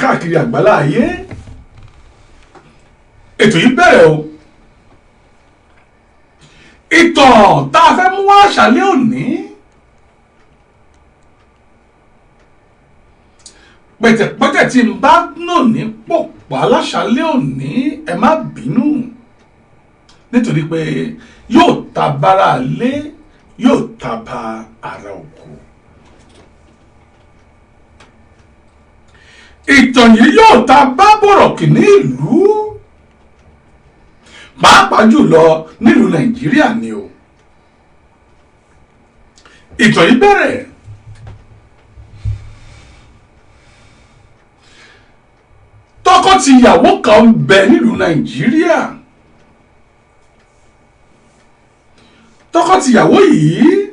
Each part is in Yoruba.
káàkiri àgbálá ayé ètò yìí bẹ̀rẹ̀ o ìtàn tá a fẹ́ mú wá àṣálẹ́ òní pẹ̀tẹ̀pẹ̀tẹ̀ tí n bá nà ní pọ̀pọ̀ aláṣálẹ́ òní ẹ má bínú nítorí pé yóò ta bára lé yóò ta bá ara oko. ìtàn yìí yóò ta bá bọ̀rọ̀kì ní ìlú pàápàá jùlọ nílùú Nàìjíríà ni o. ìtàn yìí bẹ̀rẹ̀ tọkọ-tìyàwó kan ń bẹ nílùú Nàìjíríà. tọkọ-tìyàwó yìí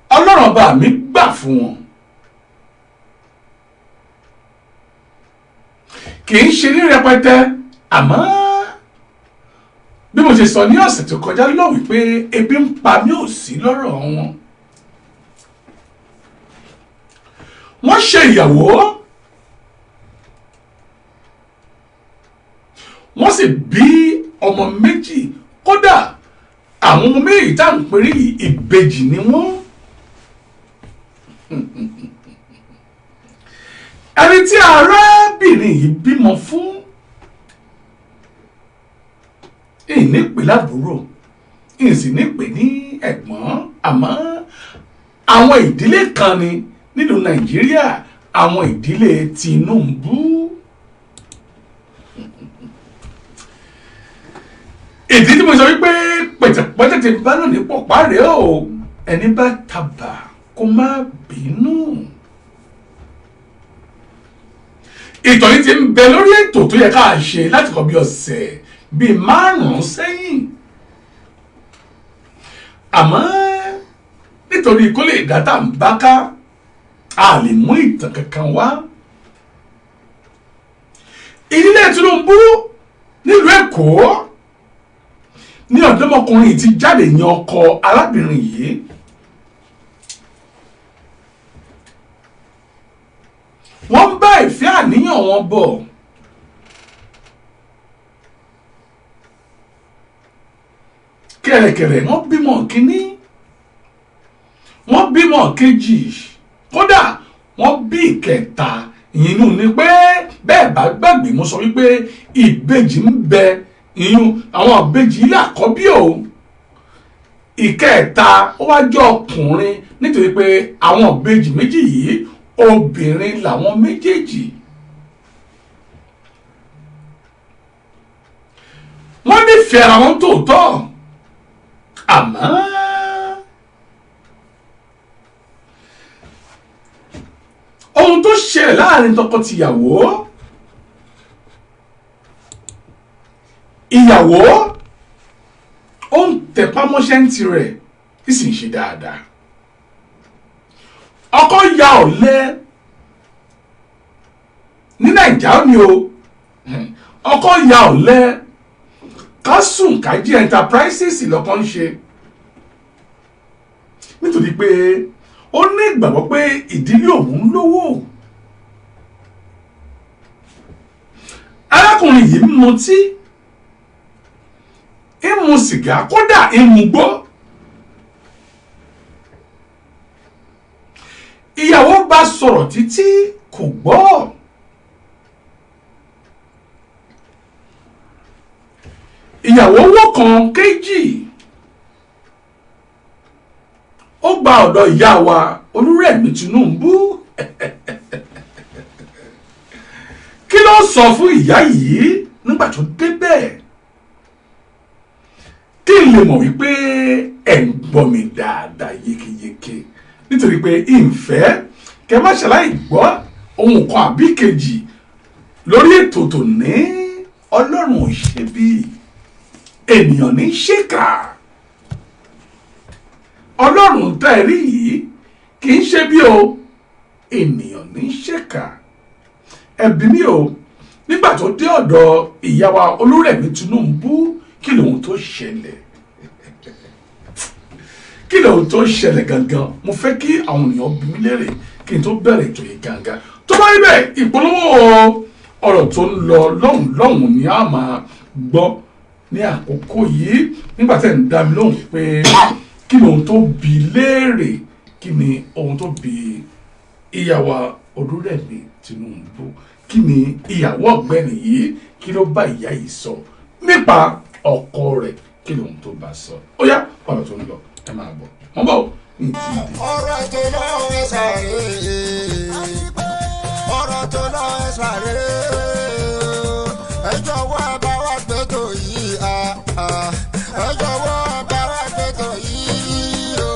Ọlọ́run ọba mi gbà fún wọn. kì í ṣe ní rẹpẹtẹ àmọ́ bí mo ṣe sọ ní ọ̀sẹ̀ tó kọjá lọ wípé ebi ń pa mí ò sí lọ́rọ̀ wọn. wọ́n ṣe ìyàwó wọ́n sì bí ọmọ méjì kódà àwọn ọmọ méjì tá à ń pèrè ìbejì ni wọ́n. ẹni tí arábìnrin yìí bímọ fún ìnípè lábúrò ìsìnípè ní ẹ̀gbọ́n àmọ́ àwọn ìdílé kan ni nílùú Nàìjíríà àwọn ìdílé Tinubu. ìdí tí mo sọ wípé pẹ̀tẹ̀pẹ̀tẹ̀ ti bá lónìí pọ̀ párẹ̀ o ẹni bá tabà kó má bínú. ìtàn yìí ti ń bẹ lórí ètò tó yẹ ká ṣe láti kọ́ bí ọ̀sẹ̀ bíi 5 sẹ́yìn àmọ́ nítorí kó lè dátà ń bá ká a lè mú ìtàn kankan wá. ìdílé Tinubu nílùú Èkó ní ọ̀dọ́mọkùnrin ti jáde yan ọkọ arábìnrin yìí. wọ́n ń bá ìfẹ́ àníyàn wọn bọ̀. kẹ̀rẹ̀kẹ̀rẹ̀ wọ́n bímọ kínní wọ́n bímọ kejì kódà wọ́n bí ìkẹta. ìyínú ni pé bẹ́ẹ̀ bá gbàgbé mo sọ wípé ìbejì ń bẹ ìyún àwọn ìbejì ilé àkọ́bí o. ìkẹta ó wá jẹ́ ọkùnrin nítorí pé àwọn ìbejì méjì yìí obìnrin làwọn méjèèjì. wọ́n nífẹ̀ẹ́ ara wọn tòótọ́ àmọ́ ohun tó ṣẹlẹ̀ láàrin tọkọ-tìyàwó ìyàwó ó ń tẹpá mọ́ṣẹ́ ń tirẹ̀ tí sì ń ṣe dáadáa. ọkọ ya ọ̀lẹ ní Nàìjíríà ni o ọkọ ya ọ̀lẹ kásùn kájí enterprises lọ́kàn ń ṣe nítorí pé ó ní ìgbàgbọ́ pé ìdílé òun lówó. arákùnrin yìí ń mutí ń mu sìgá kódà ń mu gbó. ìyàwó bá sọ̀rọ̀ títí kò gbọ́. ìyàwó wọ́ kan kéjì ó gba ọ̀dọ̀ ìyá wa Olúrẹ̀mí Tinubu. kí ló sọ fún ìyá yìí nígbà tó débẹ̀ kí n lè mọ̀ wípé ẹ̀ ń gbọ́ mi dáadáa yékéyéké nítorí pé ìfẹ́ kẹ má ṣàlàyé gbọ́ ohun kan àbí kejì lórí ètò tó ní Ọlọ́run ò ṣe bí ènìyàn ní ṣèkà. Ọlọ́run tá ẹ rí yìí kì í ṣe bí o ènìyàn ní ṣèkà. ẹbí mi o nígbà tó dé ọ̀dọ̀ ìyá wa Olúrẹ̀mí Tinubu kí lóhun tó ṣẹlẹ̀ kí lóhun tó ṣẹlẹ̀ gangan mo fẹ́ kí àwọn ènìyàn bí mi léèrè kí n tó bẹ̀rẹ̀ ètò yìí gangan tó bá rí bẹ́ẹ̀ ìpolówó ọ̀rọ̀ tó ń lọ lọ́hùn ni a máa gbọ́ ní àkókò yìí nígbà tẹ́ ń dá mi lóhùn pé kí lóhun tó bí léèrè kí ni ohun tó bí ìyàwó Olúrẹ̀mí Tinubu kí ni ìyàwó ọ̀gbẹ́ni yìí kí ló bá ìyá yìí sọ nípa ọkọ rẹ̀ kí lóhun tó bá sọ ó yá ọ̀rọ̀ tó ń lọ ẹ máa bọ̀ wọ́n bọ̀ ní ìdílé. ọ̀rọ̀ tó lọ ẹ sáré ọ̀rọ̀ tó lọ ẹ sáré ẹ jọ̀wọ́ ẹ bá wa gbé tó yìí ẹ jọ̀wọ́ ẹ bá wa gbé tó yìí o.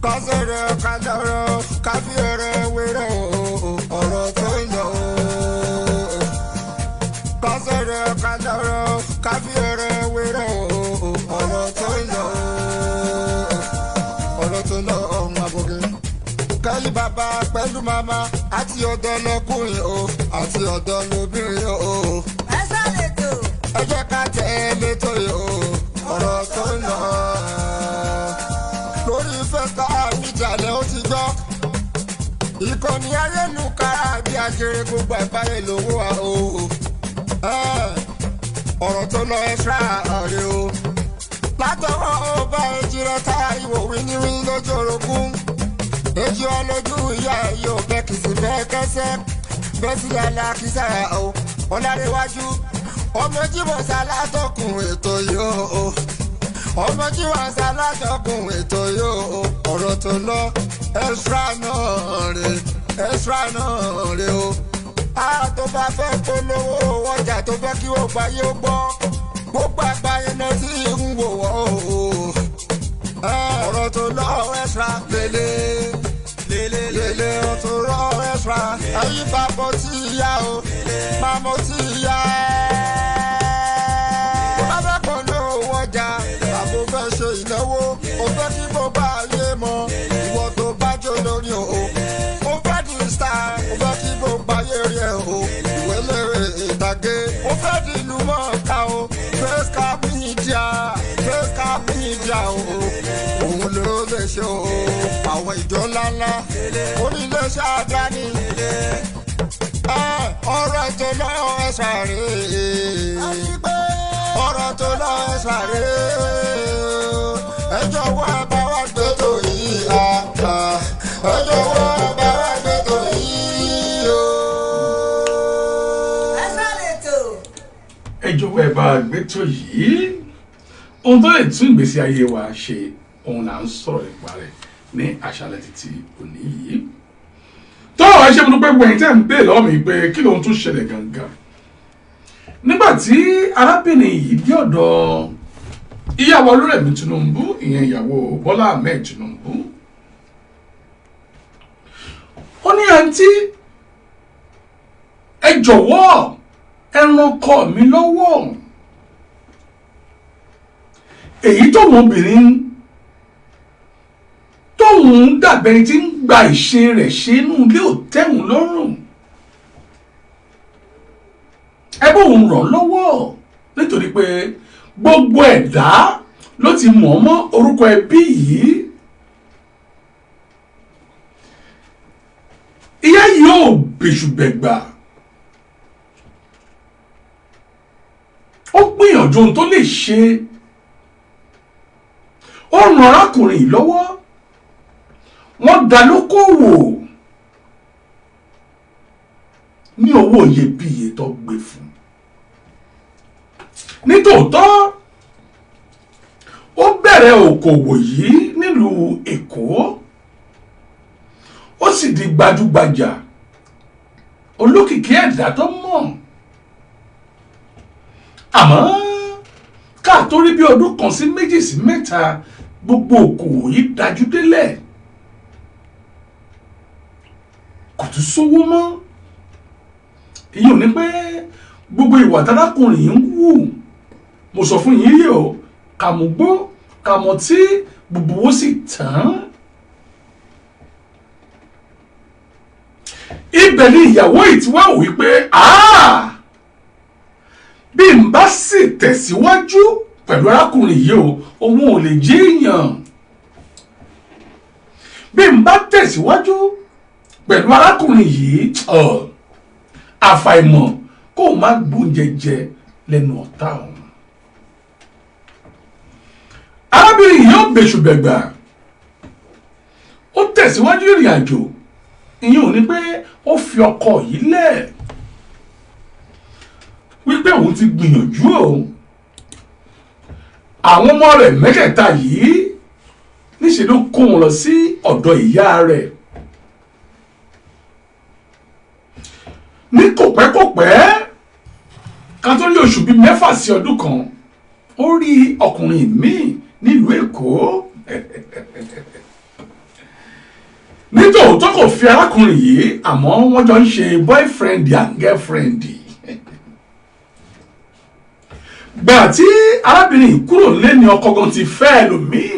kọ́sẹ̀rẹ̀ kájọ̀rọ̀ káfíọ̀rẹ̀ wẹ̀rẹ̀ o ọ̀rọ̀ tó lọ kọ́sẹ̀rẹ̀ kájọ̀rọ̀ káfíọ̀rẹ̀ wẹ̀rẹ̀ o ọ̀rọ̀ tó lọ ọ̀hún abọ́gẹ́. kẹ́lí bàbá pẹ̀lú màmá àti ọ̀dọ́ lọ́kùnrin o àti ọ̀dọ́ lóbìnrin o. ẹ sáré tó. ẹ jẹ́ ká tẹ̀ ẹ́ létò yìí o ọ̀rọ̀ tó lọ. lórí fẹ́ta àbíjàlẹ̀ ó ti gbọ́. ìkànnì ayélujára bí ajere gbogbo àgbáyé lówó wa o. ọ̀rọ̀ tó lọ ẹ ṣáà ọ̀rẹ́ o. látọwọ́ ọba èjì rẹ̀ ta ìwò wíníwí lójú orogún. èjì ọlójú ìyá yóò bẹ́ kìsì bẹ́ẹ̀ kẹsẹ́ bẹ́ẹ̀ sì yàrá kìsà o. ọ̀làríwájú ọmọ jíbọ̀ sálátọ̀kùn ètò yóò ọmọ jíbọ̀ sálátọ̀kùn ètò yóò ọ̀rọ̀ tó lọ ẹ̀ṣá náà rè o. a tó bá fẹ́ polówó ọjà tó fẹ́ kí ó gbáyé ó gbọ́ gbogbo àgbáyé náà tí ń wò wọ́ o. ọ̀rọ̀ tó lọ ẹ̀ṣá lélẹ̀ ọ̀tún rọ ẹ̀ṣá ẹ̀yìn bàbá tí ìyá o màmá tí ìyá bá fẹ́ polówó ọjà àbò fẹ́ ṣe ìnáwó o fẹ́ kí gbogbo ayé mọ̀ ìwọ tó bá jó lórí o o fẹ́ di star o fẹ́ kí gbogbo ayé rí ẹ o ìwé lérè ìtàgé o fẹ́ di ìlú mọ̀ọ́ká o face cap media o òun ló lè ṣe o àwọn ìjọ ńláńlá oníléeṣẹ́ àdáni ọ̀rọ̀ tó lọ ẹ sáré ọ̀rọ̀ tó lọ ẹ sáré ẹ jọ̀wọ́ ẹ bá wa gbé tó yìí ẹ jọ̀wọ́ ẹ bá wa gbé tó yìí o. ẹ sáré tó. ẹ jọ̀wọ́ ẹ bá gbé tó yìí ohun tó lè tún ìgbésí ayé wa ṣe òun là ń sọ̀rọ̀ nípa rẹ̀ ní àṣálẹ́ títí òní yìí tó ẹ ṣe mo dúpẹ́ gbẹ̀yìn tẹ́ ń bèèrè lọ́wọ́ mi pé kí lóhun tún ṣẹlẹ̀ gangan nígbà tí arábìnrin yìí dé ọ̀dọ̀ ìyàwó Olúrẹ̀mí Tinubu ìyẹn ìyàwó Bọ́lá Ahmed Tinubu ó ní àǹtí ẹ jọ̀wọ́ ẹ ràn ọkọ mi lọ́wọ́ èyí tóun obìnrin tóun dàbẹ̀ tí ń gba ìṣe rẹ̀ ṣe inú ilé ò tẹ́hùn lọ́rùn ẹ bóun ràn lọ́wọ́ nítorí pé gbogbo ẹ̀dá ló ti mọ̀ mọ́ orúkọ ẹbí yìí ìyá yìí ò bèṣùbẹ̀gbà ó gbìyànjú ohun tó lè ṣe ó ràn arákùnrin yìí lọ́wọ́ wọ́n dá lókòwò ní owó iyebíye tó gbé fún nítòótọ́ ó bẹ̀rẹ̀ òkòwò yìí nílùú Èkó ó sì di gbajúgbajà olókìkí ẹ̀dá tó mọ̀ àmọ́ ká tó rí bí ọdún kan sí méjì sí mẹ́ta gbogbo òkòwò yìí dájú délẹ̀ kò tún sówó mọ́ èyí ò ní pé gbogbo ìwà tárákùnrin yìí ń wù mo sọ fún yín yìí o kàmúgbó kàmọ̀tí gbogbo owó sì tán ibẹ̀ ni ìyàwó yìí ti wá wí pé bí n bá sì tẹ̀síwájú pẹ̀lú arákùnrin yìí o òun ò lè jẹ́ èèyàn bí n bá tẹ̀síwájú pẹ̀lú arákùnrin yìí àfàìmọ̀ kó o má gbóúnjẹ jẹ lẹ́nu ọ̀tá òun. arábìnrin yìí ó bẹ̀ṣù bẹ̀gbà ó tẹ̀síwájú ìrìn àjò ìyẹn ò ní pé ó fi ọkọ yìí lẹ̀ wípé òun ti gbìyànjú òun àwọn ọmọ rẹ̀ mẹ́tẹ̀ẹ̀ta yìí níṣẹ́ ló kó wọn lọ sí ọ̀dọ̀ ìyá rẹ̀ ní kòpẹ́kòpẹ́ ká tó lé oṣù bíi 6 sí ọdún kan ó rí ọkùnrin míì nílùú Èkó nítòótọ́ kò fi arákùnrin yìí àmọ́ wọ́n jọ ń ṣe boyfriend and girlfriend gbà tí arábìnrin yìí kúrò nílé ni ọkọ gan ti fẹ́ ẹlòmíì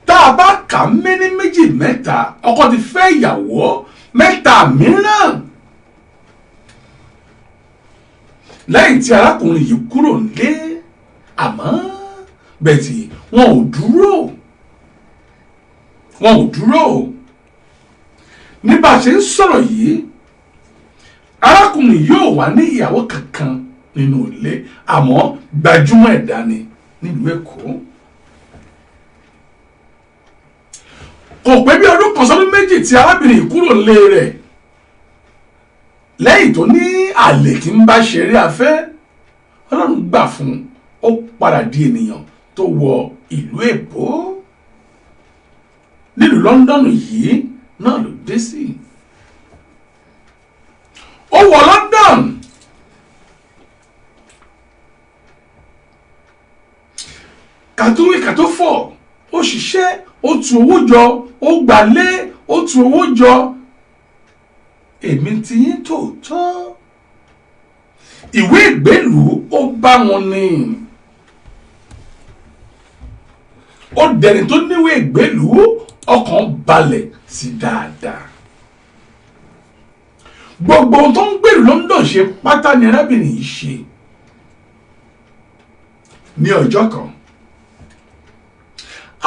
tá a bá kà méní méjì mẹ́ta ọkọ ti fẹ́ ìyàwó mẹ́ta mìíràn lẹ́yìn tí arákùnrin yìí kúrò nílé àmọ́ bẹ́ẹ̀tì wọn ò dúró ní bá a ṣe ń sọ̀rọ̀ yìí arákùnrin yóò wà ní ìyàwó kankan nínú ilé àmọ́ gbajúmọ̀ ẹ̀dá ni nílùú Èkó kò pẹ́ bí ọdún kan sọ́dún méjì tí arábìnrin kúrò nílé rẹ̀ lẹ́yìn tó ní àlè kí ń bá ṣeré afẹ́ Ọlọ́run gbà fún ó padà di ènìyàn tó wọ ìlú Èbó nílùú London yìí náà ló dé sí ó wọ London kàtúwì kàtúfọ̀ ó ṣiṣẹ́ ó tu owó jọ ó gbalé ó tu owó jọ èmi ti yín tòótọ́ ìwé ìgbélùú ó bá wọn ní ó dẹni tó níwé ìgbélùú ọkàn balẹ̀ sí dáadáa gbogbo ohun tó ń gbèrú London ṣe pátá ni arábìnrin yìí ṣe ní ọjọ́ kan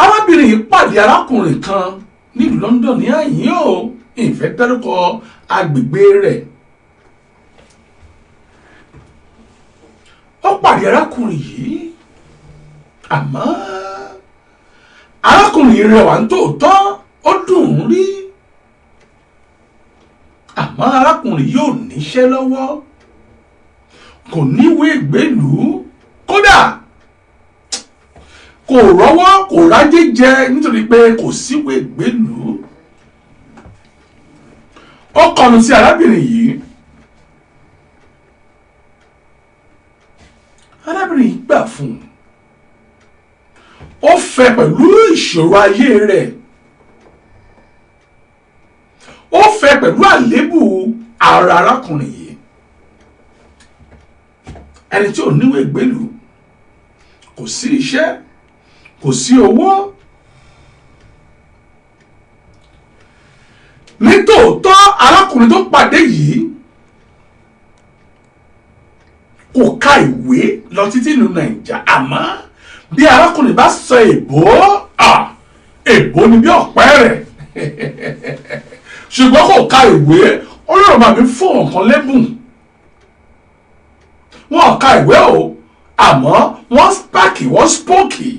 arábìnrin yìí pàdé arákùnrin kan nílùú London ní àyín o ìfẹ́ dárúkọ agbègbè rẹ̀ ó pàdé arákùnrin yìí àmọ́ arákùnrin rẹwà ń tòótọ́ ó dùn ún rí àmọ́ arákùnrin yóò níṣẹ́ lọ́wọ́ kò níwèé ìgbélùú kódà kò rọ́wọ́ kò rájé jẹ nítorí pé kò síwèé ìgbélùú ó kọnu sí arábìnrin yìí arábìnrin yìí gbà fún un ó fẹ́ pẹ̀lú ìṣòro ayé rẹ̀ ó fẹ́ pẹ̀lú àléébù ara arákùnrin yìí ẹni tí ò níwèé ìgbélùú kò sí iṣẹ́ kò sí owó nítòótọ́ arákùnrin tó pàdé yìí kò ka ìwé lọ títí ìlú Nàìjíríà àmọ́ bí arákùnrin bá sọ èbó ni bí ọ̀pẹ rẹ̀ ṣùgbọ́n kò ka ìwé olóòrùn màmí fún ọ̀kan lẹ́bùn wọn ka ìwé o àmọ́ wọ́n spáàkì wọ́n spóòkì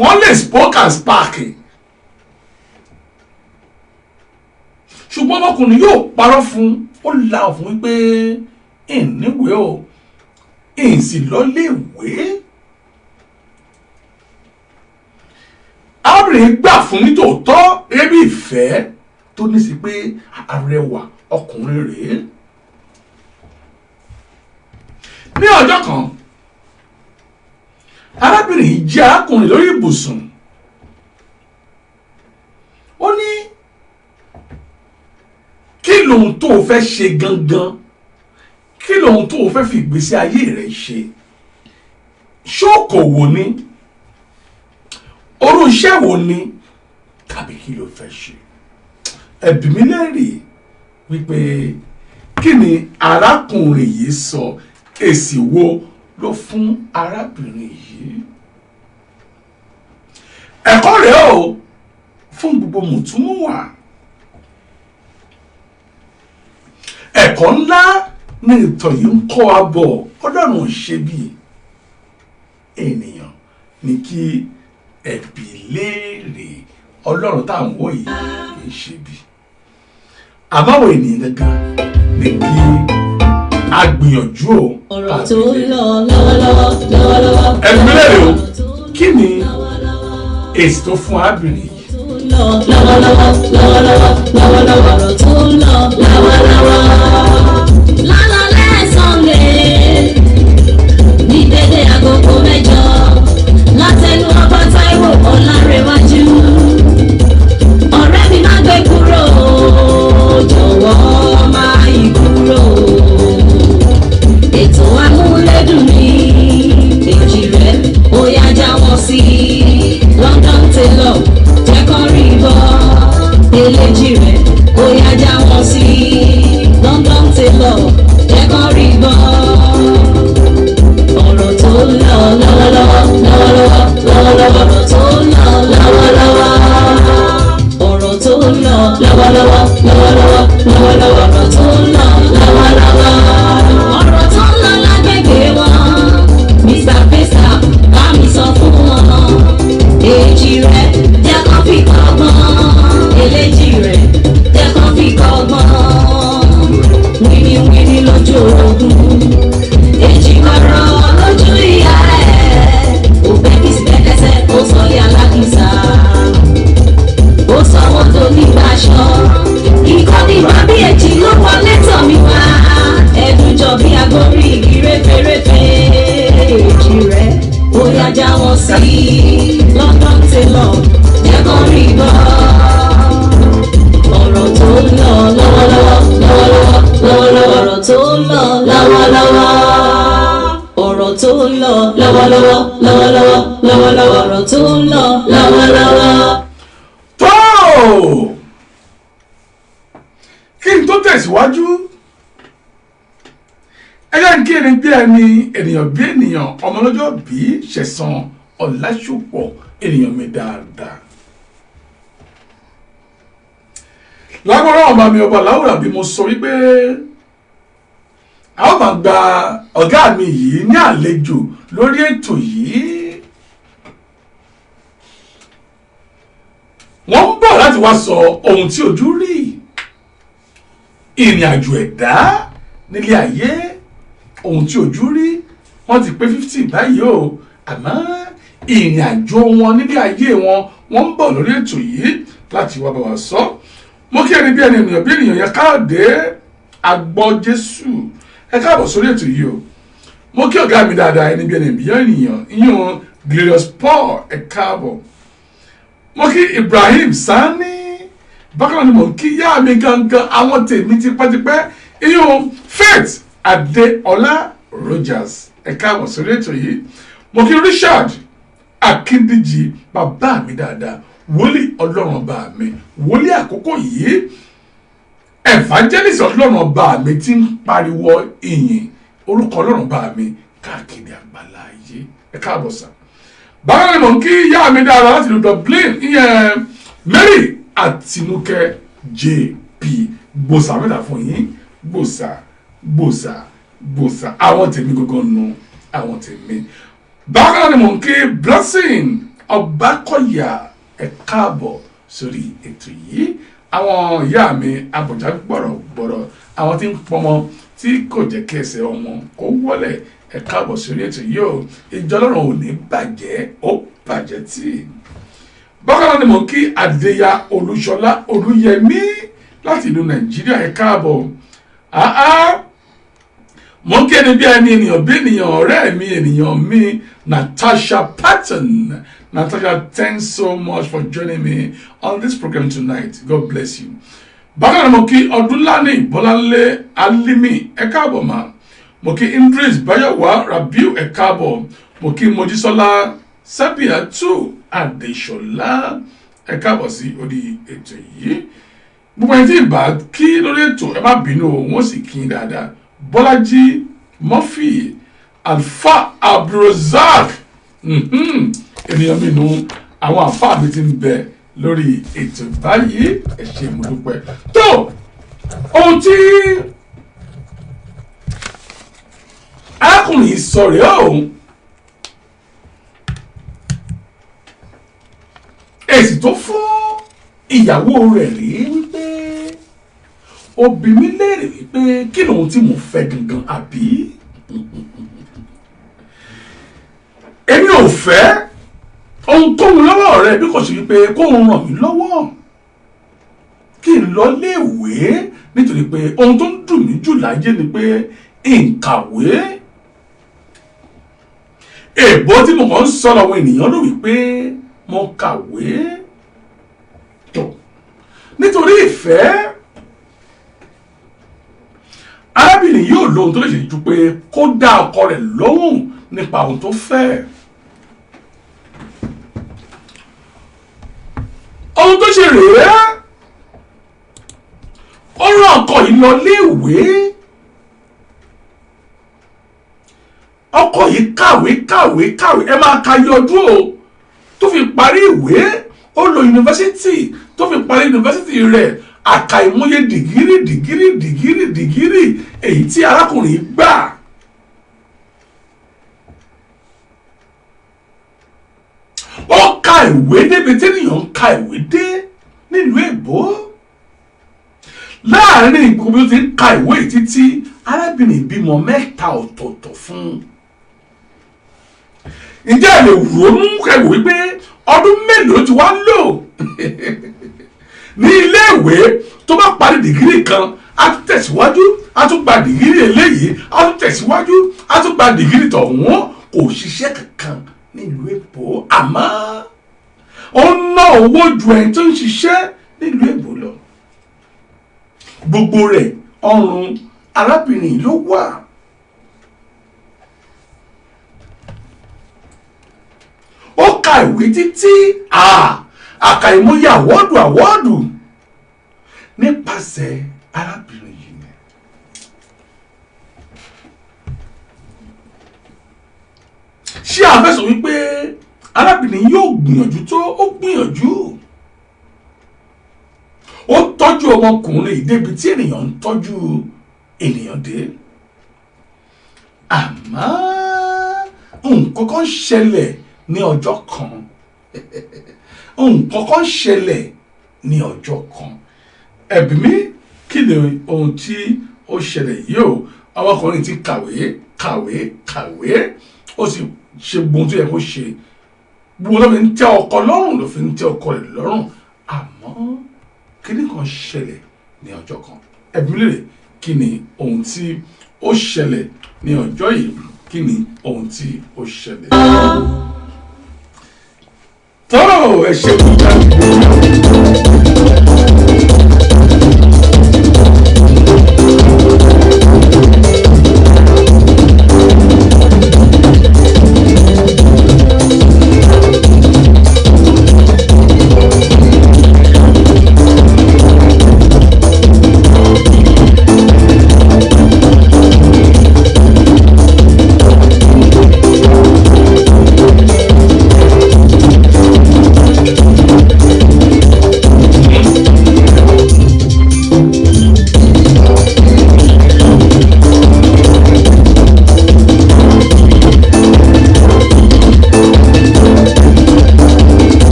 wọ́n lè spoke and sparky ṣùgbọ́n ọmọkùnrin yóò parọ́ fún ó la fún wípé ìníwèé o ìsì lọ́léèwé arábìnrin gbà fún nítòótọ́ ebi ìfẹ́ tó ní sí pé arẹwà ọkùnrin rèé ní ọjọ́ kan arábìnrin yìí jẹ́ arákùnrin lórí ibùsùn ó ní kí lóhun tó o fẹ́ ṣe gangan kí lóhun tó o fẹ́ fi ìgbésí ayé rẹ̀ ṣe ṣókòwò ni orú iṣẹ́ wo ni tàbí kí ló fẹ́ ṣe ẹ̀bí mi lẹ́rìí wípé kí ni arákùnrin yìí sọ, èsì wo ló fún arábìnrin yìí. ẹ̀kọ́ rẹ̀ o fún gbogbo mùtúmùwà. ẹ̀kọ́ ńlá ní ìtàn yìí ń kọ́ wa bọ̀. Ọlọ́run ṣe bí ènìyàn ní kí ẹ̀bi léèrè. Ọlọ́run tá à ń wò yìí kì í ṣe bí. àbáwọ̀ ènìyàn gangan ní kí a gbìyànjú o. ọ̀rọ̀ tó ń lọ lọ́wọ́lọ́wọ́. ẹ̀bi léèrè o kí ni èsì tó fún arábìnrin yìí. lọ́wọ́lọ́wọ́ ọ̀rọ̀ tó ń lọ lọ́wọ́lọ́wọ́. lálálẹ́ Sunday ní dédé agogo 8 látẹnu ọba Táíwò Ọlárẹ̀wájú. ọ̀rẹ́ mi má gbé kúrò, jọ̀wọ́ má yí kúrò. ètò amúlédùn ní èjì rẹ̀ ó yá já wọn sí London Tailor jẹ́ kán rí bọ́. eléjì rẹ̀ ó yá já wọn sí London Tailor jẹ́ kán rí bọ́. ọ̀rọ̀ tó ń lọ lọ́wọ́lọ́wọ́ ọ̀rọ̀ tó ń lọ lọ́wọ́lọ́wọ́ ọ̀rọ̀ tó ń lọ lọ́wọ́lọ́wọ́ ọ̀rọ̀ tó ń lọ lọ́wọ́lọ́wọ́ ọ̀rọ̀ tó ń lọ lágbègbè wọn. Mr. Pesa bá mi sọ fún wọn. èjì rẹ̀ jẹ́ kán fi kọ́gbọ́n. eléjì rẹ̀ jẹ́ kán fi kọ́gbọ́n. wíníwíní lójú ogun. èjì kọ̀rọ̀ lójú ìyá ẹ̀. òbẹ́ kìsìkẹ́kẹ́sẹ́ ó sọ yà lákìsà. ó sọ wọn tó nígbàṣọ. ìkọ́ni bàbí èjì ló wọlé tọ̀ mí wá. ẹ̀dùn jọ bí agorí igi réferéfe. èjì rẹ̀ ó yá já wọn sí London Tailor jẹ́ kán rí bọ́. ọ̀rọ̀ tó ń lọ lọ́wọ́lọ́wọ́ ọ̀rọ̀ tó ń lọ lọ́wọ́lọ́wọ́ ọ̀rọ̀ tó ń lọ lọ́wọ́lọ́wọ́ ọ̀rọ̀ tó ń lọ lọ́wọ́lọ́wọ́. tó kí n tó tẹ̀síwájú ẹgbẹ́ ń kí ẹni bí ẹni ènìyàn bí ènìyàn ọmọlọ́jọ́ bí Ṣẹ̀san Ọláṣùpọ̀ ènìyàn mi dáadáa. lágbára ọba mi ọba láwùrà bí mo sọ wípé a ó máa gba ọ̀gá mi yìí ní àlejò lórí ètò yìí. wọ́n ń bọ̀ láti wá sọ ohun tí ojú rí, ìrìn àjò ẹ̀dá nílé ayé, ohun tí ojú rí. wọ́n ti pé 50 báyìí o, àmọ́ ìrìn àjò wọn nílé ayé wọn wọ́n ń bọ̀ lórí ètò yìí láti wá bá wa sọ. mo kí ẹni bí ẹni ènìyàn bí ènìyàn yẹn Káyọ̀dé Agbọ́jésù, ẹ káàbọ̀ sórí ètò yìí o. mo kí ọ̀gá mi dáadáa ẹni bí ẹni ènìyàn ìyún Glorious Paul, ẹ káàbọ̀. mo kí Ibrahim Sani, bákan náà ni mo kí yá mi gangan àwọn tèmi tipẹ́tipẹ́ ìyún Faith Adéọlá Rogers, ẹ káàbọ̀ sórí ètò yìí. mo kí Richard Akíndíjì, bàbá mi dáadáa, wòlíì Ọlọ́run ọba mi, wòlíì àkókò yìí, evangelist Ọlọ́run ọba mi ti ń pariwo ìyìn orúkọ Ọlọ́run ọba mi káàkiri àgbàlá ayé, ẹ káàbọ̀ sà. bákan náà mo kí yá mi dáadáa láti ìlú Dublin ìyẹn Mary Àtinúkẹ́ JP, gbòsà mẹ́ta fún yín, gbòsà àwọn tèmi gbogbo nù àwọn tèmi. bákan náà ni mo kí Blessing Ọbákọ̀yà, ẹ káàbọ̀ sórí ètò yìí. àwọn ìyá mi abọ̀já gbọ̀rọ̀gbọ̀rọ̀, àwọn tí ń pọnmọ tí kò jẹ́ kí ẹsẹ̀ ọmọ kó wọlé, ẹ káàbọ̀ sórí ètò yìí o. ìjọ Ọlọ́run ò ní bàjẹ́, ó bàjẹ́ tí. bákan náà ni mo kí Adéyà Olúṣọlá Olúyẹmí láti ìlú Nàìjíríà, ẹ káàbọ̀. mo ń kí ẹni bí ẹni ènìyàn bí ènìyàn ọ̀rẹ́ mi ènìyàn mi Natasha Patton. Natasha, thanks so much for joining me on this program tonight. God bless you. bákan náà mo kí Ọdúnlání Bọ́láńlé Alimi, ẹ káàbọ̀ ma. mo kí Idris Báyọ̀wá Rabiu, ẹ káàbọ̀. mo kí Mojísọ́lá Sábíàtú Adéṣọlá, ẹ káàbọ̀ sí orí ètò yìí. gbogbo ẹni tí ìbá kí lórí ètò ẹ má bínú wọ́n sì kí dáadáa Bọ́lájí Murphy Alfa Abdulrazak ènìyàn mi nù àwọn àfáà mi ti ń bẹ lórí ètò báyìí ẹ ṣé mo dúpẹ́ tó ohun tí arákùnrin sọ rèé òun èsì tó fún ìyàwó rẹ̀ rí wípé ó bi mí léèrè wípé kí lóhun tí mo fẹ́ gangan àbí èmi ò fẹ́ ohunkóhun lọ́wọ́ rẹ̀ bí kò sí wípé kóhun ràn mí lọ́wọ́ kí n lọ léèwé nítorí pé ohun tó ń dùn mí jù láyé ni pé nkàwé èbó tí mo kàn ń sọ lọ́wọ́ ènìyàn ló wípé mo kàwé tó nítorí ìfẹ́ arábìnrin yóò lóhun tó lè ṣe ju pé kó dá ọkọ rẹ̀ lóhùn nípa ohun tó fẹ́ ohun tó ṣe rèé ó rán ọkọ yìí lọ léèwé ọkọ yìí kàwé ẹ máa ka yọjú o tó fi parí ìwé ó lọ yunifásitì tó fi parí yunifásitì rẹ̀ àkàìmọye dìgírì èyí tí arákùnrin gbà ó ka ìwé débi tẹ́nìyàn ń ka ìwé dé nílùú èbó láàárín gbogbo tí ń ka ìwé títí arábìnrin bímọ 3 ọ̀tọ̀ọ̀tọ̀ fún ǹjẹ́ ẹ lè ronú kẹwò wípé ọdún mélòó ti wá lò ní iléèwé tó bá parí dìgírì kan á tún tẹ̀síwájú á tún gba dìgírì eléyìí á tún tẹ̀síwájú á tún gba dìgírì tọ̀hún kò ṣiṣẹ́ kankan nílùú èbó àmọ́ ó ń ná owó ju ẹni tó ń ṣiṣẹ́ nílùú èbó lọ gbogbo rẹ̀ ọrùn arábìnrin ló wà. ó ka ìwé títí àkàìmọye àwọ́dù nípasẹ̀ arábìnrin yìí ni. ṣé àfẹ́sọ̀ wípé arábìnrin yóò gbìyànjú tó ó gbìyànjú ó tọ́jú ọmọkùnrin débi tí ènìyàn ń tọ́jú ènìyàn dé àmọ́ nǹkan kan ṣẹlẹ̀ ní ọjọ́ kan nǹkan kan ṣẹlẹ̀ ní ọjọ́ kan ẹ̀bí mi kí ni ohun tí ó ṣẹlẹ̀ yìí o ọmọkùnrin ti kàwé ó sì ṣe gbogbo tó yẹ kó ṣe gbogbo ló fi ń tẹ́ ọkọ lọ́rùn ló fi ń tẹ́ ọkọ rẹ̀ lọ́rùn àmọ́ kíní kan ṣẹlẹ̀ ní ọjọ́ kan ẹ̀bí mi lè kí ni ohun tí ó ṣẹlẹ̀ ní ọjọ́ yìí kí ni ohun tí ó ṣẹlẹ̀. tọ́rọ̀ ẹ ṣe púpọ̀.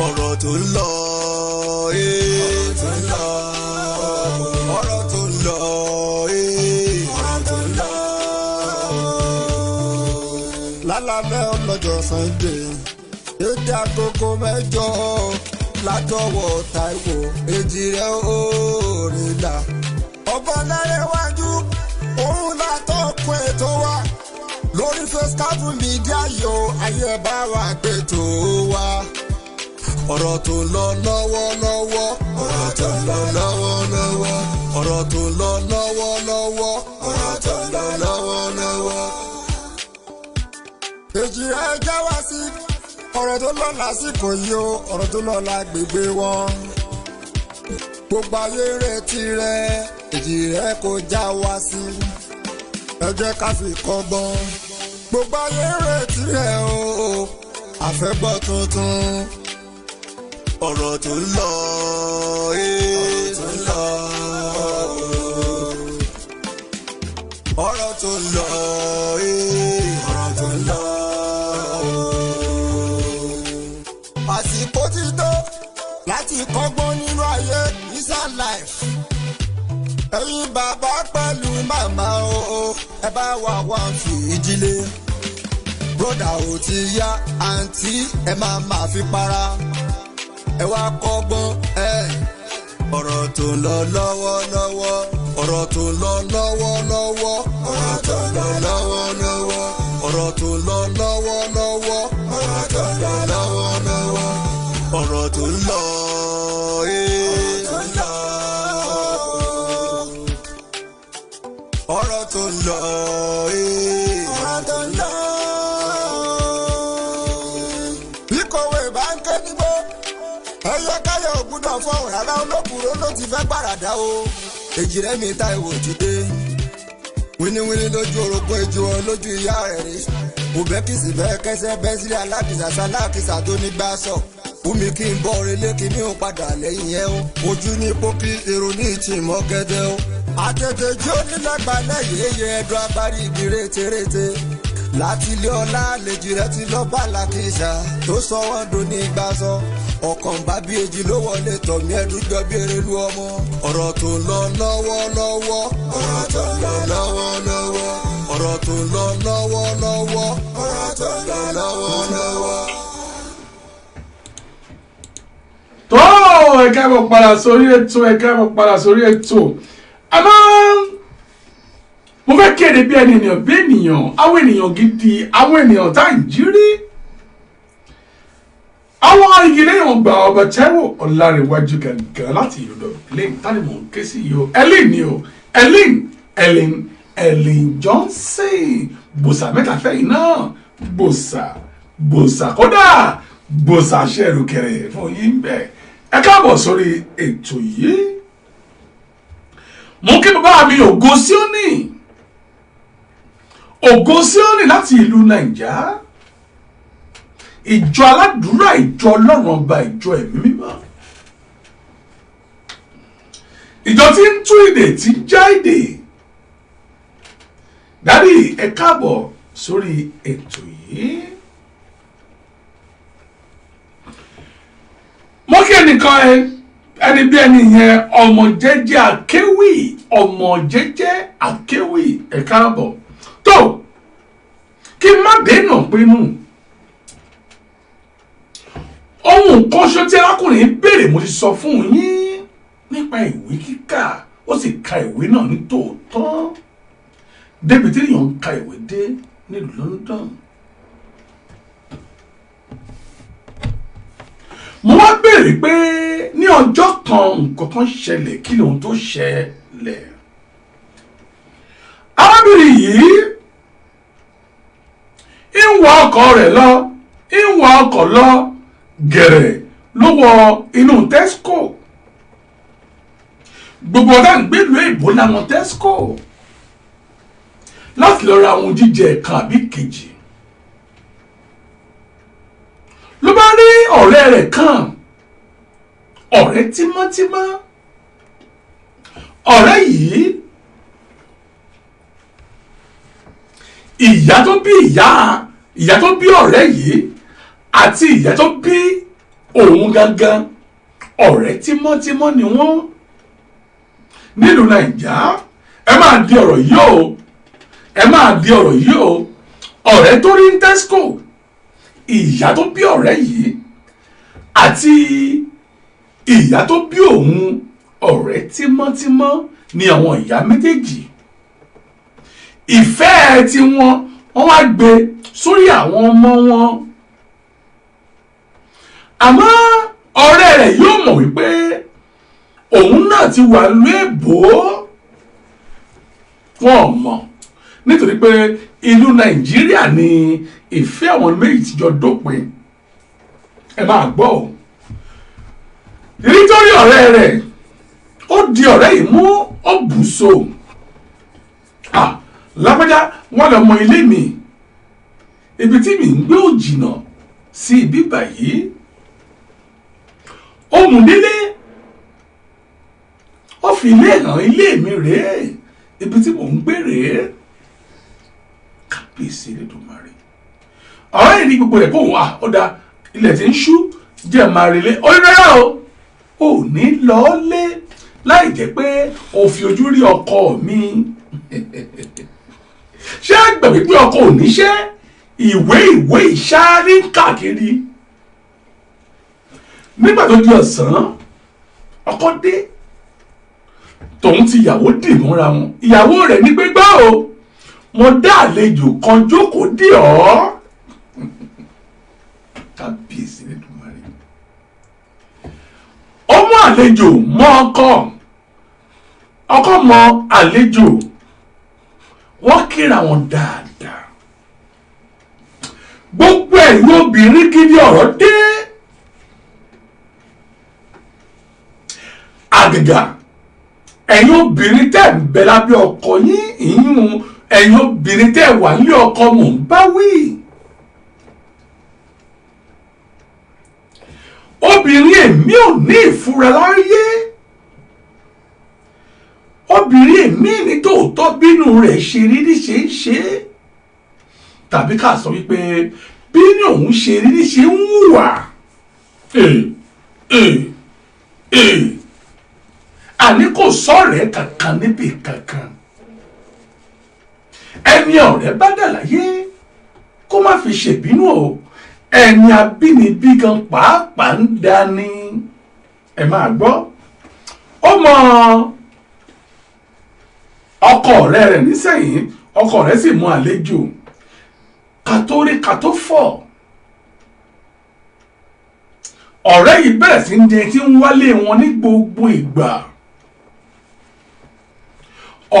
ọ̀rọ̀ tó ń lọ ọ̀rọ̀ tó ń lọ ọ̀rọ̀ tó ń lọ ọ̀rọ̀ tó ń lọ. lálàbẹ̀ ọlọ́jọ́ Sunday dédé agogo 8 látọwọ́ Táíwò Èjìrẹ́ Òrìlà ọgbọ́n lárẹ́wájú òun látọkùn ètò wa lórí Facecap Media yo ayé bá wa gbé tó wa. ọ̀rọ̀ tó lọ lọ́wọ́lọ́wọ́ ọ̀rọ̀ tó lọ lọ́wọ́lọ́wọ́ ọ̀rọ̀ tó lọ lọ́wọ́lọ́wọ́ ọ̀rọ̀ tó lọ lọ́wọ́lọ́wọ́. èjì rẹ̀ já wá sí ọ̀rọ̀ tó lọ lásìkò yìí o ọ̀rọ̀ tó lọ lágbègbè wọn. gbogbo ayé retí rẹ̀ èjì rẹ̀ kò já wá sí ẹ jẹ́ ká fi kọ́gbọ́n. gbogbo ayé retí rẹ̀ o àfẹ́gbọ́ tuntun. ọ̀rọ̀ tó lọ tó lọ ọ̀rọ̀ tó lọ ọ̀rọ̀ tó lọ. àsìkò ti tó láti kọ́gbọ́n nínú ayé inside life. ẹ̀yin bàbá pẹ̀lú màmá o ẹ bá wà wá fi ìdílé. broda ò ti yá àǹtí ẹ máa fi para. ẹ wá kọ́gbọ́n ọ̀rọ̀ tó ń lọ lọ́wọ́lọ́wọ́ ọ̀rọ̀ tó ń lọ lọ́wọ́lọ́wọ́ ọ̀rọ̀ tó ń lọ lọ́wọ́lọ́wọ́ ọ̀rọ̀ tó ń lọ lọ́wọ́lọ́wọ́ ọ̀rọ̀ tó ń lọ lọ́wọ́lọ́wọ́ ọ̀rọ̀ tó ń lọ ọ̀rọ̀ tó ń lọ ọ̀rọ̀ tó ń lọ. ìkọ̀wé báńkì nígbó ẹyẹ káyọ̀ ògùdọ̀ fọ̀hún rárá olókùúrò ló ti fẹ́ gbàràdá o. èjì rẹ̀ mi ta ìwò dìde wíníwíní lójú orogún ejò ọ lójú ìyá rẹ̀ rí. òbẹ́kìsì bẹ́ẹ̀ kẹsẹ́ bẹ́ẹ̀ sílẹ̀ alákìsà sálákìsà tó ní gbà sọ. Fúnmi kí n bọ́ relé kí ní o padà lẹ́yìn ẹ o. Ojú ní pópí èrò ní ìtìmọ̀ gẹ́gẹ́ o. Àtètè jí ó nílágbá lẹ́yìn èyẹ ẹ̀dùn agbárí ibi rétérété. Láti ilé ọlá àlejò rẹ̀ ti lọ bá làkìsà tó sọ wọ́n do ní gbà sọ. Ọkàn bá bí èjì ló wọlé tọ̀ mí ẹ̀dùn jọ bí erelu ọmọ. Ọ̀rọ̀ tó ń lọ lọ́wọ́lọ́wọ́. Ọ̀rọ̀ tó ń lọ lọ́wọ́lọ́wọ́. Ọ̀rọ̀ tó ń lọ lọ́wọ́lọ́wọ́. Ọ̀rọ̀ tó ń lọ lọ́wọ́lọ́wọ́. tó ẹ káàbọ̀ padà sórí ètò àmọ́ mo fẹ́ kéde bí ènìyàn àwọn ènìyàn gidi àwọn ènìyàn tá à ń jírí àwọn igi lẹ́yìn ọgbà ọba Táíwò Ọlárẹ̀wájú gangan láti ìlú Dublin tani mò ń ké sí yìí o Ellen Johnson gbòsà mẹ́ta fẹ́yìn náà gbòsà kódà gbòsà ṣẹ́rù kẹrẹ fún yín bẹ́ẹ̀ ẹ káàbọ̀ sórí ètò yìí mú kí bàbá mi Ògo Síónì láti ìlú Nàìjà ìjọ aládùúrà ìjọ Ọlọ́run ọba ìjọ ẹ̀mí mímọ́ ìjọ tí ń tú ìdè tí ń já ìdè dádì ẹ káàbọ̀ sórí ètò yìí. mo kí ẹnìkan ẹni bí ẹni yẹn ọmọ jẹ́jẹ́ akéwì ẹ káàbọ̀ tó kí má dènà pinnu ohun kan ṣo tí arákùnrin béèrè mo ti sọ fún yín nípa ìwé kíkà ó sì ka ìwé náà ní tòótọ́ débi tí èèyàn ń ka ìwé dé nílùú London. mo wá béèrè pé ní ọjọ́ kan nǹkan kan ṣẹlẹ̀ kí lóhun tó ṣẹlẹ̀. arábìnrin yìí ń wa ọkọ̀ rẹ̀ lọ gẹ̀rẹ̀ ló wọ inú Tesco gbogbo ọ̀dà ń gbèlú èbó láwọn Tesco láti lọ ra àwọn jíjẹ kan àbí kejì. ló bá rí ọ̀rẹ́ rẹ̀ kan ọ̀rẹ́ tímọ́tímọ́ ọ̀rẹ́ yìí ìyá tó bí ọ̀rẹ́ yìí àti ìyá tó bí òun gangan ọ̀rẹ́ tímọ́tímọ́ ni wọ́n nílùú Nàìjà ẹ máa di ọ̀rọ̀ yìí o ọ̀rẹ́ tó rí ní Tesco ìyá tó bí ọ̀rẹ́ yìí àti ìyá tó bí òun ọ̀rẹ́ tímọ́tímọ́ ni àwọn ìyá méjèèjì ìfẹ́ tí wọ́n wá gbé sórí àwọn ọmọ wọn àmọ́ ọ̀rẹ́ rẹ̀ yóò mọ̀ wípé òun náà ti wà lóèbó wọn mọ̀ nítorí pé ìlú Nàìjíríà ni ìfẹ́ àwọn méjì ti jọ dópin ẹ máa gbọ́ ò nítorí ọ̀rẹ́ rẹ̀ ó di ọ̀rẹ́ yìí mú ọ̀bùsọ lápájá wọn lọ mọ ilé mi ibi tí mi ń gbé ò jìnnà sí ibi báyìí ó mú délé ó fi ilé hàn ilé mi rèé ibi tí mò ń gbé rèé kábíyèsí Elédùmarè ọ̀rẹ́ yìí ní gbogbo rẹ̀ kó wà ó da ilẹ̀ tí ń ṣú jẹ́ máa relé ó ní rárá o ò ní lọ́ọ́ lé láì jẹ́ pé o fi ojú rí ọkọ mi ṣé àgbà wípé ọkọ ò níṣẹ́ ìwé ìṣáárí káàkiri nígbà tó di ọ̀sán ọkọ dé tòun ti ìyàwó dì mọ́ra wọn ìyàwó rẹ̀ ní pé gbá o mo dá àlejò kan jókòó dì ọ́ kábíyèsí Elédùmarè ó mú àlejò mọ́ ọkọ mọ àlejò wọ́n kíra wọn dáadáa gbogbo ẹ̀yin obìnrin gidi ọ̀rọ̀ dé àgàgà ẹ̀yin obìnrin tẹ́ ń bẹ lábẹ́ ọkọ yín ìyún ẹ̀yin obìnrin tẹ́ wà nílé ọkọ mò ń bá wí obìnrin èmi ò ní ìfura láyé obìnrin èmi ní tòótọ́ bínú rẹ̀ ṣe rí ní ṣe ń ṣe tàbí ká sọ wípé bínú òun ṣe rí ní ṣe ń hùwà àní kò sọ̀rẹ́ kankan níbi kankan ẹni ọ̀rẹ́ bá dà láyé kó má fi ṣèbínú o ẹni abínibí gan pàápàá ń dání ẹ máa gbọ́ ó mọ ọkọ ọ̀rẹ́ rẹ̀ nísẹ̀yìn ọkọ rẹ̀ sì mú àlejò kàtórí kàtófọ̀ ọ̀rẹ́ yìí bẹ̀rẹ̀ sí ní tí ń wálé wọn ní gbogbo ìgbà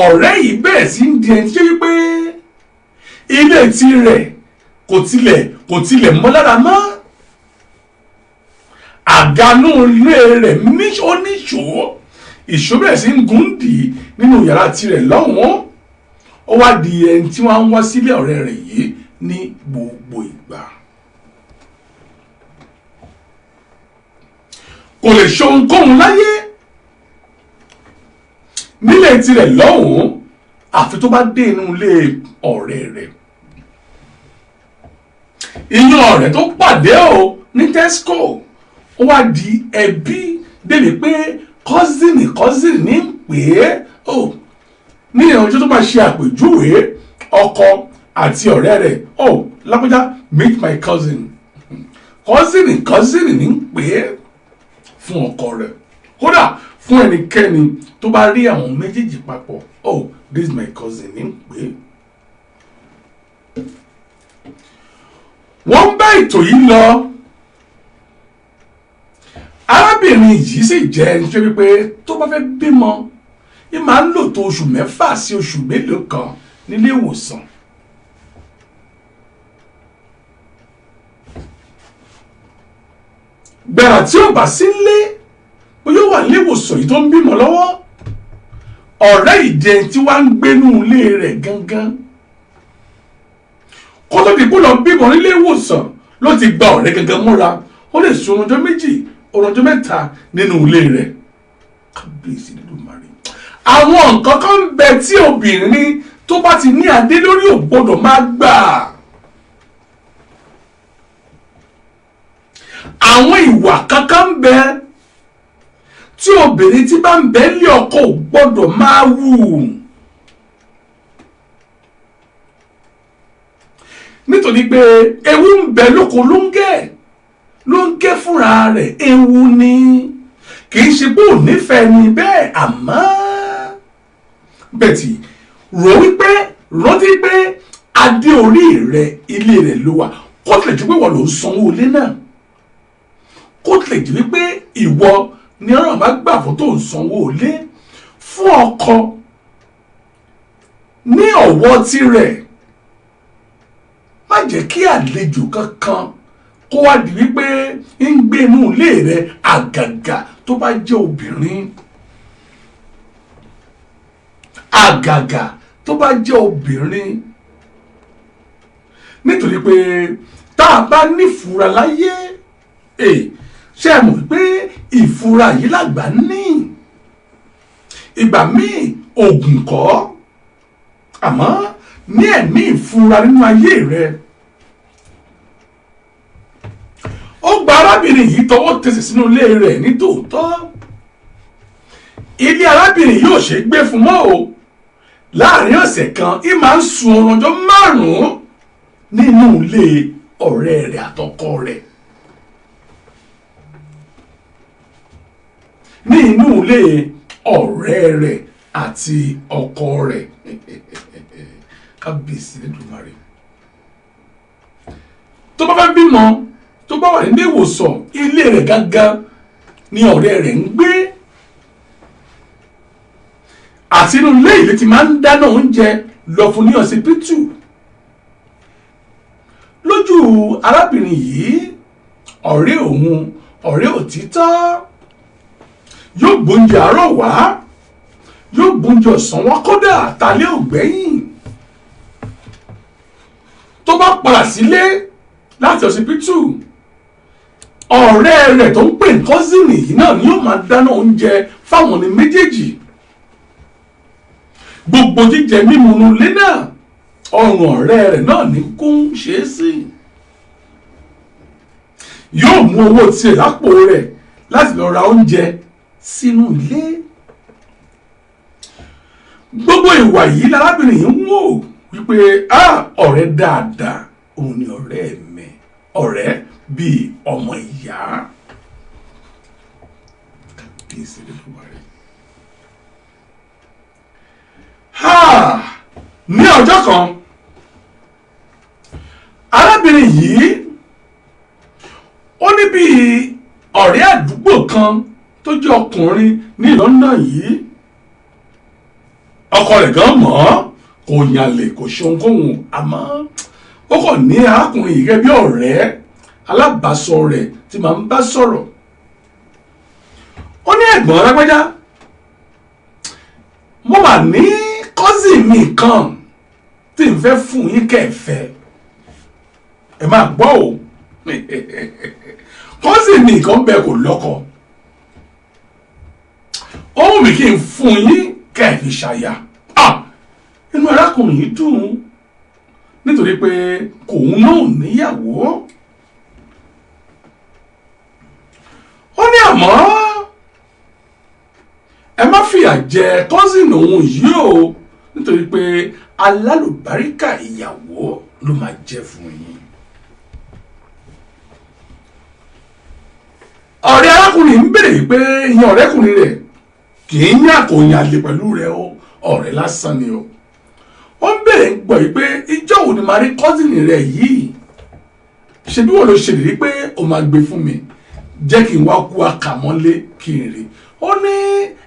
ọ̀rẹ́ yìí bẹ̀rẹ̀ sí ní ẹni tí wípé ilé tirẹ̀ kò tilẹ̀ mọ́ lára mọ́ àgánú ilé rẹ̀ oníṣòwò ìṣòbẹ̀rẹ̀ sí ń gúndì nínú yàrá tirẹ̀ lọ́wọ́n ó wá di ẹni tí wọ́n ń wá sílé ọ̀rẹ́ rẹ̀ yìí ní gbogbo ìgbà kò lè ṣe ohunkóhun láyé nílé tirẹ̀ lọ́wọ́n àfi tó bá dé inú ilé ọ̀rẹ́ rẹ̀ ìyẹn ọ̀rẹ́ tó pàdé o ní Tesco ó wá di ẹbí débi pé kọ́sìnì ní pè é ó ní ọjọ́ tó bá ṣe àpèjúwe ọkọ àti ọ̀rẹ́ rẹ̀ ó lápẹ́já meet my cousin kọ́sìnì ní pè é fún ọkọ rẹ̀ kódà fún ẹnikẹ́ni tó bá rí àwọn méjèèjì papọ̀ oh this is my cousin ní pè é. wọ́n bá ètò yìí lọ arábìnrin yìí sì jẹ́ ẹni tó wípé tó bá fẹ́ bímọ yìí máa ń lò tó oṣù 6 sí oṣù mélòó kan nílé ìwòsàn gbẹ̀rà tí ó bá sí nílé ó yóò wà nílé ìwòsàn yìí tó ń bímọ lọ́wọ́ ọ̀rẹ́ ìdẹ tí wàá ń gbénú ilé rẹ̀ gangan kó tó di kó lọ bímọ nílé ìwòsàn ló ti gba ọ̀rẹ́ gangan múra ó lè sun ọjọ́ 2 ọjọ́ 3 nínú ilé rẹ̀ kábíyèsí Olódùmarè àwọn nǹkan kan ń bẹ tí obìnrin tó bá ti ní adé lórí ò gbọdọ̀ máa gbà àwọn ìwà kankan ń bẹ tí obìnrin tí bá ń bẹ lé ọkọ ò gbọdọ̀ máa wù nítorí pé ewu ń bẹ lóko ló ń gé fúnra rẹ̀ ewu ni kì í ṣe pé ò nífẹ̀ẹ́ ni bẹ́ẹ̀ àmọ́ bẹ́ẹ̀tì rántí pé adé orí rẹ̀ ilé rẹ̀ ló wà kó tilẹ̀ jẹ́ pé wọ́n ló ń sanwó ilé náà kó lè jẹ́ wípé ìwọ ni ọ̀rọ̀ bá gbà fún tó ń sanwó lé fún ọkọ ní ọ̀wọ́ tirẹ̀. Má jẹ́ kí àlejò kankan kó wá di wípé ń gbé inú ilé rẹ, àgàgà tó bá jẹ́ obìnrin. Àgàgà tó bá jẹ́ obìnrin. Nítorí pé tá a bá nífura láyé, ṣé ẹ mọ̀ pé ìfura yìí làgbà ní. Ìgbà míì ògùn kọ́, àmọ́ ní ẹ̀mí ìfura nínú ayé rẹ. Ó gba arábìnrin yìí tọwọ́ tẹsẹ̀ sínú ilé rẹ̀ ní tòótọ́. Ilé arábìnrin yóò ṣe gbé fún mọ́ o. Láàrin ọ̀sẹ̀ kan í máa ń sun oorun ọjọ́ 5 nínú ilé ọ̀rẹ́ rẹ̀ àtọkọ rẹ̀. Ní inú ilé ọ̀rẹ́ rẹ̀ àti ọkọ rẹ̀. Kábíyèsí Olódùmarè. Tó bá fẹ́ bímọ, tó bá wà nílé ìwòsàn, ilé rẹ̀ gángan ni ọ̀rẹ́ rẹ̀ ń gbé. Àti inú ilé ìlé ti máa ń dáná oúnjẹ lọ fún ní ọsibítù. Lójú arábìnrin yìí, ọ̀rẹ́ òun, ọ̀rẹ́ òtítọ́, yóò gbóúnjẹ àárọ̀ wá, yóò gbóúnjẹ ọ̀sán wá, kódà tálẹ́ ògbẹ́yìn. Tó bá padà sílé láti ọsibítù, ọ̀rẹ́ rẹ̀ tó ń pè ní kọ́sìnì yìí náà ni yóò máa dáná oúnjẹ fáwọn ní méjèèjì. Gbogbo jíjẹ mímu nulẹ̀ náà, ọrùn ọ̀rẹ́ rẹ̀ náà ní kó ń ṣe é sí. Yóò mú owó tiẹ̀ lápò rẹ̀ láti lọ ra oúnjẹ sínú ilé. Gbogbo ìwà yìí lárábìnrin yìí ń wò wípé ọ̀rẹ́ dáadáa òun ni ọ̀rẹ́ mi, ọ̀rẹ́ bíi ọmọ ìyá. Kábíyèsí Olódùmarè. Ní ọjọ́ kan, arábìnrin yìí ó ní bí ọ̀rẹ́ àdúgbò kan tó jẹ́ ọkùnrin ní London yìí. Ọkọ rẹ̀ gan mọ̀, kò yànlè, kò ṣe ohunkóhun, àmọ́ ó kàn ní arákùnrin yìí gẹ́gẹ́ bí ọ̀rẹ́ alábàásọ rẹ̀ tí máa ń bá sọ̀rọ̀. Ó ní ẹ̀gbọ́n lágbájá, mo wà ní cousin mi kan tí n fẹ́ fún yín kẹfẹ́. Ẹ máa gbọ́ o. Cousin mi kan bẹ kò lọ́kọ. Ó wù mí kí n fún yín kẹfì ṣàyà. Inú arákùnrin yìí dùn nítorí pé kòun náà níyàwó. Ó ní àmọ́ ẹ má fìyà jẹ cousin òun yìí o, nítorí pé alálùbáríkà ìyàwó ló máa jẹ́ fún yín. Ọ̀rẹ́ arákùnrin ń bèrè pé ìyẹn ọ̀rẹ́kùnrin rẹ̀ kì í yàn kò yàn lè pẹ̀lú rẹ̀ o, ọ̀rẹ́ lásán ni o. Ó ń bèrè gbọ́ yìí pé ìjọ wo ni màá rí cousin rẹ̀ yìí. Ṣé bí wọ́n ló ṣèlérí pé o máa gbé fún mi, jẹ́ kí n wá kú àkàmọ́lé kí n rí. Ó ní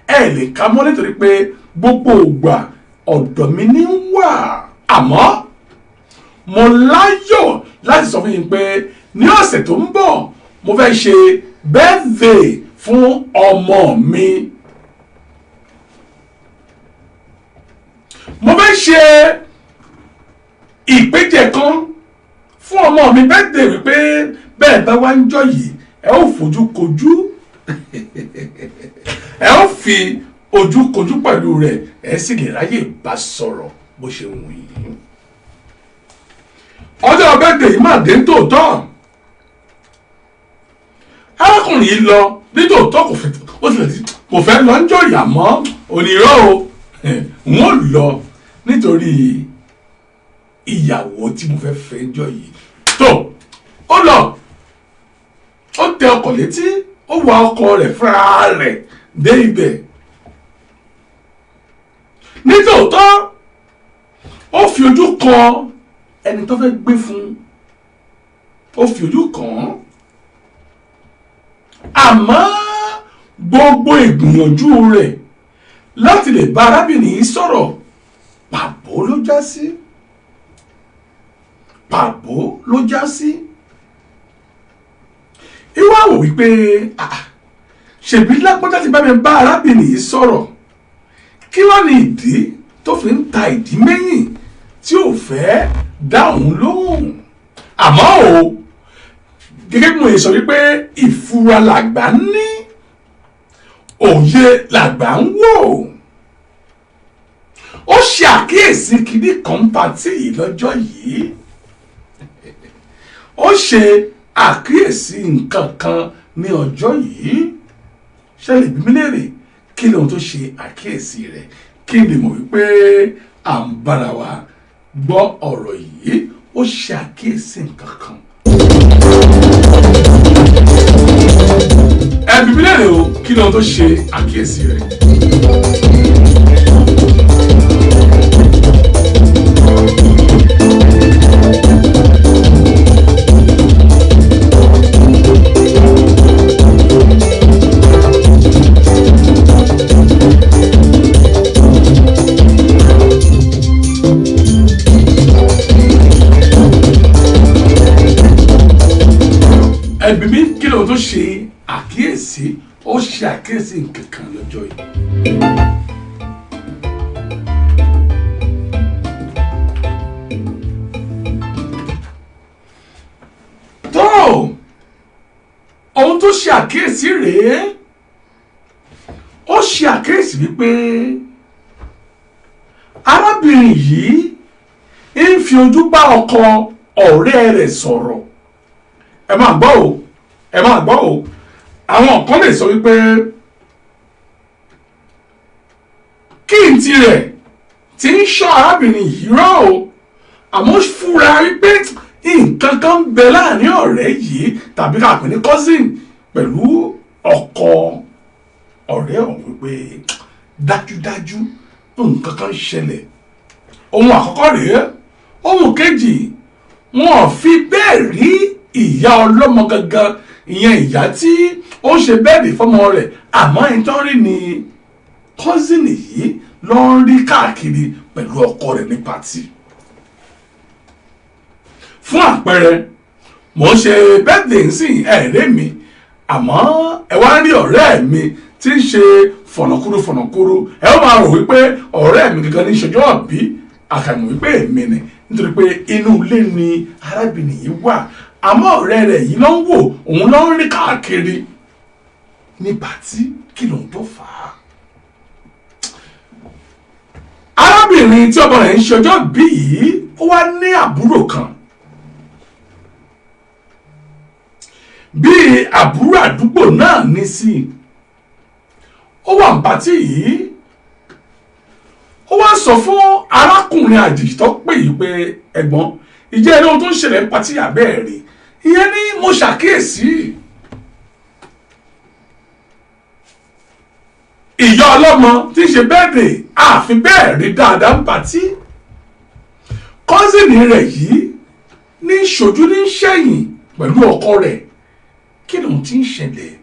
ẹ lè ká mọ́lé torí pé gbogbo ògbà ọ̀dọ̀ mi ní wà. Àmọ́ mo láyọ̀ láti sọ fún yín pé ní ọ̀sẹ̀ tó ń bọ̀ mo fẹ́ ṣe birthday fún ọmọ mi. Mo fẹ́ ṣe ìpéjẹ kan fún ọmọ mi birthday wípé bẹ́ẹ̀ bá wá ń jọ yìí ẹ ó fojú kojú ẹ ó fi ojú kojú pẹ̀lú rẹ̀, ẹ sì lè ráyè bá sọ̀rọ̀ bó ṣe wù yín. Ọjọ́ birthday yìí máa dé nítòótọ́. Arákùnrin yìí lọ nítòótọ́, kò fẹ́ lọ ń jọ ìyà mọ́ onírọ́ o. Wọ́n lọ nítorí ìyàwó tí mo fẹ́ fẹ́ jọ yìí. Tó ó lọ, ó tẹ ọkọ̀ létí, ó wa ọkọ̀ rẹ̀ fúnra rẹ̀ dé ibẹ̀. Nítòótọ́ ó fi ojú kan ẹni tó fẹ́ gbé fún, ó fi ojú kàn án. àmọ́ gbogbo ìgbìyànjú rẹ̀ láti lè bá arábìnrin yìí sọ̀rọ̀ pàbó ló já sí pàbó ló já sí. ìwà wò wípé ṣèbí lápọ́jà ti bá mi bá arábìnrin yìí sọ̀rọ̀ kí wá ní ìdí tó fi ń ta ìdí mẹ́yìn tí ò fẹ́ dáhùn lóhùn. àmọ́ o gẹ́gẹ́ bí mo sọ wípé ìfura làgbà ń ní òye làgbà ń wò. ó ṣe àkíyèsí kìíní kan pàtí yìí lọ́jọ́ yìí ó ṣe àkíyèsí nǹkan kan ní ọjọ́ yìí. ṣẹlẹ̀ bí mi léèrè kí lóhun tó ṣe àkíyèsí rẹ̀ kí n lè mọ̀ wípé à ń bára wa gbọ́ ọ̀rọ̀ yìí. ó ṣe àkíyèsí nǹkan kan. ẹbí mi léèrè o kí lóhun tó ṣe àkíyèsí rẹ̀. ẹbí mi kí lóhun tó ṣe àkíyèsí ó ṣe àkíyèsí nǹkan kan lọ́jọ́ yìí. tó ohun tó ṣe àkíyèsí rèé ó ṣe àkíyèsí wípé arábìnrin yìí ń fi ojú bá ọkọ ọ̀rẹ́ rẹ̀ sọ̀rọ̀. ẹ máa gbọ́ o ẹ máa gbọ́ o àwọn kan lè sọ wípé kí n tirẹ̀ tí ń ṣọ́ arábìnrin yìí rán o àmọ́ fúra wípé nǹkan kan ń bẹ láàrin ọ̀rẹ́ yìí tàbí ká pè ní cousin pẹ̀lú ọkọ ọ̀rẹ́ ọ̀hún wípé dájúdájú nǹkan kan ṣẹlẹ̀. ohun àkọ́kọ́ rèé ohun kejì wọn ò fi bẹ́ẹ̀ rí ìyá ọlọ́mọ gangan ìyẹn ìyá tí ó ń ṣe bẹ́ẹ̀dì fọ́mọ rẹ̀ àmọ́ ìtọ́rí ni kọ́sìnì yìí ló ń rí káàkiri pẹ̀lú ọkọ rẹ̀ ní pàtì. fún àpẹẹrẹ mò ń ṣe bẹ́ẹ̀dì nsìn ẹ̀rẹ́ mi àmọ́ ẹ wá rí ọ̀rẹ́ mi tí ń ṣe fọ̀nàkúrú ẹ ó máa rò wípé ọ̀rẹ́ mi gangan ní ìṣojú ọ̀bí àkàmù wípé èmi ni nítorí pé inú ilé ni arábìnrin yìí wà àmọ́ ọ̀rẹ́ rẹ̀ yìí ló ń wò òun ló ń rí káàkiri ní pàtí kí ló ń tó fà á. arábìnrin tí ọmọ rẹ̀ ń ṣọjọ́ bí yìí ó wá ní àbúrò kan bí àbúrò àdúgbò náà ní sí ó wà ní pàtí yìí ó wá sọ fún arákùnrin àjèjì tó pè yìí pé ẹ̀gbọ́n ìjẹ́ ẹni ohun tó ń ṣẹlẹ̀ ń pàtí àbẹ́ẹ̀ rí ìyẹn ní mo ṣàkíyèsí ìyá ọlọ́mọ tí ń ṣe bẹ́ẹ̀dẹ̀ àfi bẹ́ẹ̀ rí dáadáa ń pàtí kọ́sìnì rẹ̀ yìí ní ṣojú ní ṣẹ̀yìn pẹ̀lú ọkọ rẹ̀ kí ló ti ń ṣẹlẹ̀.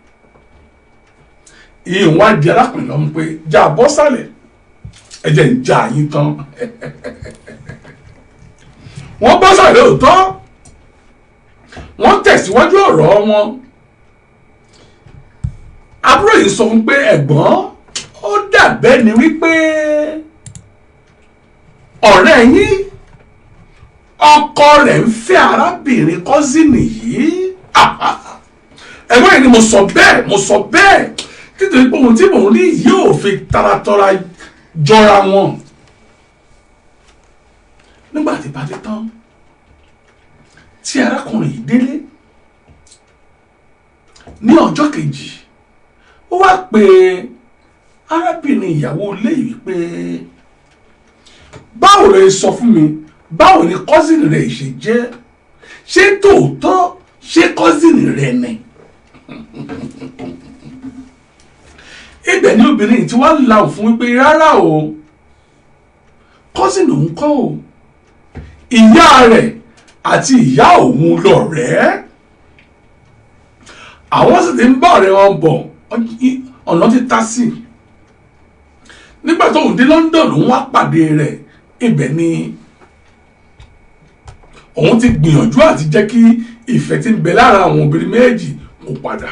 ìyẹn wá di arákùnrin lọ́mú pé já bọ́ sálẹ̀ ẹ̀jẹ̀ ń já yín tán wọ́n bọ́ sálẹ̀ lóòótọ́ wọ́n tẹ̀síwájú ọ̀rọ̀ wọn. àbúrò yìí sọ fún pé ẹ̀gbọ́n ó dàbẹ́ ni wípé ọ̀rẹ́ yín ọkọ rẹ̀ ń fẹ́ arábìnrin kọ́sìnì yìí. ẹ̀gbọ́n yìí ni mo sọ bẹ́ẹ̀ nítorí pé ohun tí mò ń rí yóò fi taratọ́ra jọra wọn. nígbà tí bá dé tán tí arákùnrin yìí délé ní ọjọ́ kejì ó wá pe arábìnrin ìyàwó ilé yìí pé báwo lè sọ fún mi báwo ni kọ́sìnì rẹ̀ ṣe jẹ́ ṣé tòótọ́ ṣé kọ́sìnì rẹ̀ ni. ibẹ̀ ni obìnrin tí wọ́n la òfin wípé rárá o kọ́sìnì òun kọ́ o ìyá rẹ̀ àti ìyá òun lọ̀rẹ́ àwọn sì ti ń bá ọ̀rẹ́ wọn bọ̀ ọ̀nà ti ta sí nígbà tó ń dé London òun wá pàdé rẹ̀ ibẹ̀ ni òun ti gbìyànjú àti jẹ́ kí ìfẹ́ tí ń bẹ lára àwọn obìnrin méjì kó padà.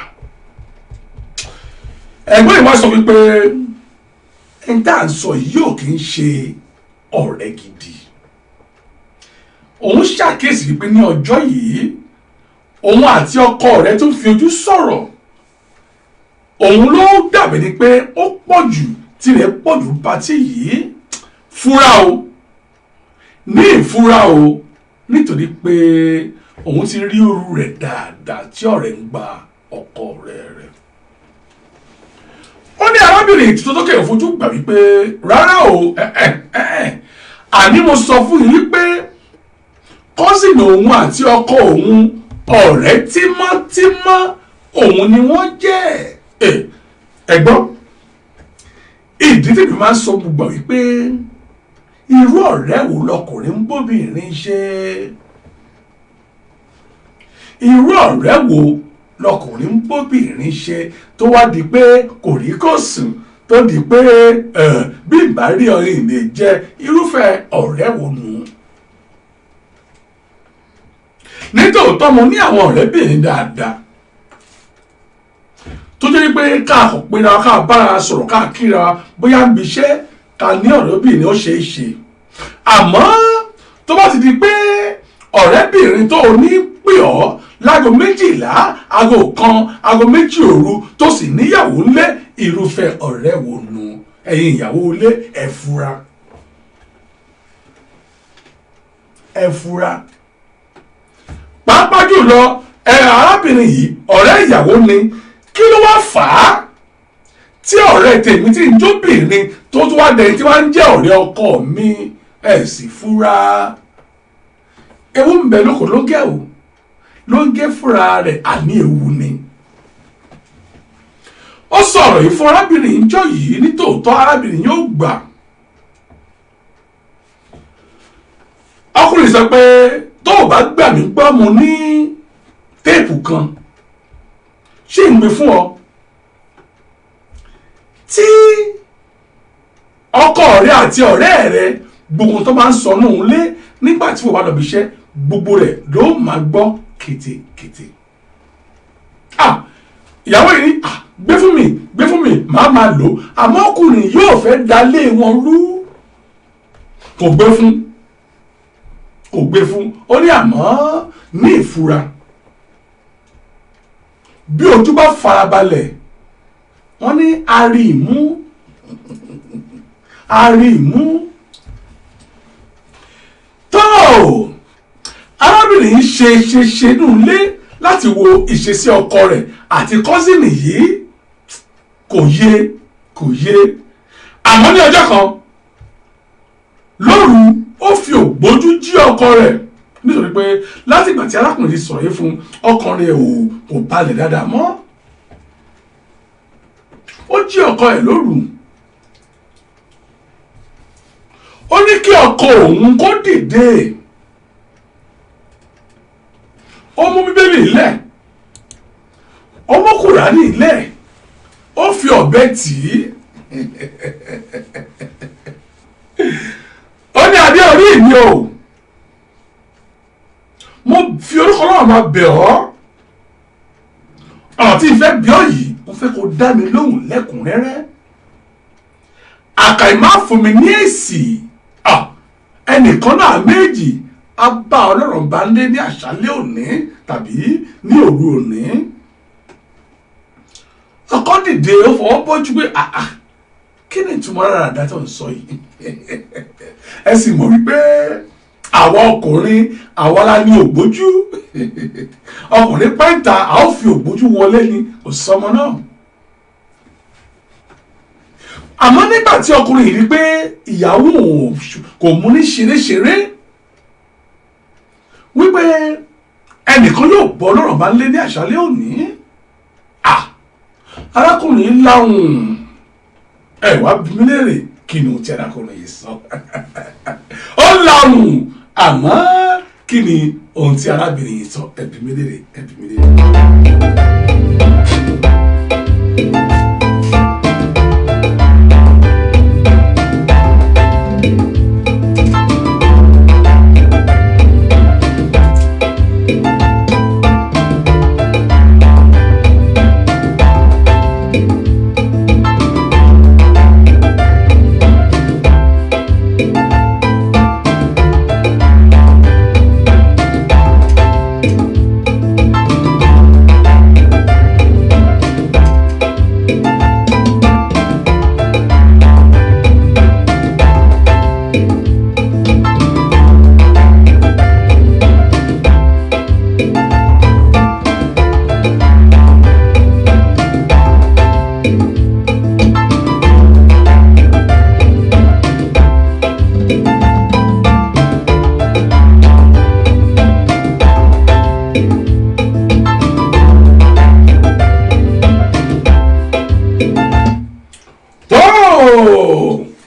ẹ̀gbọ́n ìwà sọ wípé ẹni tá à ń sọ yìí ò kì í ṣe ọ̀rẹ́ gidi. òun ṣàkíyèsí wípé ní ọjọ́ yìí òun àti ọkọ rẹ̀ tún fi ojú sọ̀rọ̀. òun ló dàbí ni pé ó pọ̀ jù tirẹ̀ pọ̀ jù pàtí yìí. fúra o ní ìfúra o nítorí pé òun ti rí irú rẹ̀ dáadáa tí ọ̀rẹ́ ń gba ọkọ rẹ̀. ó ní arábìnrin tó tókè fojú gbà wípé rárá o àní mo sọ fún yín wípé kọ́sìnì òun àti ọkọ òun ọ̀rẹ́ tímọ́tímọ́ òun ni wọ́n jẹ́. ẹ̀gbọ́n ìdí tí mi máa ń sọ gbogbo wípé irú ọ̀rẹ́ wo lọkùnrin ń bóbìnrin ṣe irú ọ̀rẹ́ wo lọkùnrin ń bóbìnrin ṣe tó wá di pé kò rí kò sùn tó di pé bí ìbárí ọ̀rìn lè jẹ́ irúfẹ́ ọ̀rẹ́ wo nù. nítòótọ́ mo ní àwọn ọ̀rẹ́bìnrin dáadáa tó jẹ́ pé ká kò pinna ká bára sọ̀rọ̀ ká kíra bóyá ń bi iṣẹ́ ká ní ọ̀rẹ́bìnrin ó ṣeé ṣe àmọ́ tó bá ti di pé ọ̀rẹ́bìnrin tó o ní pè ọ́ láago 12 aago 1 aago 2 òru tó sì níyàwó ńlé irúfẹ́ ọ̀rẹ́ wo nù ẹ̀yin ìyàwó ilé ẹ fura pàápàá jùlọ arábìnrin yìí ọ̀rẹ́ ìyàwó ni kí ló wá fà á tí ọ̀rẹ́ tèmi tí ń jóbìnrin tó tún wá dẹ̀yìn tí wọ́n ń jẹ́ ọ̀rẹ́ ọkọ mi ẹ̀ sì fura ewu ń bẹ lóko ló gẹ̀ o ló ń gé fúnra rẹ̀ àní ewu ni. ó sọ̀rọ̀ yìí fún arábìnrin ìjọ yìí nítòótọ́ arábìnrin yóò gbà. ọkùnrin sọ pé tó o bá gbà mí gbọ́ mo ní téèpù kan ṣé ń gbé fún ọ tí ọkọ rẹ àti ọ̀rẹ́ rẹ gbogbo tó máa ń sọ náà lé nígbà tí wọ́n bá lọ bí iṣẹ́ gbogbo rẹ̀ ló máa gbọ́ kétékété. ìyàwó yìí gbé fún mi máa máa lò àmọ́ ọkùnrin yóò fẹ́ dalé wọn rú kò gbé fún ó ní àmọ́ ní ìfura bí ojú bá farabalẹ̀ wọ́n ní àrí ìmú tó arábìnrin ṣe nùlé láti wo ìṣesí ọkọ rẹ̀ àti kọ́sìnì yìí kò yé àmọ́ ní ọjọ́ kan lóru ó fi ògbójú jí ọkọ rẹ̀ nítorí pé láti ìgbà tí arákùnrin ti sọ̀rọ̀ yìí fún ọkàn rẹ̀ kò balẹ̀ dáadáa mọ́ ó jí ọkọ ẹ̀ lóru ó ní kí ọkọ òun kó dìde ó mú bíbélì lẹ̀ ó mú kùránì lẹ̀ ó fi ọ̀bẹ tì í ó ní adé orí mi o mo fi orúkọ náà máa bẹ̀ ọ́ ọ̀rọ̀ tí ìfẹ́ bí ọ yìí mo fẹ́ kó dá mi lóhùn lẹ́kùnrẹ́rẹ́ àkàìmá fún mi ní èsì ẹnìkan náà méjì á bá ọlọ́run bá ń lé ní àṣálẹ́ òní tàbí ní òru òní ọkọ dìde ó fọwọ́ bọ́jú pé kí ni ìtumọ̀ rárá dá tó ń sọ yìí ẹ sì mọ̀ wípé àwọn ọkùnrin àwa la ní ògbójú ọkùnrin pẹ́ńtà a ó fi ògbójú wọlé ni kò sọmọ náà àmọ́ nígbà tí ọkùnrin yìí rí pé ìyàwó kò mú ní ṣeréṣeré wípé ẹnìkan yóò bọ́ lọ́rọ̀ bá ń lé ní àṣálẹ́ òní arákùnrin láhùn wá bí mi léèrè kí ni o ti arákùnrin yìí sọ ó láhùn àmọ́ kí ni ohun tí arábìnrin yìí sọ ẹbí mi léèrè.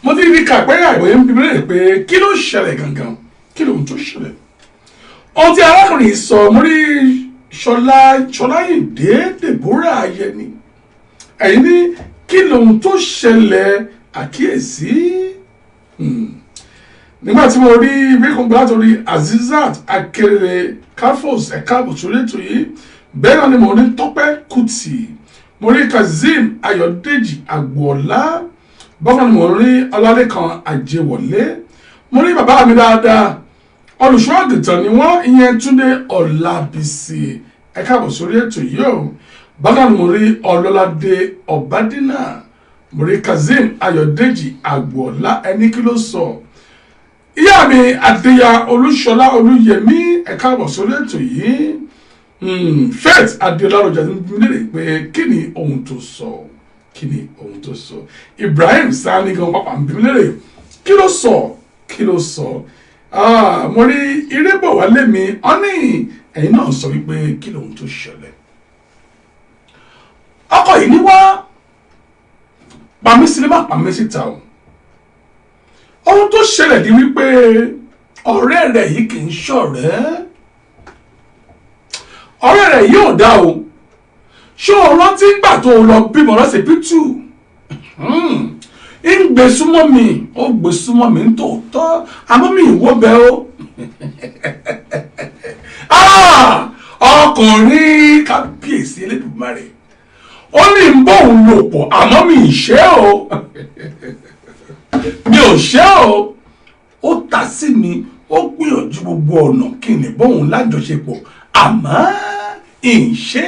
mo ti rí kàpẹ́rẹ́ àìwé ń bíbélì rẹ̀ pé kí ló ṣẹlẹ̀ gangan kí lóhun tó ṣẹlẹ̀ ohun tí arákùnrin sọ mo rí Ṣọláyìndé Deborah Ayẹni ẹ̀yìn ní kí lóhun tó ṣẹlẹ̀ àkíyèsí nígbà tí mo rí ìwékùngbà látòrí Azizat Akérèlé Kafos ẹ̀ka àbùsùn ètò yìí bẹ́ẹ̀ náà ni mo rí Tọ́pẹ́ Kùtì mo rí Kazeem Ayọ̀dèjì Àgbọ̀ọ́lá bákan ni mo rí Ọlálékan Àjẹwọlé mo rí bàbá mi dáadáa olùṣọ́ àgùntàn ni wọ́n ìyẹn Túndé Ọlábísí ẹ káàbọ̀ sórí ètò yìí o bákan ni mo rí Ọlọ́ládé Ọ̀bádínà mo rí Kazeem Ayọ̀dèjì Àgbọ̀ọ́lá ẹni kí ló sọ ìyá mi Adéyà Olúṣọlá Olúyẹmí ẹ káàbọ̀ sórí ètò yìí Faith Adéọlá Ọjà ní mílíọ̀nù pé kí ni ohun tó sọ kí ni ohun tó sọ Ibrahim Sani gan pápá ń bí mílíọ̀nù kí ló sọ mo rí Irébọ̀wálé mi ọ́ ní ẹ̀yin náà sọ wípé kí lóhun tó ṣẹlẹ̀ ọkọ yìí ní wá pàmí sílé má pàmí síta o ohun tó ṣẹlẹ̀ di wípé ọ̀rẹ́ rẹ̀ yìí kì í ṣọ̀rẹ́ ọ̀rẹ́ rẹ̀ yóò dá o ṣé o rántí gbà tó lọ bímọ lọ́sẹ̀ pítù ń gbé súnmọ́ mi ó gbé súnmọ́ mi ń tòótọ́ àmọ́ mi ìwọ́ bẹ́ o ọkùnrin kábíyèsí Elédùmarè ó ní ń bóun lò pọ̀ àmọ́ mi ì ṣe o mi ò ṣe o ó ta sí mi ó gbìyànjú gbogbo ọ̀nà kí n lè bóun lájọṣepọ̀ àmọ́ ìṣe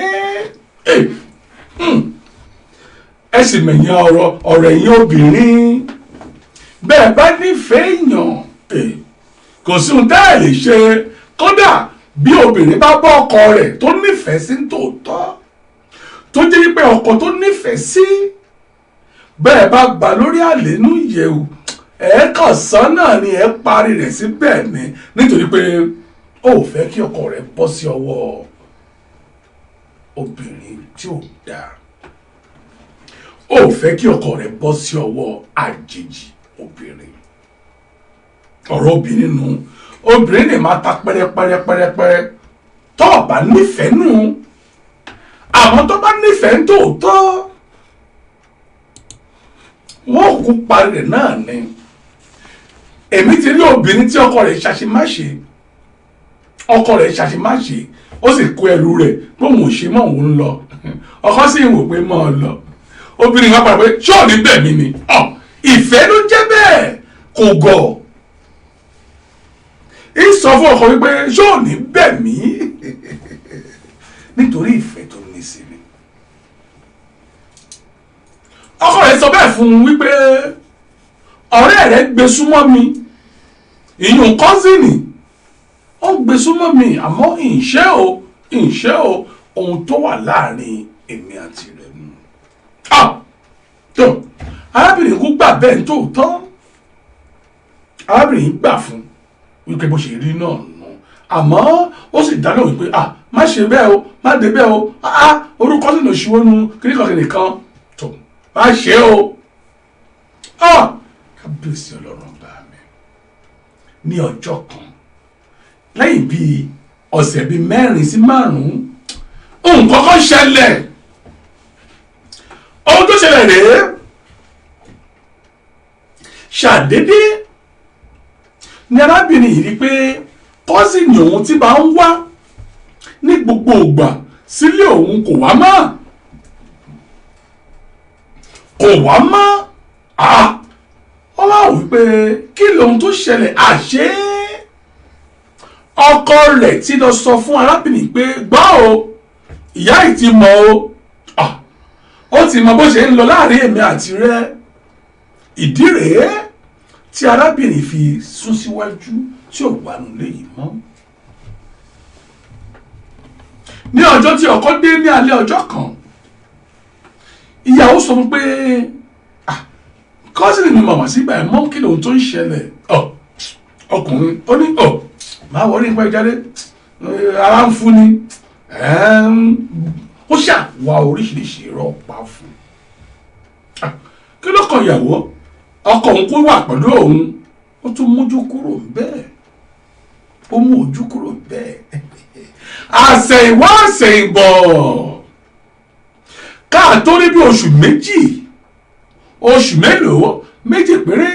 ẹ sì mẹ̀yìn ọ̀rọ̀ ẹ̀yìn obìnrin bẹ́ẹ̀ bá nífẹ̀ẹ́ èèyàn kò sí ohun tẹ́ ẹ̀ lè ṣe kódà bí obìnrin bá bọ́ ọkọ rẹ̀ tó nífẹ̀ẹ́ sí tòótọ́ tó jẹ́ wípé ọkọ tó nífẹ̀ẹ́ sí bẹ́ẹ̀ bá gbà lórí àlénú ìyẹ̀wò ẹ̀ẹ́kàn sán náà ni ẹ̀ parí rẹ̀ sí bẹ́ẹ̀ ni nítorí pé ó fẹ́ kí ọkọ rẹ̀ bọ́ sí ọwọ́ obìnrin tí ò dáa ó fẹ́ kí ọkọ rẹ̀ bọ́ sí ọwọ́ àjèjì obìnrin ọ̀rọ̀ obìnrin nù obìnrin lè máa ta pẹ́rẹ́pẹ́rẹ́pẹ́rẹ́ tó o bá nífẹ̀ẹ́ nù àwọn tó bá nífẹ̀ẹ́ ń tòótọ́ wọ́n kú parí rẹ̀ náà ni èmi ti rí obìnrin tí ọkọ rẹ̀ ṣàṣemáṣe ó sì kó ẹrù rẹ̀ pé òun ò ṣe mọ́ òun lọ ọkọ sì wò pé mọ́ ọ lọ obìnrin wa padà pé ṣọ́ọ̀nì bẹ̀ mí ni ìfẹ́ ló jẹ́ bẹ́ẹ̀ kò gọ̀ ìsọ fún ọkọ wípé ṣọ́ọ̀nì bẹ̀ mí nítorí ìfẹ́ tó ní sí mi ọkọ rẹ̀ sọ bẹ́ẹ̀ fún un wípé ọ̀rẹ́ rẹ̀ gbé súnmọ́ mi ìyún kọ́sìnì ó gbé súnmọ́ mi àmọ́ ìṣe o ohun tó wà láàrin èmi àti rẹ̀ nù. tó arábìnrin kú gbà bẹ́ẹ̀ ní tòótọ́ arábìnrin gbà fún wípé bó ṣe rí náà nù àmọ́ ó sì dáná wípé má ṣe bẹ́ẹ̀ o má dé bẹ́ẹ̀ o orúkọ sínú ìṣíwọ́nù kíríkan tó má ṣe o kábíyèsí Ọlọ́run bá mi ní ọjọ́ kan lẹ́yìn bíi ọ̀sẹ̀ bíi 4 sí 5 nǹkan kan ṣẹlẹ̀. ohun tó ṣẹlẹ̀ rèé, ṣàdédé ni arábìnrin yìí rí pé kọ́sìnì òun tí bá ń wá ní gbogbo ìgbà sílé òun kò wá mọ́. wọ́n máa wí pé kí lóhun tó ṣẹlẹ̀, àṣé ọkọ rẹ̀ ti lọ sọ fún arábìnrin pé gbọ́ o, ìyá yìí ti mọ̀ o, ó ti mọ bó ṣe ń lọ láàrin èmi àti rẹ. ìdí rèé tí arábìnrin fi sún síwájú tí ò wà nílé yìí mọ́. ní ọjọ́ tí ọkọ dé ní alẹ́ ọjọ́ kan, ìyàwó sọ fún pé kọ́sìnì ni màmá sígbà ẹ̀ mọ́ kí lóhun tó ń ṣẹlẹ̀. ọkùnrin ó ní máa wọlé nípa ìjáde ara ń fún ni, ó ṣàwà oríṣiríṣi irọ́ pa fún. kí ló kàn ìyàwó, ọkọ òun kó wà pẹ̀lú òun, ó tún mójú kúrò bẹ́ẹ̀, ó mú ojú kúrò bẹ́ẹ̀. àṣẹ̀yìnwá àṣẹ̀yìnbọ̀ káà tó rí bí oṣù mélòó méjì péré,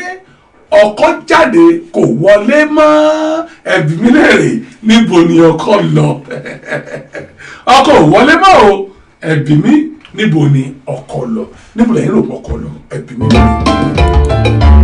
ọkọ jáde kò wọlé mọ́. ẹbí mi lérè, níbo ni ọkọ lọ? ọkọ ò wọlé mọ́ o, ẹbí mi níbo ni ọkọ lọ? níbo lẹ́yìn rò ọkọ lọ? ẹbí mi lérè.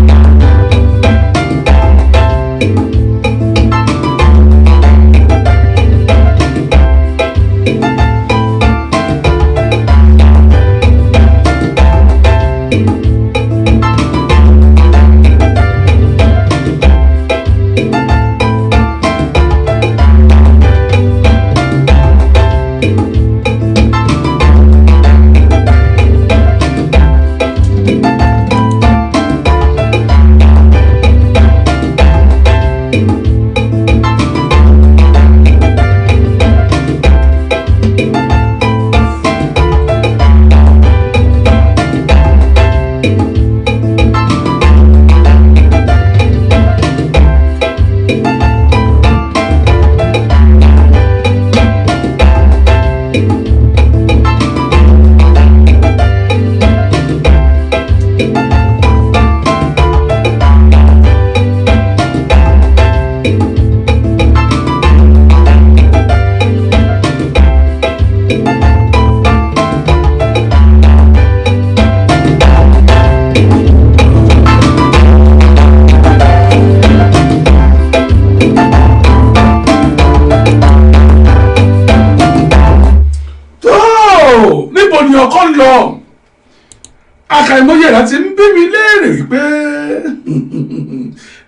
àkàìmọye láti ń bí mi léèrè wípé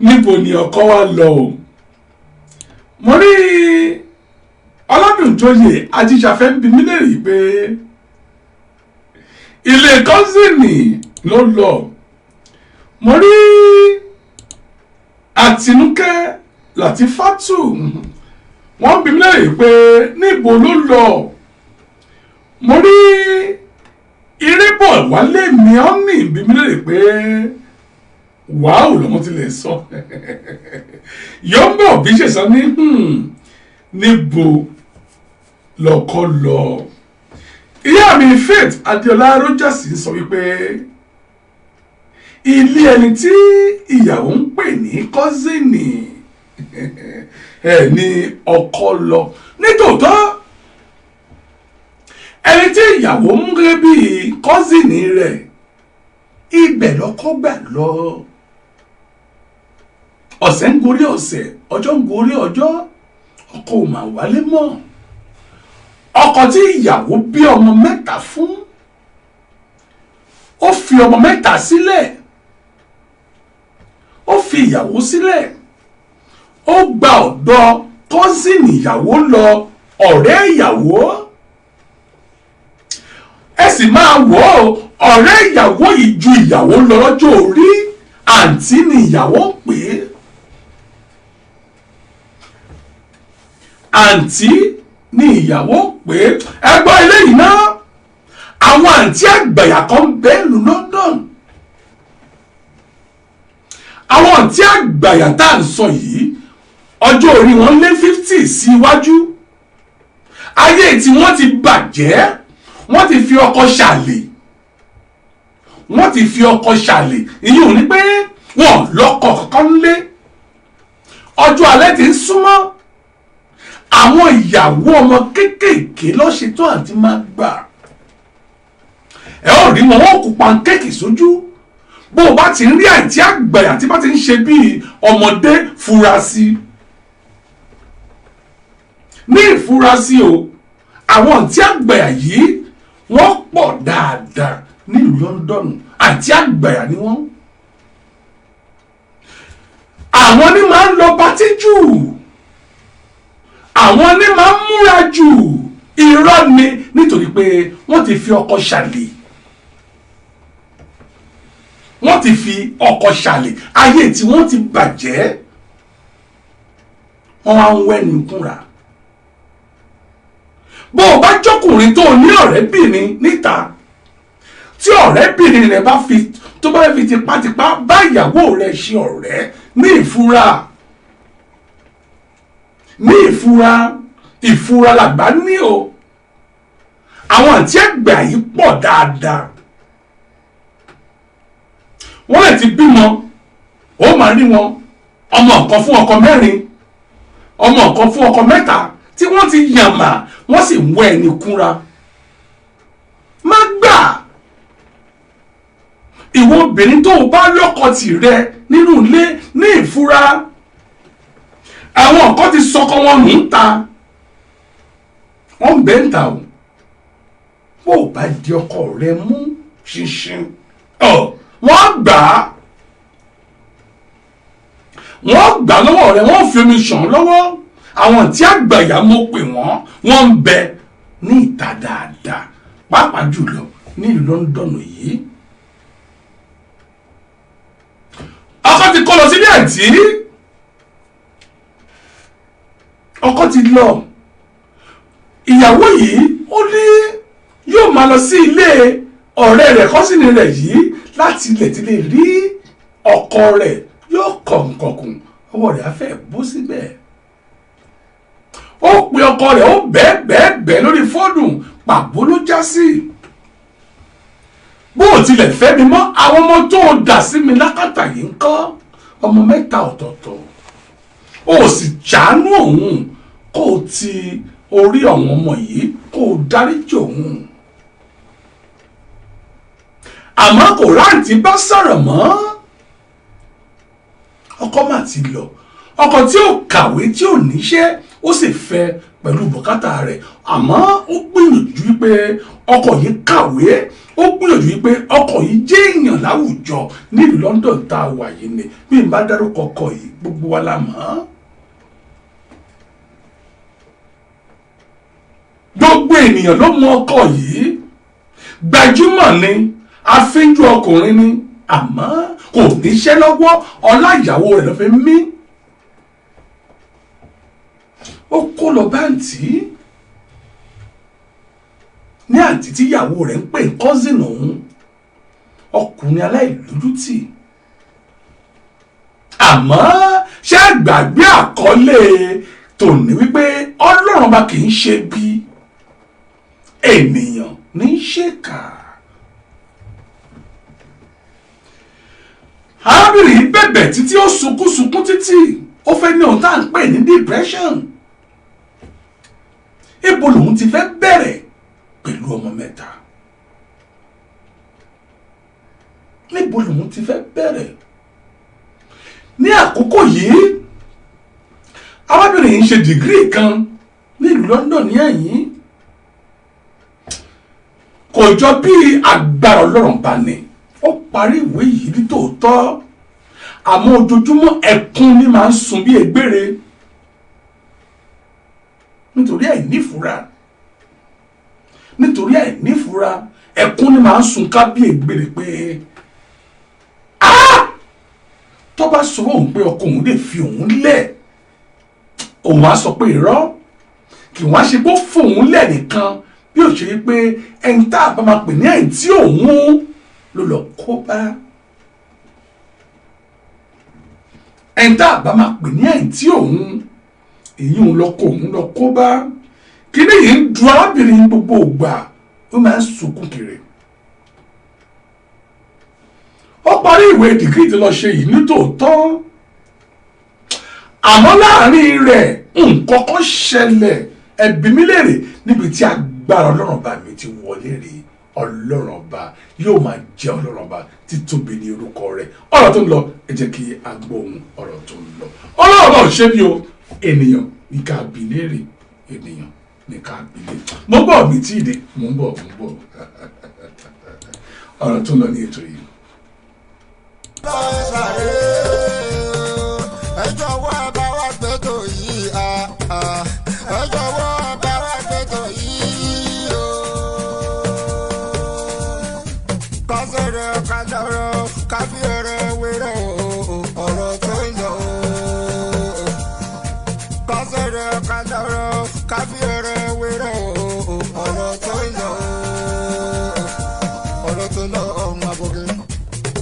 níbo ni ọkọ wa lọ o. mo rí Ọládùnjoyè Ajíṣafẹ́ ń bí mi léèrè wípé ilé kọ́sìnì ló lọ. mo rí Àtinúkẹ́ Làtífátù wọ́n bí mi léèrè wípé níbo ló lọ. mo rí Irébọ̀ Wálé mi ọ́ ní bí mi léèrè pé wàá lọ́mọ tí lè sọ. Yọ́mbọ̀ bí ṣe sọ ní níbo lọ́kọ lọ. ìyá mi Faith Adéọlá Rogers sọ wípé ilé ẹni tí ìyàwó ń pè ní kọ́sìnì ẹ̀ ní ọkọ lọ. nítòótọ́ ẹni tí ìyàwó mú gẹ́gẹ́ bí kọ́sìnì rẹ̀ ibẹ̀ lọ́kọ gbà lọ. ọ̀sẹ̀ ń gorí ọ̀sẹ̀, ọjọ́ ń gorí ọjọ́, ọkọ ò mà wálé mọ́. ọkọ tí ìyàwó bí ọmọ 3 fún, ó fi ọmọ 3 sílẹ̀, ó fi ìyàwó sílẹ̀, ó gba ọ̀dọ̀ kọ́sìnì ìyàwó lọ, ọ̀rẹ́ ìyàwó. ẹ sì máa wò ó, ọ̀rẹ́ ìyàwó yìí ju ìyàwó lọ lọ́jọ́ orí, àǹtí ni ìyàwó ń pè é. àǹtí ni ìyàwó ń pè é. ẹgbọ́n eléyìí náà, àwọn àǹtí àgbàyà kan bẹ́ẹ̀ lu London. àwọn àǹtí àgbàyà tá à ń sọ yìí ọjọ́ orí wọn lé 50 tí ì sí iwájú ayé tí wọ́n ti bàjẹ́ wọ́n ti fi ọkọ ṣàlè wọ́n ti fi ọkọ ṣàlè ìyẹn ò ní pé wọ́n lọ́kọ kankan lé ọjọ́ alẹ́ ti ń súnmọ́ àwọn ìyàwó ọmọ kéékèèké ló ṣetán àti máa gbà ẹ ó rí wọn kó pankéèkì sójú bó o bá ti ń rí àǹtí àgbàyà tí bá ti ń ṣe bíi ọmọdé fura sí ní ìfurasí o àwọn àǹtí àgbàyà yìí wọ́n pọ̀ dáadáa nílùú London àǹtí àgbàyà ni wọ́n àwọn ní máa ń lọ patí jù àwọn ní máa ń múra jù irọ́ ni nítorí pé wọ́n ti fi ọkọ ṣàlè wọ́n ti fi ọkọ ṣàlè ayé tí wọ́n ti bàjẹ́ wọ́n wá ń wẹ́ni kúnra bó o bá jọkùnrin tó ní ọ̀rẹ́bìnrin níta tí ọ̀rẹ́bìnrin rẹ̀ bá fi tó bá fi tipátipá bá ìyàwó rẹ̀ ṣe ọ̀rẹ́ ní ìfura ìfura làgbà ní o àwọn àǹtí ẹgbẹ́ yìí pọ̀ dáadáa wọ́n lè ti bímọ ó máa rí wọn ọmọ kan fún ọkọ mẹ́rin ọmọ kan fún ọkọ mẹ́ta tí wọ́n ti yànmà wọ́n sì ń wọ ẹni kúnra má gbà ìwọ obìnrin tó o bá lọ́kọ tìrẹ nínú ilé ní ìfura àwọn kan ti sọkọ wọn nù ń ta wọ́n ń bẹ́ ń ta o bó o bá di ọkọ rẹ mú ṣinṣin wọ́n gbà lọ́wọ́ rẹ wọ́n fi omi ṣàn lọ́wọ́ àwọn tí àgbàyà mo pè wọ́n ń bẹ ní ìta dáadáa pàápàá jùlọ ní London yìí ọkọ ti kọ́ lọ sílé àǹtí ọkọ ti lọ ìyàwó yìí ó ní yóò máa lọ sí ilé ọ̀rẹ́ rẹ̀ kọ́sìnì rẹ̀ yìí láti ilẹ̀ tí lè rí ọkọ rẹ̀ yóò kọ̀ǹkọ̀kùn ọwọ́ rẹ̀ á fẹ́ bó síbẹ̀ ó pe ọkọ rẹ̀ ó bẹ́ẹ̀ lórí fóònù pàbó ló já sí bó o tilẹ̀ fẹ́ mi mọ́ àwọn ọmọ tó o dà sí mi lákàtà yìí ń kọ́ ọmọ mẹ́ta ọ̀tọ̀ọ̀tọ̀ o sì ṣàánú òun kó o ti orí àwọn ọmọ yìí kó o dáríjì òun àmọ́ kò ráǹtí bá sọ̀rọ̀ mọ́ ọkọ mà ti lọ ọkọ tí ò kàwé tí ò níṣẹ́ ó sì fẹ́ pẹ̀lú bùkátà rẹ̀ àmọ́ ó gbìyànjú wípé ọkọ yìí kàwé ó gbìyànjú wípé ọkọ yìí jẹ́ èèyàn láwùjọ nílùú London tá a wà yìí ni bí n bá dárúkọ ọkọ yìí gbogbo wa la mọ̀ gbogbo ènìyàn ló mọ̀ ọkọ yìí gbajúmọ̀ ni afínjú ọkùnrin ni àmọ́ kò níṣẹ́ lọ́wọ́ ọlá ìyàwó rẹ̀ ló fi mí ó kó lọ báǹtì ní àǹtí tíyàwó rẹ̀ ń pè cousin òun ọkùnrin aláìlójútì àmọ́ ṣé àgbàgbé àkọlé tòní wípé Ọlọ́run bá kì í ṣe bí ènìyàn ní í ṣèkà. arábìnrin bẹ̀bẹ̀ títí ó sunkún títí ó fẹ́ ní ohun tá à ń pè ní depression ibo lòun ti fẹ́ bẹ̀rẹ̀ pẹ̀lú ọmọ mẹ́ta níbo lòun ti fẹ́ bẹ̀rẹ̀ ní àkókò yìí arábìnrin yìí ń ṣe dìgírì kan nílùú London ní ẹ̀yìn kò jọ bí agbára Ọlọ́run bá ní ó parí ìwé yìí ní tòótọ́ àmọ́ ojoojúmọ́ ẹkún ni máa ń sun bí egbére nítorí àìnífura ẹkún ni máa ń sun ká bí egbére pé tó bá sọ òun pé ọkọ òun lè fi òun lẹ̀ òun á sọ pé irọ́ kì wọ́n á ṣe bó fòun lẹ̀ nìkan bí ó ṣe pé ẹni tá a bá máa pè ní ẹ̀yìn tí òun ló lọ kó bá ẹni tá a bá máa pè ní ẹ̀yìn tí òun èyí ń lọ kó bá kíní yìí ń du arábìnrin gbogbo ògbà ó máa ń sunkún kiri. ó parí ìwé dìgírì tí lọ ṣe yìí nítòótọ́ àmọ́ láàrin rẹ̀ nǹkan kan ṣẹlẹ̀ ẹbí mi léèrè níbi tí agbára ọlọ́run bá mi ti wọlé rí ọlọ́run ọba yóò máa jẹ́ ọlọ́run ọba títóbi ní orúkọ rẹ̀ ọ̀rọ̀ tó ń lọ ẹ jẹ́ kí a gbóhùn ọ̀rọ̀ tó ń lọ ọlọ́run ọba ò ṣe bí o ènìyàn ní ká bi léèrè ènìyàn ní ká bi léèrè mo ń bọ̀ mi tí ì dé mo ń bọ̀ ọ̀rọ̀ tó ń lọ ní ètò yìí. ẹ jọ̀wọ́ ẹ bá wa gbẹ́tò yìí ẹ jọ̀wọ́ ẹ bá wa gbẹ́tò yìí o. kásọ̀rọ̀ kásọ̀rọ̀ káfí ọ̀rọ̀ wérọ̀ ọ̀rọ̀ tó ń lọ. kásọ̀rọ̀ kásọ̀rọ̀ káfí ọ̀rọ̀ wérọ̀ ọ̀rọ̀ tó ń lọ. ọ̀rọ̀ tó ń lọ ọ̀hún abọ́gẹ́.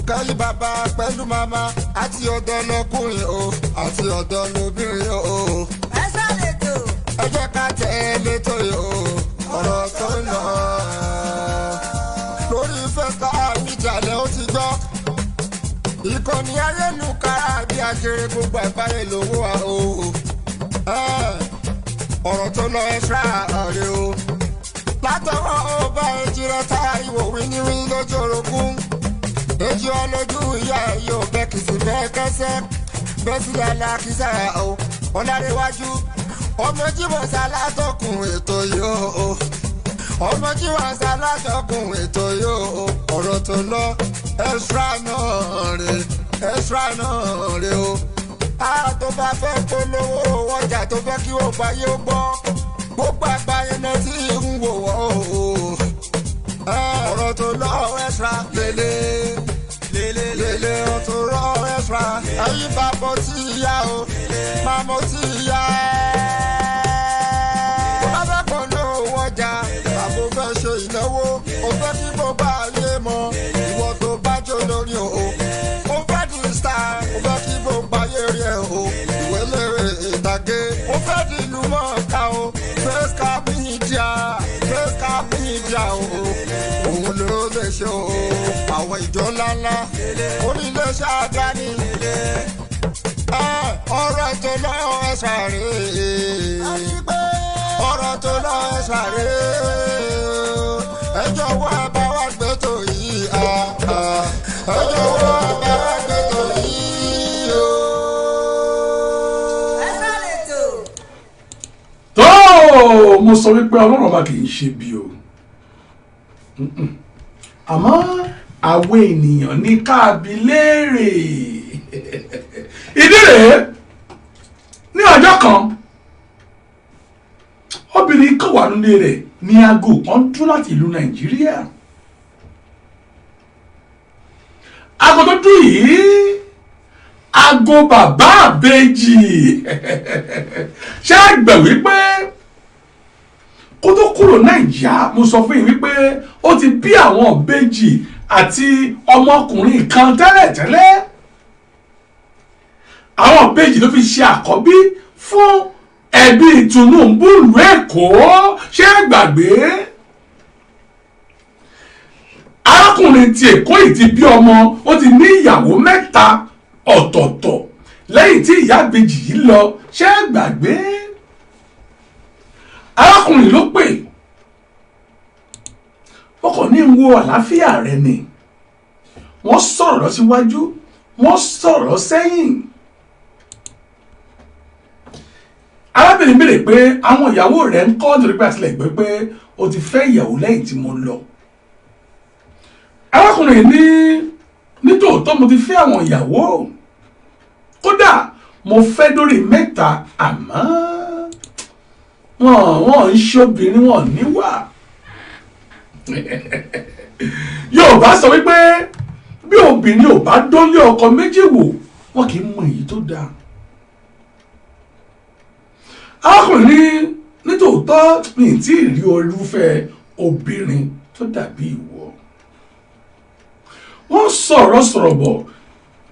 kẹ́yìn bàbá pẹ̀lú màmá àti ọ̀dọ́ lọ́kùnrin o àti ọ̀dọ́ lóbìnrin o. ẹ sáré tó. ẹ jẹ́ ká tẹ̀lé tó yẹ o ọ̀rọ̀ tó ń lọ. lórí fẹ́sítà àbíjàlẹ̀ ó ti gbọ́. ìkànnì ayélujára bí ajere gbogbo àgbáyé lówó wa o. ọ̀rọ̀ tó lọ ẹ́sà ọ̀rẹ́ o. látọwọ́ ọba Èjìrẹ́ Táíwò wíníwíní lójú orogún. èjì ọlójú ìyá ẹ̀ yóò bẹ́ kìsì bẹ́ẹ̀ kẹ́sẹ́ bẹ́ẹ̀ sílẹ̀ alákìsà o ọ̀làríwájú ọmọ jíwọ̀n sálátọ̀kùn ètò yóò ọmọ jíwọ̀n sálátọ̀kùn ètò yóò ọ̀rọ̀ tó lọ ẹ̀ṣọ́ náà rè o. a tó bá fẹ́ polówó ọjà tó fẹ́ kí ó bá yóò gbọ́ gbogbo àgbáyé náà tí ń wò wọ́ o. ọ̀rọ̀ tó lọ ẹ̀ṣọ́ lélẹ̀ ọ̀tún rọ ẹ̀ṣọ́ ẹ̀yìn bá bọ́ tí ìyá o máa mọ́ tí ìyá ẹ̀. bá fẹ́ pọ̀ ní owó ọjà àbò fẹ́ ṣe ìnáwó o fẹ́ kí gbogbo ayé mọ̀ ìwọ tó bá jó lórí o. o fẹ́ di star o fẹ́ kí gbogbo ayé rí ẹ o. ìwé lérè ìtàgé o fẹ́ di ìlú mọ̀ọ́ká o. face cap media o. òun ló lè ṣe o. àwọn ìjọ ńláńlá oníléeṣẹ́ àdáni ọ̀rọ̀ tó lọ ẹ̀ṣà rè ọ̀rọ̀ tó lọ ẹ̀ṣà rè ẹ jọ̀wọ́ ẹ bá wa gbẹ́tò yìí ẹ jọ̀wọ́ ẹ bá wa gbẹ́tò yìí o. ẹ sáré tó. tó mo sọ wípé ọlọ́run ọba kì í ṣe bí o àmọ́ àwọn ènìyàn ní káàbí léèrè ìdí rèé ní ọjọ́ kan obìnrin kan wà nílé rẹ̀ ní aago kan dún láti ìlú Nàìjíríà. aago tó dún yìí aago bàbá àbèjì ṣé àgbẹ̀ wípé kó tó kúrò Nàìjíríà mo sọ fún yín wípé ó ti bí àwọn ìbejì àti ọmọkùnrin kan tẹ́lẹ̀tẹ́lẹ̀. àwọn ìbejì ló fi ṣe àkọ́bí fún ẹbí Tinubu ìlú Èkó ṣé ẹ gbàgbé. arákùnrin ti Èkó yìí ti bí ọmọ ó ti ní ìyàwó mẹ́ta ọ̀tọ̀ọ̀tọ̀ lẹ́yìn tí ìyá ìbejì yìí lọ ṣé ẹ gbàgbé. arákùnrin ló pè ó kàn ní ń wo àlàáfíà rẹ ni wọ́n sọ̀rọ̀ lọ síwájú wọ́n sọ̀rọ̀ lọ sẹ́yìn. arábìnrin béèrè pé àwọn ìyàwó rẹ̀ ń kọ́ nítorí pé àtìlẹ̀ gbé pé o ti fẹ́ ìyàwó lẹ́yìn tí mo lọ. arákùnrin ní nítòótọ́ mo ti fẹ́ àwọn ìyàwó kódà mo fẹ́ dórí mẹ́ta àmọ́ wọ́n ń ṣobìnrin wọn níwà. Yorùbá sọ wípé bí obìnrin ò bá dólé ọkọ méjì wò wọn kì í mọ èyí tó dáa. arákùnrin nítòótọ́ mi tí ì rí olúfẹ́ obìnrin tó dàbí ìwọ. wọ́n sọ̀rọ̀ bọ̀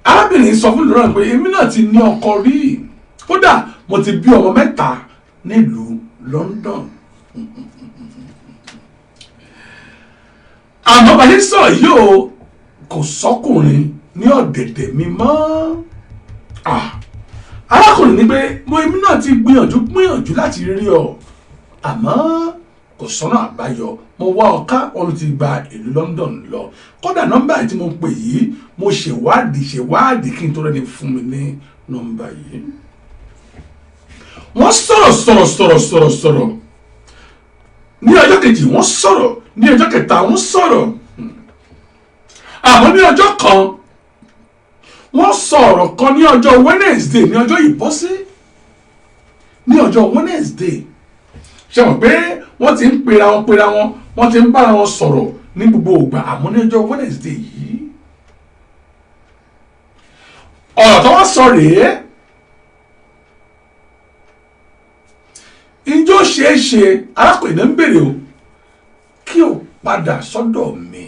arábìnrin sọ fún lọ́rọ̀ pé èmi náà ti ní ọkọ rí kódà mo ti bí ọmọ 3 nílùú London. àmọ́ bá ṣe sọ̀rọ̀ yìí o kò sọ́kùnrin ní ọ̀dẹ̀dẹ̀ mi mọ́. arákùnrin ní pé mo èmi náà ti gbìyànjú láti rí ọ àmọ́ kò sọ́nà àbáyọ mo wá ọ̀ká wọn ti gba ìlú London lọ. kódà nọ́mbà tí mo pè yìí mo ṣèwádìí kí n tó rẹ́ni fún mi ní nọ́mbà yìí. wọ́n sọ̀rọ̀ ní ọjọ́ kejì wọ́n sọ̀rọ̀ ní ọjọ́ kẹta wọ́n sọ̀rọ̀ àmọ́ ní ọjọ́ kan wọ́n sọ̀rọ̀ kan ní ọjọ́ Wednesday ní ọjọ́ ìbọ́sí ní ọjọ́ Wednesday ṣe mọ̀ pé wọ́n ti ń pera wọn wọ́n ti ń bára wọn sọ̀rọ̀ ní gbogbo ìgbà àmọ́ ní ọjọ́ Wednesday yìí ọ̀rọ̀ tó wọ́n sọ rèé ìjọ ṣeéṣe arákùnrin náà ń bèrè o kí o padà sọ́dọ̀ mi.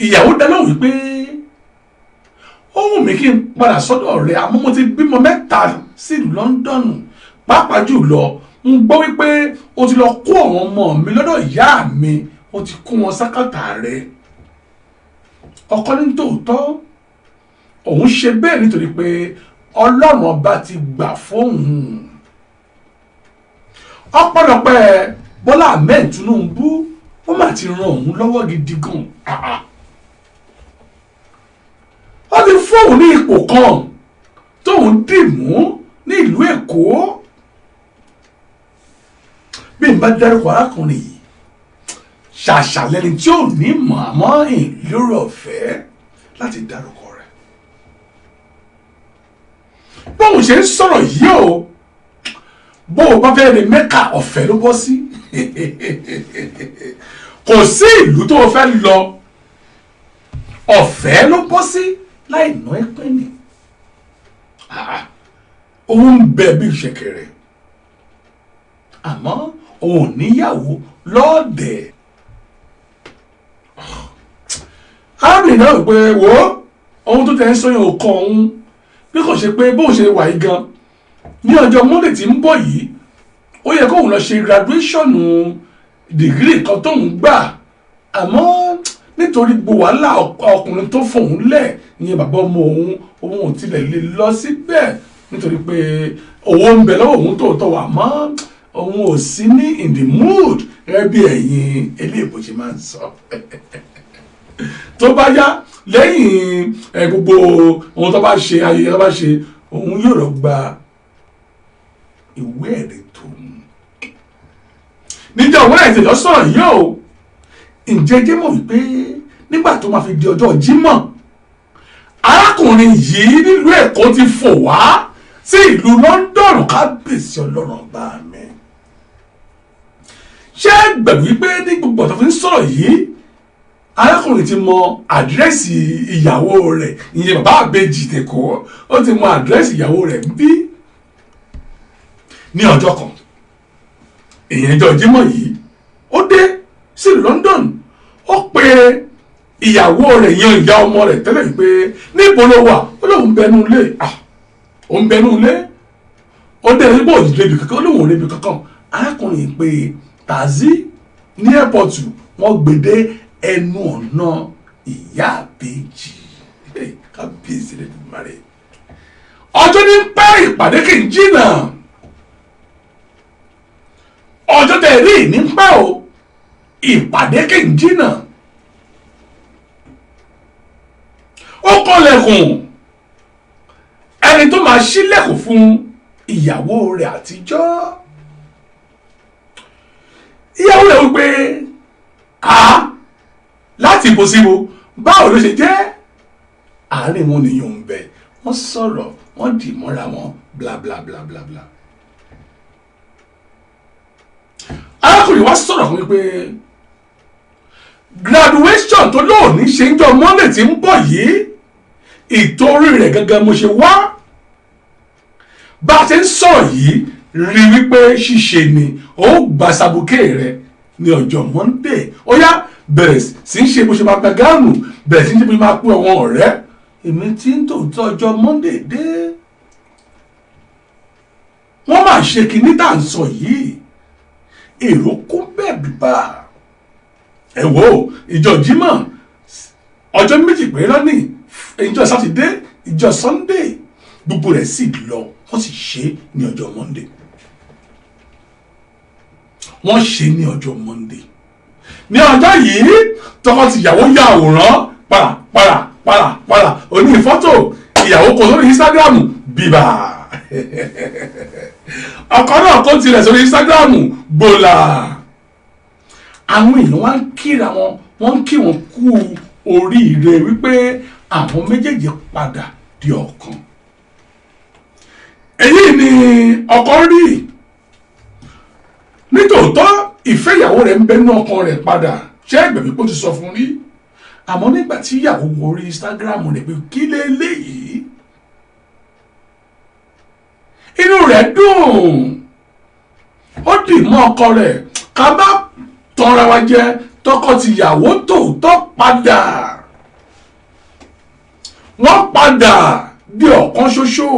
ìyàwó dáná wípé ó wù mí kí n padà sọ́dọ̀ rẹ̀ àmọ́ mo ti bímọ 3 sílùú London pàápàá jùlọ ń gbọ́ wípé o ti lọ kó àwọn ọmọ mi lọ́dọ̀ ìyá mi o ti kó wọn sákàtà rẹ̀. ọkọ ní tòótọ́ òun ṣe bẹ́ẹ̀ nítorí pé Ọlọ́run ọba ti gbà fóun. ọpẹ́lọpẹ́ Bọ́lá Ahmed Tinubu ó mà ti ran òun lọ́wọ́ gidi gan. ó ti fóun ní ipò kan tóun dì mú ní ìlú Èkó. bí n bá dárúkọ arákùnrin yìí ṣàṣàlẹ́ni tí ò ní mọ̀ àmọ́ ìlú ọ̀fẹ́ láti dárúkọ rẹ̀. bóun ṣe ń sọ̀rọ̀ yìí o bó o bá fẹ́ rí Mẹ́kà ọ̀fẹ́ ló bọ́ sí. kò sí ìlú tó o fẹ́ lọ ọ̀fẹ́ ló bọ́ sí láì ná ẹ̀pẹ́ ni. òun ń bẹ bí ìṣẹ̀kẹ̀rẹ̀ àmọ́ òun ò níyàwó lọ́ọ̀dẹ̀. arábìnrin náà pé wo ohun tó tẹ̀ ń sọ yẹn ò kàn òun bí kò ṣe pé bóun ṣe wà yìí gan ní ọjọ́ Monday tí ń bọ̀ yìí ó yẹ kóun lọ ṣe graduation degree kan tóun gbà àmọ́ nítorí gbogbo wàhálà ọkùnrin tó fòun lẹ̀ ìyẹn bàbá ọmọ òun ò tilẹ̀ lè lọ síbẹ̀ nítorí pé owó ń bẹ lọ́wọ́ òun tòótọ́ wà mọ́ òun ò sí ní in the mood gẹ́gẹ́ bí ẹ̀yin eléèbó ṣe máa ń sọ. tó bá yá lẹ́yìn gbogbo ohun tó bá ṣe ayẹyẹ tó bá ṣe òun yóò lọ gba ìwé ẹ̀rí tòun. níjọ́ òun ẹ̀sìn lọ sọ̀rọ̀ yìí o ǹjẹ́ jẹ́ mọ̀ wípé nígbà tó máa fi di ọjọ́ Jímọ̀ arákùnrin yìí nílùú Èkó ti fò wá sí ìlú London kábíyèsí Ọlọ́run bá mi. ṣé gbẹ̀rù wípé ní gbogbo ọ̀tọ̀ fi ń sọ̀rọ̀ yìí arákùnrin ti mọ àdírẹ́sì ìyàwó rẹ̀ ìyẹn bàbá àbèjì tẹ̀kọ́ ó ti mọ àdírẹ́sì ìyàwó rẹ̀ bí ní ọjọ́ kan èyàn ọjọ́ Jímọ̀ yìí ó dé sí London ó pe ìyàwó rẹ̀ yan ìyá ọmọ rẹ̀ tẹ́lẹ̀ wípé níbo ló wà ó lóun bẹnu ilé ó ń bẹnu ilé ó dé níbo òdìdébì kankan ó lóun ò rébi kankan arákùnrin pé Tazi ní airport wọ́n gbèdé ẹnu ọ̀nà ìyá àbèjì kábíyèsí rẹ̀ bí mare ọjọ́ ní pẹ́ ìpàdé kì í jìnnà ọjọ́ tẹ̀ rí ní pẹ́ o ìpàdé kì í jìnnà ó kọ́lẹ̀kùn ẹni tó máa ṣílẹ̀kùn fún ìyàwó rẹ̀ àtijọ́ ìyàwó rẹ̀ wípé láti ibo síbo báwo ló ṣe jẹ́ àárín wọn nìyẹn ń bẹ wọ́n sọ̀rọ̀ wọ́n dì mọ́ra wọn bla bla bla bla bla. arákùnrin wa sọ̀rọ̀ fún mi pé graduation tó lóòní ṣe ń jọ Monday tí ń bọ̀ yìí ìtorí rẹ̀ gangan mo ṣe wá bá a ṣe ń sọ̀rọ̀ yìí rí wípé ṣíṣe ni ó gba sàbùkè rẹ̀ ní ọjọ́ Monday ó yá bẹ̀rẹ̀ sí ń ṣe bó ṣe máa gba gáàmù bẹ̀rẹ̀ sí ń ṣe bó ṣe máa pín àwọn ọ̀rẹ́ èmi tí ń tòótọ́ ọjọ́ Monday dé wọ́n máa ṣe kinní tá à ń sọ yìí èrò kún bẹ́ẹ̀ bíbá ẹ wò ìjọ Jímọ̀ ọjọ́ méjì péré lọ́nìí ìjọ Sátidé ìjọ Sunday gbogbo rẹ̀ sì lọ wọ́n sì ṣe ní ọjọ́ Monday wọ́n ṣe ní ọjọ́ Monday ní ọjọ́ yìí tọkọ-tìyàwó ya àwòrán para oní fọ́tò ìyàwó kò sórí Instagram bíbá ọkọ náà kó tirẹ̀ sórí Instagram gbòòlà àwọn èèyàn wá ń kíra wọn wọ́n ń kí wọn kú oríire wípé àwọn méjèèjì padà di ọ̀kan èyí ni ọkọ rí nítòótọ́ ìfẹ́ ìyàwó rẹ̀ ń bẹnu ọkàn rẹ̀ padà ṣé ẹgbẹ̀mí kó ti sọ fún rí àmọ́ nígbà tí ìyàwó wọ orí Instagram rẹ̀ pé kí léléyìí inú rẹ̀ dùn ó dì mọ́ ọkọ rẹ̀ ká bá tọra wa jẹ tọkọ-tìyàwó tòótọ́ padà wọ́n padà di ọ̀kan ṣoṣo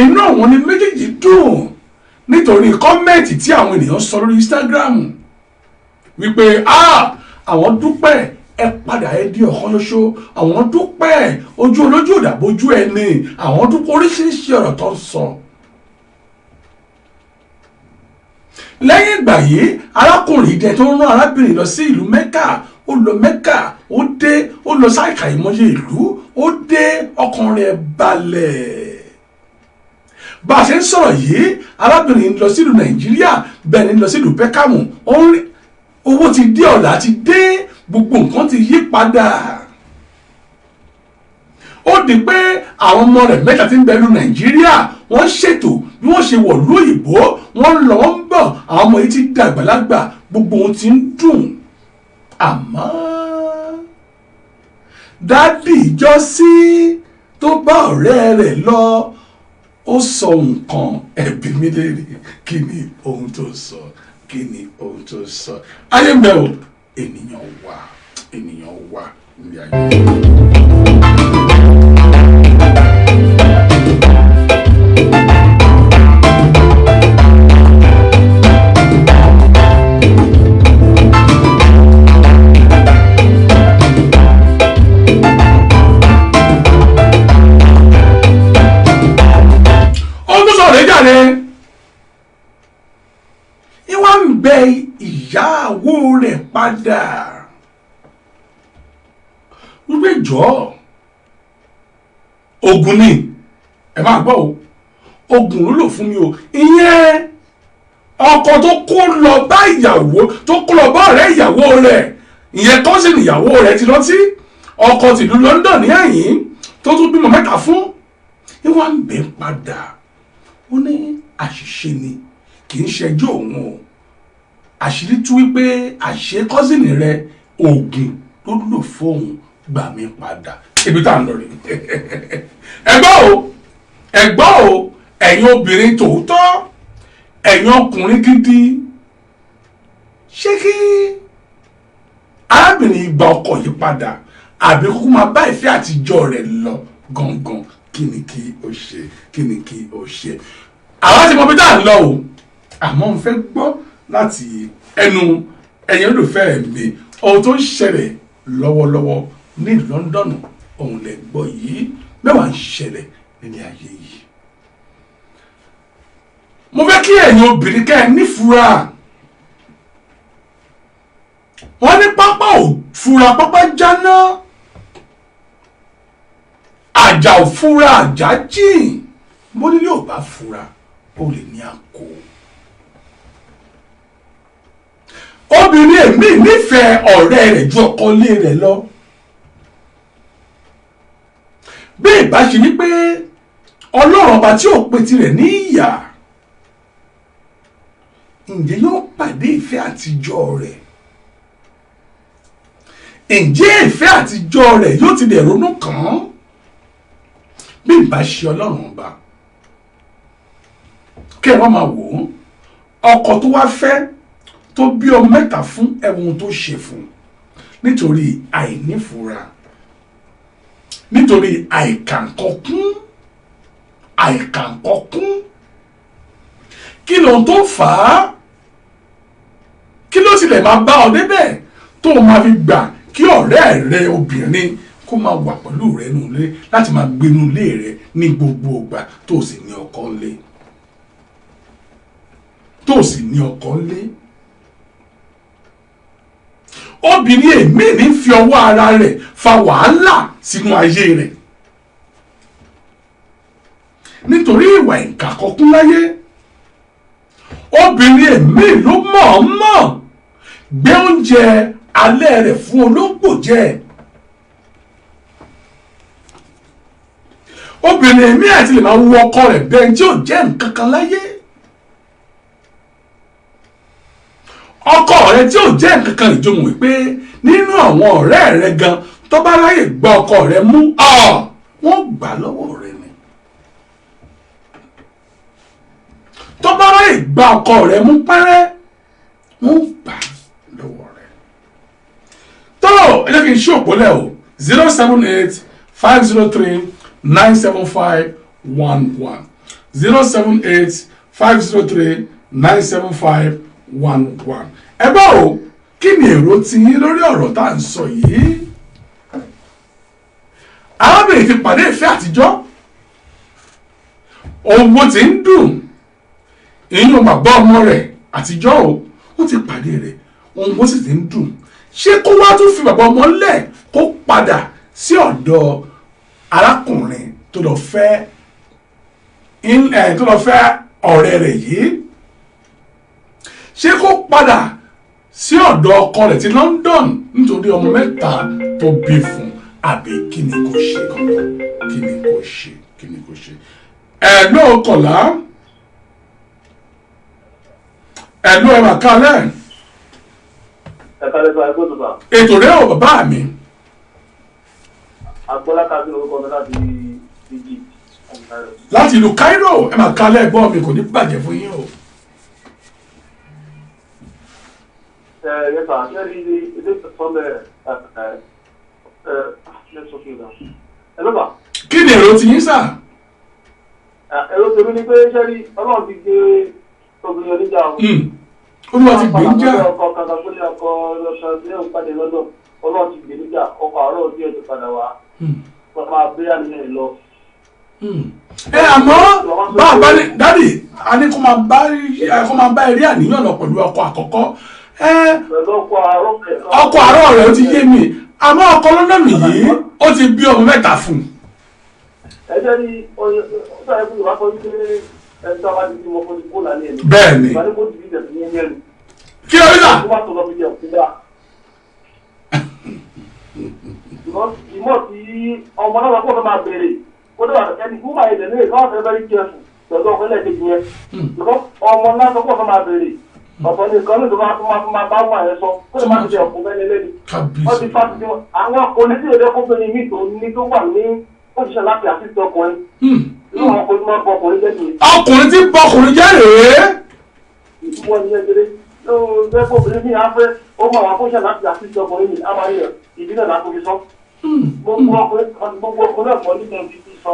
inú àwọn ni méjèèjì dùn nítorí kọ́mẹ́ǹtì tí àwọn ènìyàn sọ lórí Instagram wípé àwọn dúpẹ́ ẹ padà ẹ di ọ̀kan ṣoṣo àwọn dúpẹ́ ojú olójú òdàbójú ẹni àwọn dúpẹ́ oríṣiríṣi ọ̀rọ̀ tó ń sọ. lẹ́yìn ìgbà yìí arákùnrin ìdẹ tó ń rán arábìnrin lọ sí ìlú Mẹ́kà ó lọ Mẹ́kà ó dé ó lọ sáìkà ìmọ̀ye ìlú ó dé ọkàn rẹ̀ balẹ̀. bá a ṣe ń sọ̀rọ̀ yìí arábìnrin lọ sílùú Nàìjíríà bẹ́ẹ̀ ni lọ sílùú Pẹ́kàmù owó ti dé ọ̀la ti dé gbogbo nǹkan ti yí padà ó di pé àwọn ọmọ rẹ̀ mẹ́ta tí ń bẹ ní Nàìjíríà wọ́n ṣètò bí wọ́n ṣe wọ̀ lóyìnbó wọ́n lọ wọ́n ń bọ̀ àwọn ọmọ yìí ti dàgbàlagbà gbogbo ohun ti ń dùn àmọ́ dádì ìjọ́sí tó bá ọ̀rẹ́ rẹ̀ lọ ó sọ nǹkan ẹ̀bí mi léèrè kí ni ohun tó sọ kí ni ohun tó sọ ayé mẹ́ o ènìyàn wà ní ayé. Ìwà ń bẹ ìyàwó rẹ̀ padà wípé jọ ogun ni ẹ máa gbọ́ o ogun ló lò fún mi o ìyẹn ọkọ tó kó lọ bá ìyàwó tó kó lọ bá ọ̀rẹ́ ìyàwó rẹ̀ ìyẹn kọ́sìn ìyàwó rẹ̀ ti lọ sí ọkọ tìlú London ní ẹ̀yìn tó tún bímọ mẹ́ta fún ìwà ń bẹ padà ó ní àṣìṣe ni kì í ṣẹjọ́ òun o àṣírí tú wípé àṣẹ kọ́sìnì rẹ oògùn tó lò fóun gbà mí padà ibi tá à ń lọ rè ẹgbọ́ o ẹ̀yin obìnrin tòótọ́ ẹ̀yin ọkùnrin gidi ṣé kí arábìnrin gba ọkọ yìí padà àbí kúkú máa bá ìfẹ́ àtijọ́ rẹ̀ lọ gangan kí ni kí o ṣe kí ni kí o ṣe àwọn ti mọ bí tá à ń lọ o àmọ́ n fẹ́ gbọ́ láti ẹnu ẹ̀yin olùfẹ́ mi ohun tó ń ṣẹlẹ̀ lọ́wọ́lọ́wọ́ ní London òun lè gbọ́ yìí mẹ́wàá ń ṣẹlẹ̀ nílé ayé yìí. mo fẹ́ kí ẹ̀yin obìnrin kẹ́ ẹ nífura wọ́n ní pápá ò fura pápá jáná àjà ò fura àjà jìn bó nílé ò bá fura ó lè ní àkó. obìnrin èmi nífẹ̀ẹ́ ọ̀rẹ́ rẹ̀ ju ọkọ ilé rẹ̀ lọ. bí ìbá ṣe wípé ọlọ́run ọba tí ò pe tirẹ̀ ní ìyà ǹjẹ́ yóò pàdé ìfẹ́ àtijọ́ rẹ̀ ǹjẹ́ ìfẹ́ àtijọ́ rẹ̀ yóò ti lè ronú kàn án bí ìbá ṣe ọlọ́run ọba kí ẹ wá máa wò ó ọkọ tó wá fẹ́ tó bí ọmọ mẹ́ta fún ẹ̀wọ̀n tó ṣe fún nítorí àìnífura nítorí àìkàǹkọ̀kún kí ló tó fà á kí ló sì lè máa bá ọ débẹ̀ tó máa fi gbà kí ọ̀rẹ́ rẹ obìnrin kó máa wà pẹ̀lú rẹ nínú ilé láti máa gbénú ilé rẹ ní gbogbo ìgbà tó sì ní ọkọ ńlé obìnrin èmi ní fi ọwọ́ ara rẹ̀ fa wàhálà sínú ayé rẹ̀ nítorí ìwà ìkàkọ̀kún láyé obìnrin èmi ló mọ̀ọ́mọ̀ gbé oúnjẹ alẹ́ rẹ̀ fún olóńgbò jẹ obìnrin èmi àti lè máa wú ọkọ rẹ̀ bẹ́ẹ̀ tí ò jẹ́ nǹkan kan láyé ọkọ rẹ̀ tí ò jẹ́ nǹkan kan ìjọmọ̀ wípé nínú àwọn ọ̀rẹ́ rẹ̀ gan tó bá ráyè gba ọkọ rẹ̀ mú wọ́n gbà lọ́wọ́ rẹ̀ ni tó bá ráyè gba ọkọ rẹ̀ mú pẹ́rẹ́ wọ́n gbà lọ́wọ́ rẹ̀ tó ẹ jẹ́ kí n ṣí òpólẹ̀ o 078-503-97511 078-503-97511 ẹ bá o kí ni èrò ti yín lórí ọ̀rọ̀ tá à ń sọ yìí arábìnrin ti pàdé ìfẹ́ àtijọ́ owó ti ń dùn ìyún bàbá ọmọ rẹ̀ àtijọ́ ó ti pàdé rẹ̀ owó sì ti ń dùn ṣé kó wá tún fi bàbá ọmọ lẹ̀ kó padà sí ọ̀dọ̀ arákùnrin tó lọ fẹ́ ọ̀rẹ́ rẹ̀ yìí ṣé kó padà sí ọ̀dọ̀ ọkọ rẹ̀ ti London nítorí ọmọ mẹ́ta tó bí fún àbí kí ni kò ṣe kankan kí ni kò ṣe ẹ̀lọ́ ọkọ̀lá ẹ̀lọ́ ẹ̀wà kalẹ̀ ètò rẹ̀ ò bàbá mi. Agbọ́lá kábí orúkọ mi láti Egypt. Láti ìlú Cairo ẹ máa kalẹ̀ ẹ̀gbọ́n mi kò ní bàjẹ́ fún yín o. Yes, sir. Here is from the let's talk about. Hello, sir. Kí ni èrò ti yín sà? Èrò tèmi ni pé ṣẹ́rí Ọlọ́run ti gbé obìnrin oníjà o. Olúwa ti gbé ń jà. Ọkọ̀ kankan tó ní ọkọ̀ lọ́sàn-án tí ó ń pàdé lọ́dọ̀ Ọlọ́run ti gbé níjà ọkọ̀ àárọ̀ díẹ̀ tó padà wá. Wọ́n máa gbé àníyàn lọ. Àmọ́ bá ní dádì a ní kó máa bá eré àníyàn lọ pẹ̀lú ọkọ̀ àkọ́kọ́. Ọkọ̀ àárọ̀ rẹ̀ ó ti yé mi àmọ́ ọkọ̀ lọ́dọ̀ mi yìí ó ti bí ọmọ mẹ́ta fún un. Ẹjẹ́ ní ọjọ́ ẹ̀kú ìwà kan wípé ẹ̀sọ́ àwọn àti ìmọ̀ fún ìkó lálẹ́ ẹ̀mí. Bẹ́ẹ̀ni. Ìgbàlẹ́ kó dìbí ìdẹ̀sí ní ẹ̀yẹ́ rẹ̀. Kí ló rí sà? Ó wá sọ̀rọ̀ fi jẹ́ òkúta. Ìmọ̀ tí ọmọ náà wọ́n kọ́ máa bèèrè ó dẹ̀ wà ẹni kú máa yẹ̀dẹ̀ nílé káwọn fẹ́ bẹ́rí kẹ́ẹ̀fù pẹ̀lú ọkọ̀ ilẹ̀ kejì yẹn. Ọmọ náà sọ pọ̀ máa bèèrè ọ̀pọ̀ ní nǹkan nítorí wọn máa bá wọn àyẹ̀ sọ kó lè má ti jẹ́ ọ̀pọ̀ bẹ́ẹ̀ lẹ́ni. Wọ́n ti fa ti àwọn onídìí èdè kóbìnrin mi tó ní tó wà ní òṣìṣẹ́ láti àtìsí ọkùnrin. Inú àwọn ọkùnrin máa ń bọ ọkùnrin jẹ́ nìyẹn. Ọkùnrin tí bọ ọkùnrin jẹ́ rèé. Ìtumọ̀ ni ẹgbẹ̀rẹ̀ ló fẹ́ kóbìnrin mi á fẹ́ ó máa wà fóṣìṣẹ́ láti àtìsí ọkùnrin mi á máa yẹ ìdí náà láti fi sọ. Gbogbo ọkùnrin náà kọ́ nígbà tí fi sọ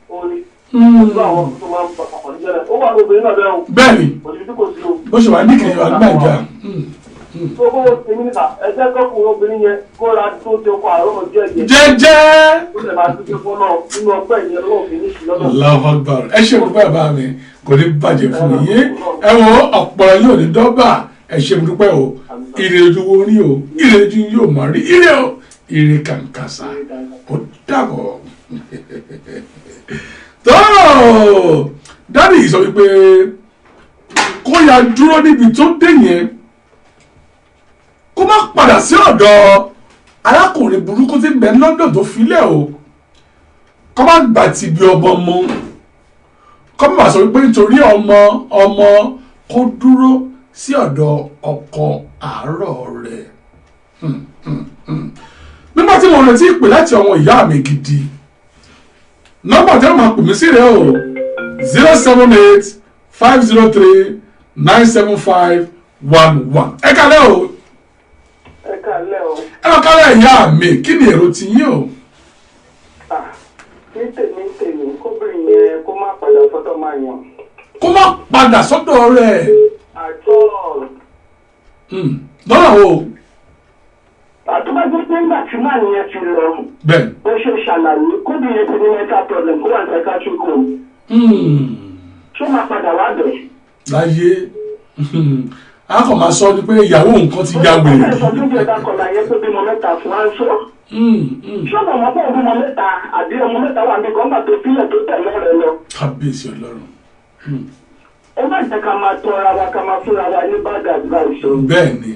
orin. Bẹ́ẹ̀ni bó ṣe wà ní kejì wà nígbà ìjà. Gbogbo èmi níta ẹgbẹ́ kọ́kùnrin obìnrin yẹn kó ra tó ti ọkọ̀ àárọ̀ ọjọ́ ẹ̀jẹ̀. Jẹ́jẹ́. Ó lè máa dúpẹ́ fún náà nínú ọgbẹ́ ìyẹn lọ́wọ́ fi ní ìṣúná. Allahu Akbar ẹ ṣe púpọ̀ bá mi kò ní bàjẹ́ fún yín ẹ wo ọ̀pọ̀ yóò ní dọ́bà ẹ ṣe púpọ̀ o ire ojú wo rí o ire ojú yóò máa rí ire o ire kàǹkàṣà ó dàbọ̀. tó dáàbì sọ wípé kó ya dúró níbi tó dé yẹn kó má padà sí ọ̀dọ̀ arákùnrin burúkú tí ń bẹ London tó filẹ̀ o kó má gbà tí bí ọmọ mú kó má sọ wípé nítorí ọmọ kó dúró sí ọ̀dọ̀ ọkọ àárọ̀ rẹ̀ nígbà tí mo retí ìpè láti ọmọ ìyá mi gidi nọ́mbà tí wọ́n máa pè mí sí rẹ̀ o 078-503-97511 ẹ kálẹ́ o. Ẹ kálẹ́ o. Ẹ lọ kálẹ̀ ìyá mi kí ni èrò ti yín o. ní tèmi kóbìnrin yẹn kó má padà sọ́dọ̀ máa yàn. kó má padà sọ́dọ̀ rẹ̀. àjọ. lọ́nà wo. àtúbájú pé ńgbà tí màá yẹn ti lọ. bẹ́ẹ̀. ó ṣe ṣàlàyé kóbìnrin yẹn ti ní mental problem kó wà ní psychiatric home. ṣé máa padà wá bẹ̀? láyé a kàn máa sọ ni pé ìyàwó nǹkan ti ya wèrè. ó sọ fún ìjọba kọlà yẹn pé bímọ mẹ́ta fún aṣọ. ṣé ọmọ pọ̀ bímọ mẹ́ta àbí ọmọ mẹ́ta wà ní kọ́ńtà tó sílẹ̀ tó tẹ̀lé rẹ̀ lọ. kábíyèsí ọlọ́run. ẹ má jẹ́ ká máa tọ́ra wa ká máa fúnra wa ní bad advice. bẹ́ẹ̀ ni.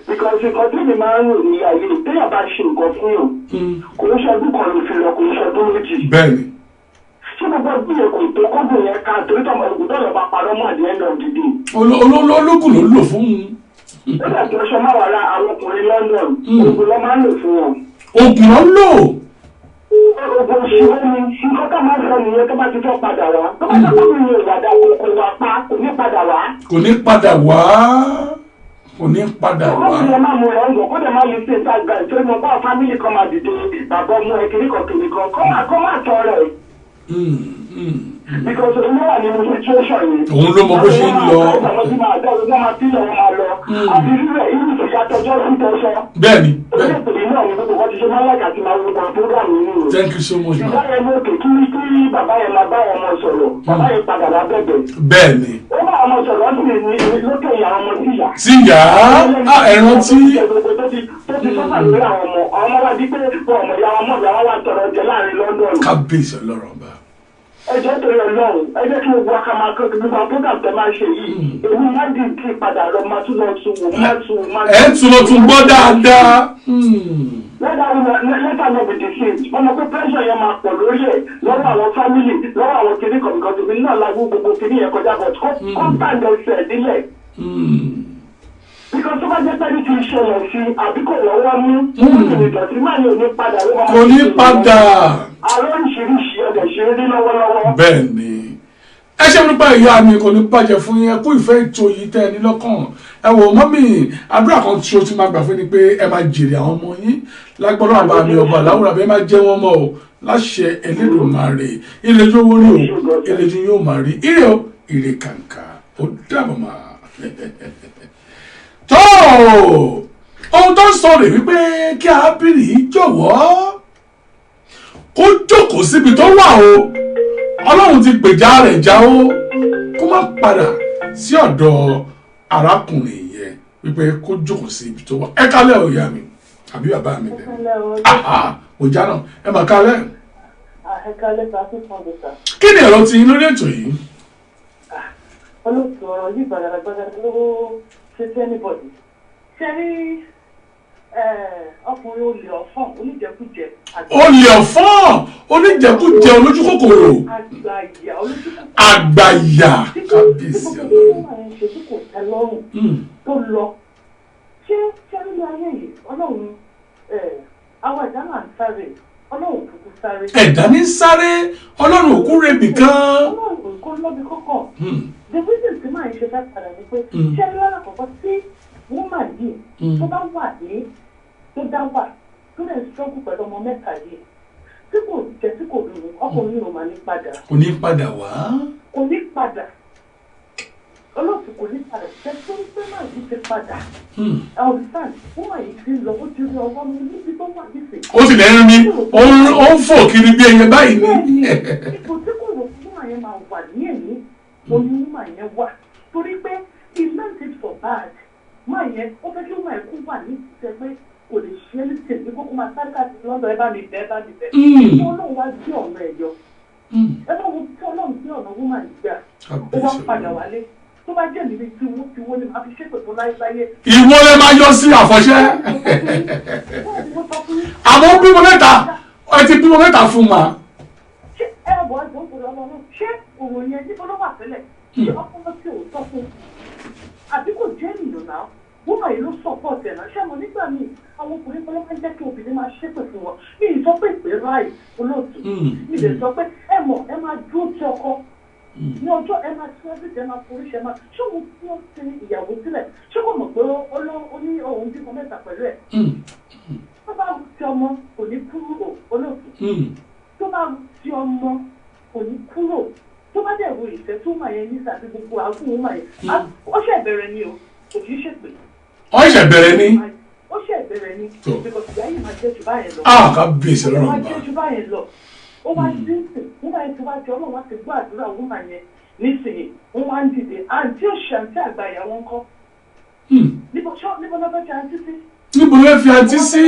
because nǹkan tí mi máa ń rò ní ayé téèyàn bá ṣe nǹkan fún yàn kò ń ṣọdún kan ló fi lọ kò ń ṣọdún méjì. bẹ́ẹ̀ ni. ṣé gbogbo ọdún yẹn kò tó kóbùn yẹn ká torí tọmọ ìgbùdọ̀ lọ bá parọ́ mọ́ àdéhùn náà dídì. ológun ló lò fún un. ó dàbí ọṣọ máa wà lá àwọn ọkùnrin London ogun lọ máa ń lò fún wọn. ogun ló lò. ogun òṣìwé ni nǹkan tó máa ń sọ nìyẹn tó bá ti fẹ́ padà wá tó bá jẹ́ kóbùn yẹn ìwàdà kò wá pa kò ní padà wá. kò ní padà wá. ọkùnrin yẹn máa mú ẹ ọ̀ngọ̀ kó dẹ̀ máa lè ṣe ìtajà ìtòrí mọ́ bá fámìlì kan máa dìde bàbá ọmọ ẹ kìnnìkan kó máa tọ́ rẹ̀. because owó wà nínú situation yìí. òun ló mọ bó ṣe ń lọ. àwọn tí máa dá ọgbọ́n máa bílẹ̀ wọn máa lọ. àti rírẹ̀ irú ìfìyà tọjọ́ sí tọ́ṣọ́. bẹ́ẹ̀ni. orí ètò yìí náà ni gbogbo wọn ti ṣe máa ń lájà àti máa wo gbọ̀n program nínú. thank you so much. ìgbà yẹn ló kè kí bàbá yẹn máa bá ọmọ sọ̀rọ̀ bàbá yẹn padà wá bẹ̀bẹ̀. bẹ́ẹ̀ni. ó bá ọmọ sọ̀rọ̀ sí ní lókè ìyá ọmọ síyà. síyà ẹran tí. tó ti sọ́sà lórí àwọn ọmọ wa di pé ọmọ ìyá wọn wá tọrọ jẹ láàrin London. kábíyèsí ọlọ́run ọba. ẹjọ́ torí Ọlọ́run ẹjẹ́ kí gbogbo aka máa kọ́ gbogbo àpótà tẹ máa ṣe yìí èmi má dì kí padà lọ máa tún lọ tún wò má tún má tún. ẹ tún lọ tún gbọ́ dáadáa. lẹ́tà náà bìí dìfíìt ọmọ pé pẹ́ṣọ̀ yẹn máa pọ̀ lórí ẹ̀ lọ́wọ́ àwọn fámìlì lọ́wọ́ àwọn kìnnì kọ̀ọ̀kan tòmí náà lágbó gbogbo kìnnì yẹn kọjá bọ̀ kọ́ńtàǹdì ẹsẹ̀ nílẹ̀. Because tó bá jẹ́ pẹ́ẹ́lí ti ṣẹlẹ̀ sí àbí kò lọ́wọ́ mú ìdọ̀tí máa ní òní padà. kò ní padà. àwọn oríṣiríṣi ẹ̀dẹ̀ ṣe rí lọ́wọ́lọ́wọ́. bẹ́ẹ̀ ni ẹ ṣe nípa ìyá mi kò ní bàjẹ́ fún yín ẹ kú ìfẹ́ ètò yìí tẹ́ ẹ ní lọ́kàn ẹ wò mọ́mì àdúrà kan tí o ti máa gbà fún ni pé ẹ máa jèrè àwọn ọmọ yín lágbọ́dọ̀ àbá mi ọba àláwùrà bẹ́ẹ̀ máa jẹ́ wọn mọ́ o láṣẹ Elédùmarè ìrẹ́jú owó rí o ìrẹ́jú yóò máa rí ire o ire kàǹkà ó dàbọ̀ máa. tó ohun tó ń sọ rè wípé kí arábìnrin jọ̀wọ́ kó jókòó síbi tó wà o ọlọ́run ti gbèjà rẹ̀ já o kó má padà sí ọ̀dọ̀ arákùnrin yẹn wípé kó jókòó sí ibi tó wà ẹ kálẹ̀ o ìyá mi àbí bàbá mi lẹ́nu ọjà náà ẹ mà kálẹ̀. kí ni ẹ̀rọ ti lórí ètò yìí. olóòtú ọ̀rọ̀ yìí gbàgàdàgbàgà ló ṣe sí anybody ṣe rí ọkùnrin olè ọ̀fọ́n oníjẹkújẹ. olè ọ̀fọ́n oníjẹkújẹ olójú kòkòrò. àgbàyà olójú kòkòrò. àgbàyà kábíyèsí ọlọ́run. tí wọ́n ṣe tí kò tẹ́ lọ́rùn tó lọ ṣé ṣẹ́rílẹ̀ ayé yìí ọlọ́run àwọn ẹ̀dá náà ń sáré ọlọ́run kúkú sáré. ẹ̀dá ní sáré ọlọ́run òkú rebì kan. ọlọ́run kò lọ́bi kọ́kọ́. the reason tí màá ṣe fẹ́ padà ni pé ṣẹ́rílẹ̀ alákọ̀ọ́kọ́ tí woman yìí tó bá wà ní tó dá wà tó lè struggle pẹ̀lú ọmọ mẹ́ta yìí tí kò jẹ́ tí kò lù ọkùnrin yìí ò máa ní padà. kò ní padà wá. kò ní padà olóòtú kò ní padà jẹ́ tó ń pẹ́ máa yìí ti padà. understand woman yìí ti lọ ó ti rí ọwọ́ mi níbi tó wà nífẹ̀ẹ́. ó sì lẹ́nu ní ó ń fò kiri bí ẹyẹ báyìí ní. ipò tí kò rò fún woman yẹn máa wà ní èmi oní woman yẹn wà torí pé he meant it for bad. máa yẹn ó fẹ́ kí ó máa kú wà ní ìṣẹ́ pé kò lè ṣe é lè ní kókó máa sáré káàkiri lọ́dọ̀ ẹ bá mi bẹ́ẹ̀ bá mi bẹ́ẹ̀. tí ọlọ́run wá gbé ọ̀nà ẹ̀ yọ ẹ bá wo tí ọlọ́run gbé ọ̀nà wọ́n máa gbà ó wá padà wálé tó bá jẹ́ níbi tí wọ́n ní máa fi ṣépè tó láyé. ìwọ lè máa yọ sí àfọ̀ṣẹ́. àmọ́ bímọ mẹ́ta ẹ ti bímọ mẹ́ta fún ma. ṣé ẹ bọ̀ ẹ jọ ń bọ̀ lọ́wọ́ náà ṣé òun yẹn níbo ló wà tẹ́lẹ̀ ṣé ọkùnrin tí ò tọ́ fún àbí kò jẹ́ ènìyàn náà wọ́n máa yìí ló support ẹ̀ náà ṣé mo nígbà míì àwọn ọkùnrin kan ló máa ń jẹ́ kí obìnrin máa ṣépè fún wọn mi ì sọ pé ìpè ráì olóòtú mi lè sọ pé ẹ mọ̀ ẹ máa dúró tí ọkọ ní ọjọ́ ẹ máa tí wọ́n ẹ máa forí ṣe máa ṣé òun tí ó ti ìyàwó sílẹ̀ ṣé kò mọ̀ pé ó ní òun bímọ mẹ́ta pẹ̀lú ẹ̀ tó bá ti ọmọ kò ní kúrò olóòtú tó bá ti ọmọ kò ní kúrò tó bá dẹ̀ wo ìfẹ́ tó máa yẹn ní sàbí gbogbo àgùn máa yẹn ó ṣẹ̀ bẹ̀rẹ̀ ni o kò kì í ṣèpè. ó ṣẹ̀ bẹ̀rẹ̀ ni. ó ṣẹ̀ bẹ̀rẹ̀ ni because ìyá yìí máa jẹ́ jù báyẹn lọ. ká bí ìṣẹ̀lẹ̀ ó ọ̀rọ̀ máa bá. jẹ́ jù báyẹn lọ. ó wá sí nígbà yẹn tí wá ti ọlọ́run wá ti gbọ́ àdúrà òun máa yẹn nísìnyí wọ́n wá ń dìde àǹtí òṣì àǹtí àgbà ìyàwó ńkọ́. níbo ló fẹ́ fi àǹtí sí. níbo ló fi àǹtí sí.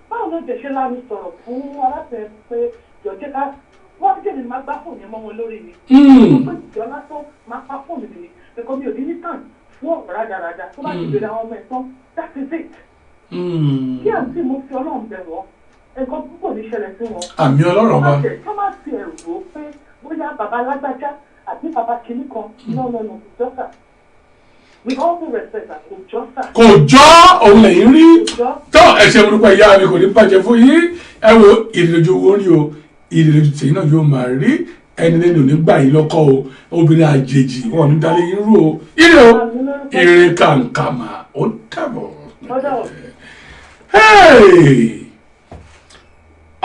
báwo ló jẹ́ ṣe láàrin sọ̀rọ̀ fún arábìnrin pé jọ̀jẹ́ ká wọ́n ti tẹ̀lé máa gbá fóònù yẹn mọ́ wọn lórí mi. mo pé ìjọ lásán máa pa fóònù mi ni because mi ò ní ní tàn fún ọ̀rọ̀ rádaràda tó bá ti bèrè àwọn ọmọ ẹ̀ tán that is it. kí àǹtí mo fi ọlọ́run bẹ̀ wọ́n nǹkan púpọ̀ ní ṣẹlẹ̀ sí wọn. àmì ọlọ́run bá. tó má ti ẹ̀rù rò pé bóyá bàbá lágbájá àti bàbá kìíní kan no jọ́sà with all due respect kò jọ́sà. kò jọ́ òun lẹ́yìn rí tó ẹ̀ṣẹ̀ orúkọ ìyá mi kò ní bàjẹ́ fún yín ẹ wo ìrìnàjò owó rí o ìrìnàjò tèyí náà yóò máa rí ẹni lẹ́nu nígbà yìí lọ́kọ́ o obìnrin àjèjì wọn ní dalẹ̀ yín rú o ìrìn o ìrìn kàǹkàmà ó dàbọ̀.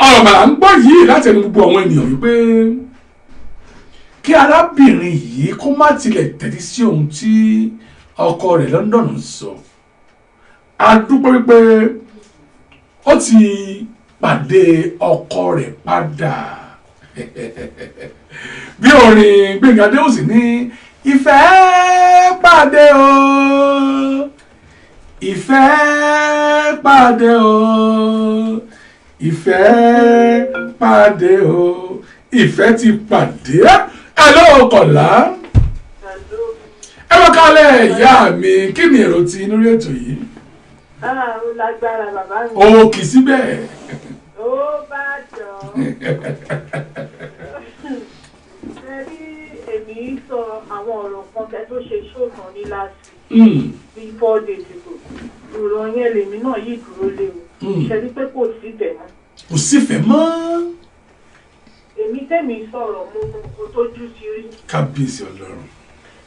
ọ̀rọ̀ màá ń gbọ́ yìí láti ẹnu gbogbo àwọn ènìyàn wípé kí arábìnrin yìí kó má tilẹ̀ tẹ̀lé sí ohun tí ọkọ rẹ̀ London sọ a dúpẹ́ wípé ó ti pàdé ọkọ rẹ̀ padà bí orin Gbẹ́ngà Adéwùsì ní ìfẹ́ pàdé o ìfẹ́ pàdé o ìfẹ́ pàdé o ìfẹ́ ti pàdé ẹ lọ́wọ́ kọ̀lá ẹ wọ́n kálẹ̀ ìyá mi kí ni èrò ti inú rí ètò yìí. ó lágbára bàbá mi. o kì í síbẹ̀. ó bá jọ. ẹ rí èmi sọ àwọn ọ̀rọ̀ kan kẹ́ tó ṣe ṣòkan ní last week bíi 4 days ago ìròyìn yẹn lèmi náà yìí dúró léwu ṣe ni pé kò sífẹ̀ẹ́ mọ́. kò sífẹ̀ẹ́ mọ́. èmi tẹ́mi sọ̀rọ̀ mo kò tójú ti rí. kábíyèsí ọlọ́run.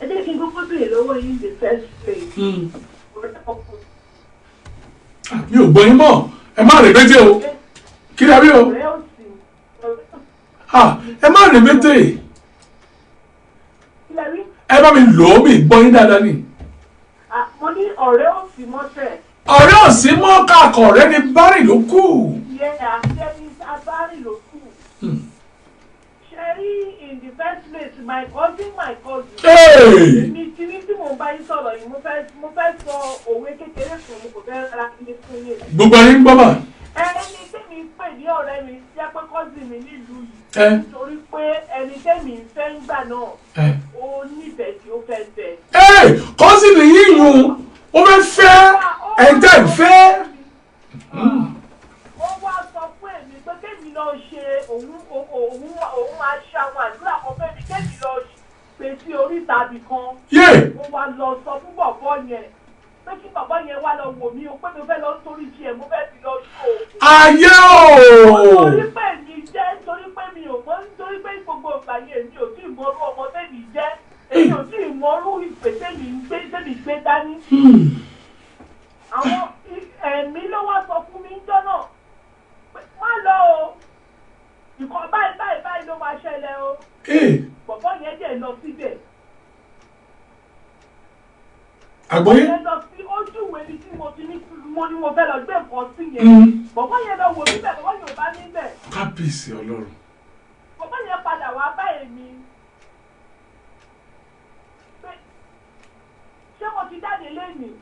ẹ jẹ́ kí n kọ́kọ́ béèrè lọ́wọ́ yín the first place. mi ò gbọ́ yín mọ́ ẹ má rè bété o kí ni a rí o. ẹ má rè bété ẹ bá mi lò ó mi gbọ́ yín dáadáa ni. mo ní ọ̀rẹ́ ò sí mọ́tẹ̀. ọ̀rẹ́ ò sí mọ́ kakọ̀ ọ̀rẹ́ ni bárì ló kù. yẹ àṣẹni abárì ló kù. ṣẹ́rí in the first place my cousin. èmi tí ní tí mo bá yín sọ̀rọ̀ yìí mo fẹ́ sọ òwe kékeré fún mi kò fẹ́ ra ilé fún yín. gbogbo ẹni ń gbọ́ mà. ẹni tẹ́mi pè ní ọ̀rẹ́ mi jẹ́ pé cousin mi nílùú yìí. nítorí pé ẹni tẹ́mi fẹ́ ń gbà náà ó nífẹ̀ẹ́ tí ó fẹ́ fẹ́. cousin yìí yùn ó fẹ́ ẹ̀ńtẹ́ fẹ́. ó wá sọ fún èmi pé kémi lọ ṣe òun máa ṣe àwọn àdúrà kan fẹ́mi kémi lọ pè sí oríta ibì kan. mo wá lọ sọ fún bọ̀bọ̀ yẹn pé kí bọ̀bọ̀ yẹn wá lọ wò mí o pé mo fẹ́ lọ sórí tiẹ̀ mo fẹ́ fi lọ ṣó o. ayé o. torí pé mi jẹ́ torí pé mi ò mọ̀ nítorí pé gbogbo ìgbà yẹn mi ò tí ì mọrú ọmọ tẹ́mi jẹ́ èmi ò tí ì mọrú ìpè tẹ́mi gbé dání. àwọn ẹ̀mí ló wá sọ fún mi níjọ́ náà pé má lọ o nǹkan báyìí ló máa ṣẹlẹ̀ o. bọ̀bọ̀ yẹn dẹ̀ lọ síbẹ̀. àgbọ̀yé. ọ̀yẹ́ lọ sí ojú ìwé ni tí mo ti ní mo fẹ́ lọ gbé nǹkan sí yẹn. bọ̀bọ̀ yẹn lọ wò níbẹ̀ bọ̀bọ̀ yẹn ò bá níbẹ̀. kábíyèsí ọlọ́run. bọ̀bọ̀ yẹn padà wá bá èmi. pé ṣé mo ti jáde lẹ́yìn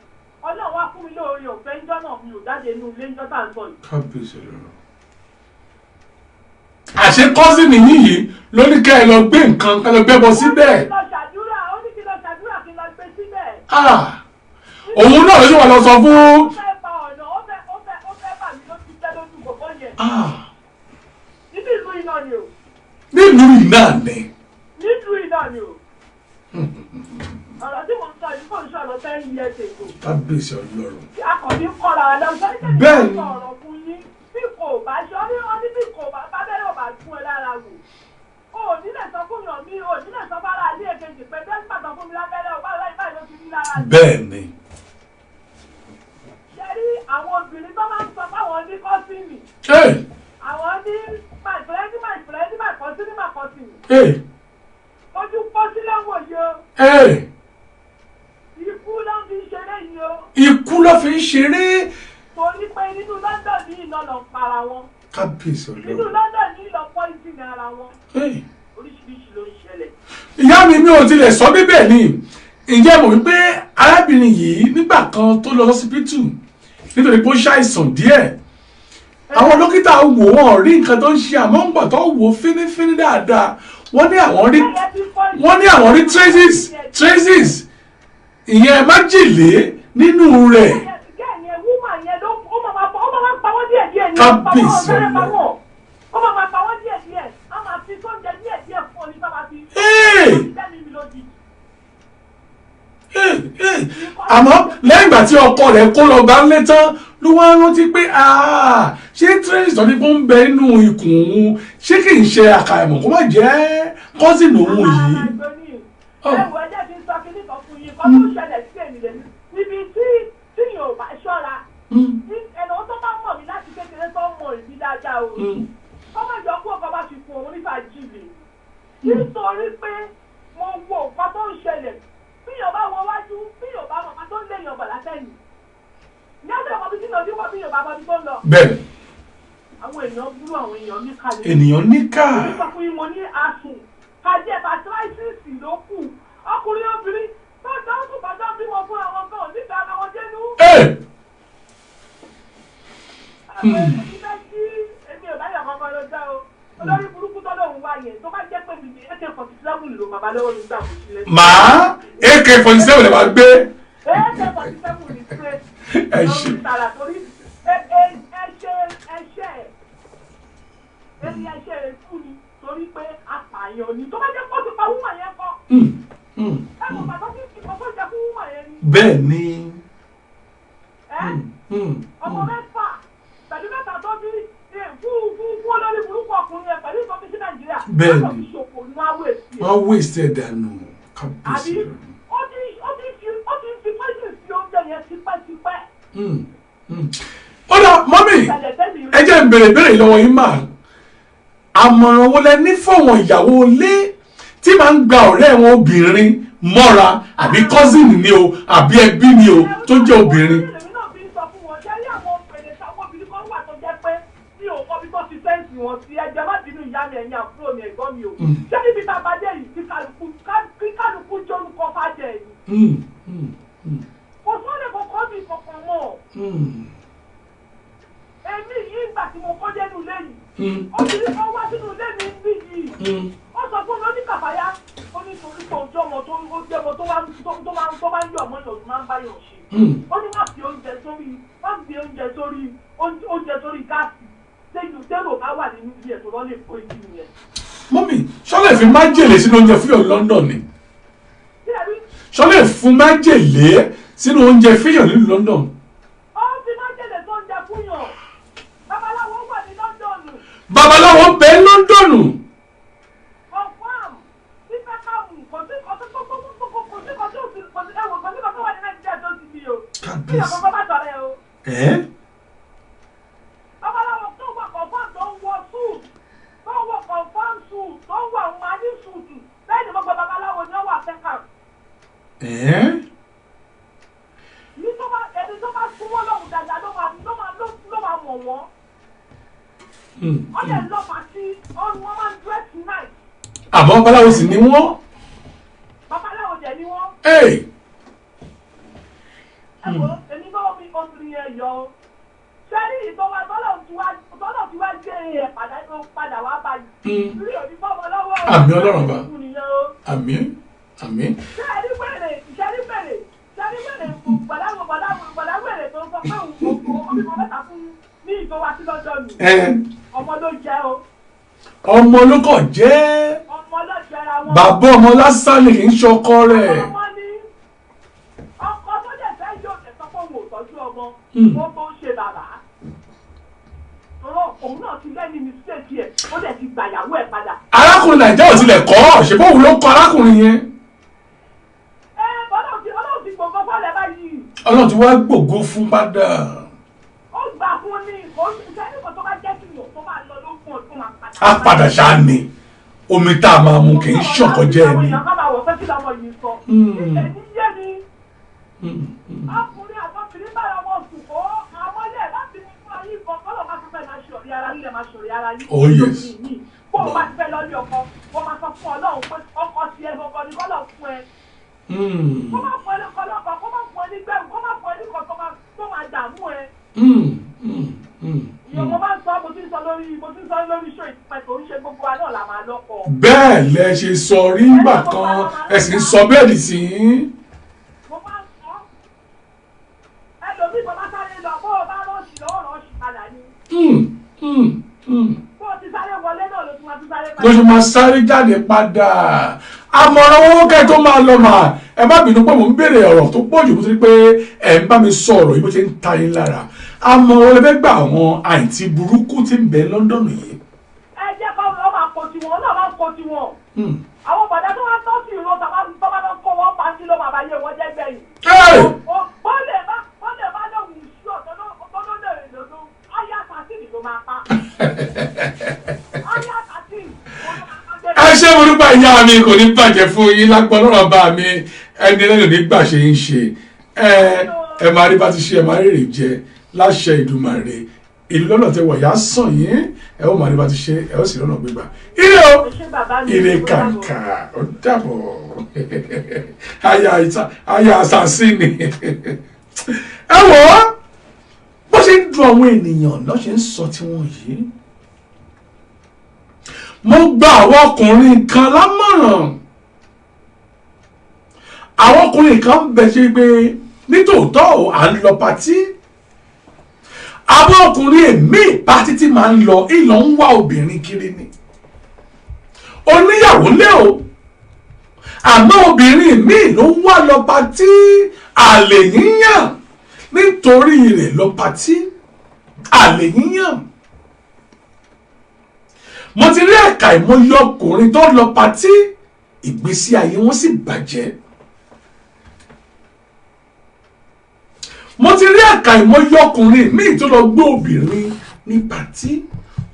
ọlọ́run wá fún mi lóore ọ̀fẹ́ ńjọ́ náà mi ò jáde inú ilé ńjọ́ tá à ń sọ yìí. kábíyèsí ọlọ́run. àṣé kọ́sìnì yìí ló ní kẹ́ ẹ lọ gbé nǹkan ẹ lọ gbẹ́bọ síbẹ̀. ó ní kí lọ ṣàdúrà kí lọ gbé síbẹ̀. òun náà ló ṣe wà lọ sọ fún. ó fẹ́ pa ọ̀nà ó fẹ́ bà mí ló ti tẹ́ lójú gbogbo yẹn. níbi ìlú iná ni o. nílùú iná ni. nílùú iná ni o. ọ̀rọ̀ tí mo ń sọ yìí kò ń sọ̀rọ̀ 10 years ago. kábíyèsí ọlọ́run. akọ̀bí kọ́ra wa lọ́sọ̀ ní bẹ́ẹ̀ ni ọ̀rọ̀ fún yín bí kò bá ṣe ọ́ ní bí kò bá bẹ́rẹ̀ ò bá tún ẹ lára wò. o ò nílẹ̀ sọ fún yàn mí o ò nílẹ̀ sọ fara ilé èkejì pé bẹ́ẹ̀ pàtó fún mi lábẹ́rẹ́ ò bá láì báyìí ló ti rí lára mi. bẹ́ẹ̀ ni. ṣe rí àwọn obìnrin tó máa ń sọ fáwọn ní kọ́sì fíìmù. Hey. Àwọn ní my cousin. Hey. Ojú pọ́ sílẹ̀ wò yó. Hey. Ikú ló fi ṣeré yìí o. Ikú ló fi ń ṣeré. Torí pé nínú London ní iná lọ para wọn. Kábíyèsí Nínú Ọlọ́run. London ní ìlọ poison ara wọn. Hey. Oríṣiríṣi ló ń ṣẹlẹ̀. Ìyá mi ò tilẹ̀ sọ bíbẹ̀ ni. Ǹjẹ́ mọ̀ wípé arábìnrin yìí nígbà kan tó lọ lọ́sibítù nítorí pé ó ṣàìsàn díẹ̀. Àwọn dókítà wò wọ́n rí nǹkan tó ń ṣe àmọ́ ń gbà tó wò fínífíní dáadáa. Wọ́n ní àwọn rí traces ìyẹn májèlé nínú rẹ̀. Kábíyèsí Ọlọ́run. Ó máa pa wọ́n díẹ̀. A máa fi sóúnjẹ díẹ̀ fún ọ ní sábà fi. Àmọ́ lẹ́yìn ìgbà tí ọkọ rẹ̀ kó lọ bá ń lé tán ló wá rántí pé ṣé trace tó ní kó ń bẹ nínú ikùn òun ṣé kì í ṣe àkàìmọ̀ kó má jẹ́ cousin òun yìí. Ẹ̀wọ̀ ẹ̀jẹ̀ ti sọ kíní kan fún yín kó tó ṣẹlẹ̀ sí èmi lèmi níbi tí yóò bá ṣọ́ra. Ẹ̀nà tó bá mọ̀ mí láti kékeré tó mọ̀ ìbí dáadáa o. Ọmọ ìjọ kú ọkọ̀ bá fi fún òun nípa jìbì. Nítorí pé mo wo nǹkan tó ń ṣẹlẹ̀ bíyàn bá wọ wájú bíyàn bá mọ̀ tó ń lé yàn bọ̀ látẹ̀yìn. Ní ọjọ́ ìwọ̀n bí tí lọ́ọ́ dípò bíyàn bá mọ̀ bí tó ń lọ. Bẹ́ẹ̀ni. Àwọn èèyàn burú àwọn èèyàn níkà lè. Ènìyàn níkà. Nípa fún yín mo ní àsùn kájẹ́ patricis ló kù. Ọkùnrin obìnrin tó dáhùn bàtà bí wọn fún àwọn kan níta ara wọn jẹ́nu. Àwọn ènìyàn tí èmi ò bá yà kọ́kọ́ ló dá o. Olórí burúkú tó lóun wá yẹn tó bá jẹ́ pé mi ní AK-47 ló bàbá lọ́wọ́ nígbà kò sílẹ̀. Màá AK-47 lè wá gbé. AK-47 ní pé lórí tààrà torí ẹ̀ṣẹ̀ rẹ̀ kú ni torí pé apààyàn ni tó bá jẹ́ kó ti pa wúmọ̀ yẹn kọ́. Ẹ̀wọ̀n bàbá tí kì í kọ́kọ́ jẹ́ fún wúmọ̀ yẹn ni. Bẹ́ẹ̀ ni. Ọmọ mẹ́fà pẹ̀lú mẹ́ta tó bí fún olórí burúkú ọkùnrin yẹn pẹ̀lú ìtọ́jú sí Nàìjíríà. Bẹ́ẹ̀ ni. Wọ́n waste ẹ̀ dànù. Kábíyèsí. Ó ti fi poison sí oúnjẹ yẹn tipẹ́tipẹ́. Ó dà mọ́mì ẹ jẹ́ n béèrè lọ́wọ́ yín mà. Àmọ̀ràn wo lẹ ní fọ̀wọ̀n ìyàwó ilé tí máa ń gba ọ̀rẹ́ wọn obìnrin mọ́ra àbí cousin ni o àbí ẹbí ni o tó jẹ́ obìnrin. Wọ́n ti ẹjẹ́ má bínú ìyá mi ẹ̀yìn àbúrò mi ẹ̀gbọ́n mi o. Ṣé níbi tá a bá dé yìí kí kálukú jórúkọ fàjẹ́ yìí? Kò sọ́lẹ̀ kọ̀ọ̀kan mi kankan mọ́. Èmi yìí ìgbà tí mo kọ́ dénú ilé yìí. Obìnrin kan wá sínú ilé mi bí yìí. Ó sọ fún mi ó ní kàfáyá. Ó ní torí pé ojú ọmọ tó jẹ́ ọmọ tó máa ń yọ ọmọ yọ̀ tó máa ń bá yọ̀ ṣe. Ó ní má fi oúnjẹ sórí gáàsì. Tẹ́lò bá wà nínú ilé ẹ̀ tó lọ́ọ́ lè kó ìdí yẹn. Mọ́mì ṣọ́lẹ̀ fi májèlé sínú oúnjẹ fíyàn London ni. Ṣọ́lẹ̀ fún májèlé sínú oúnjẹ fíyàn ní London. Ó fi májèlé tó ń jẹ fúyàn. Babaláwo wà ní London. Babaláwo bẹ London. Confam ní kákàmù kò sí kan tó wà ní Nàìjíríà tó ti di o. Kí ni àkọ́kọ́ bá tọrẹ o? Babaláwo tó wà confam tó ń wọ suit tó ń wọ confam suit tó ń wọ mani suit lẹ́yìn tí mo gbọ́ babaláwo ni ó wà fẹ́kàn. Ní ẹni tó bá súnmọ́ lọ́hùn dáadáa ló máa mọ̀ wọ́n. Wọ́n lè lọ pàtí ọ̀run wọn máa ń dress nice. Àmọ́ babaláwo sì ni wọ́n. Babaláwo jẹ̀ ni wọ́n. Ẹ̀wọ̀n èmi náà mi obìnrin yẹn yọ ọ́. Sẹ́rí ìtọ́wá tọ́lọ̀ tí wá gbé ẹ̀ padà wá báyìí. Rí òní fọ́mọ lọ́wọ́. Àmín Ọlọ́run bá. Àmín. Sẹ́rí wèrè bọ̀dáwèrè tó sọ pé òun omi kan mẹ́ta fún ní ìtọ́wá sí lọ́jọ́ nù. Ọmọ ló jẹ́ o. Ọmọ ló kàn jẹ́. Ọmọ ló jẹra wọn. Bàbá ọmọ lásán ni kì í ṣọkọ rẹ̀. Ọkọ tó dẹ̀ fẹ́ yóò tẹ̀ sọ pé òun ò tọ́jú ọmọ. Ó tó ń ṣe bàbá. Òun náà ti lẹ́ni ní stéèjì ẹ̀ ó dẹ̀ ti gbàyàwó ẹ̀ padà. Arákùnrin Nàìjíríà ò tilẹ̀ kọ́ ṣùgbọ́n òun ló kọ́ arákùnrin yẹn. Ọlọ́run ti gbogbo fọ́lẹ̀ báyìí. Ọlọ́run ti wá gbògo fún padà. Ó gbà fún ní ìkọ́sí á padà ṣáà ní omi tá a máa mu kì í ṣàn kọjá ẹni. ọkùnrin àtọkùnrin bára wọn sùn kó àmọ́lẹ̀ láti mú fún ayé kan kọ́lọ̀ máa fẹ́ máa ṣòrí ara yín lè máa ṣòrí ara yín. Oh yes. kó o bá ti fẹ́ lọ́lé ọkọ o máa sọ fún Ọlọ́run pé ọkọ ti ẹ gbọgbọ ni kọ́lọ̀ fún ẹ. kó má fún ẹ ní kọ́lọ́kọ̀ kó má fún ẹ ní gbẹ̀rù kó má fún ẹ ní kan tó máa dààmú ẹ. ìyẹn mo máa ń sọ mo ti ń sọ lórí ṣó ìpẹ́ tó ń ṣe gbogbo wa náà là máa lọ́kọ. bẹ́ẹ̀ lẹ ṣe sọ rí nígbà kan ẹ sì ń sọ bẹ́ẹ̀ nì sí. mo máa ń sọ ẹlòmíì bàbá sáré lọ bó o bá rọ́ọ̀ṣì lọ́wọ́ rọ́ọ̀ṣì padà ni. bó o ti sáré wọlé náà ló ti máa tún sáré padà. ló ṣe máa sáré jáde padà. àmọ̀ràn owó kẹ́ tó máa lọ mà ẹ má bínú pé mò ń béèrè ọ̀rọ̀ tó pọ̀ jù nítorí pé ẹ̀ ń bá mi sọ ọ̀rọ̀ yìí bó ṣe ń ta yín lára. àmọ̀ràn olè fẹ́ gbà àwọn àìntí burúkú tí ń bẹ London yìí. ẹ jẹ́ kó ọ máa kó tiwọn náà máa kó tiwọn. àwọn bàdá tó wá tọ́ sí ìró tàbá lọ kó wọn pa sí ló máa bá yé wọn jẹ́ gbẹ̀yìn. wọ́n lè má lóhùn ìṣú ọ̀tọ̀ ló lè rìn lòdò ayé àtàtìrì ló máa pa. ayé àtàtìrì ló máa pa. ẹ ṣé mo nípa ìyá mi kò ní bàjẹ́ fún yín lágbọ́n lọ́rọ̀ bá mi ẹni lẹ́nu nígbà ṣe ń ṣe ẹ máa rí bá ti ṣe ẹ máa rí rè jẹ láṣẹ Ìdùmarè ìlú lọ́nà tẹ wọ̀ yá sàn yín ẹ ó máa rí bá ti ṣe ẹ ó sì lọ́nà gbégbá ire o ire kàǹkà ó dàbọ̀ aya àṣàṣìnì ẹ wọ̀ ọ́ bó ṣe ń dùn àwọn ènìyàn náà ṣe ń sọ tiwọn yìí mo gba àwọn ọkùnrin kan lámọ̀ràn àwọn ọkùnrin kan ń bẹ ṣe pé nítòótọ́ à ń lọ patí àwọn ọkùnrin èmi patí tí máa ń lọ ìlọ ń wá obìnrin kiri ni oníyàwó lé o àmọ́ obìnrin mi ló ń wá lọ patí àlè yíyàn nítorí rẹ̀ lọ patí àlè yíyàn mo ti rí ẹ̀ka ìmọ̀yọ ọkùnrin tó lọ patí ìgbésí ayé wọn sì bàjẹ́ mo ti rí ẹ̀ka ìmọ̀yọ ọkùnrin míì tó lọ gbé obìnrin ní patí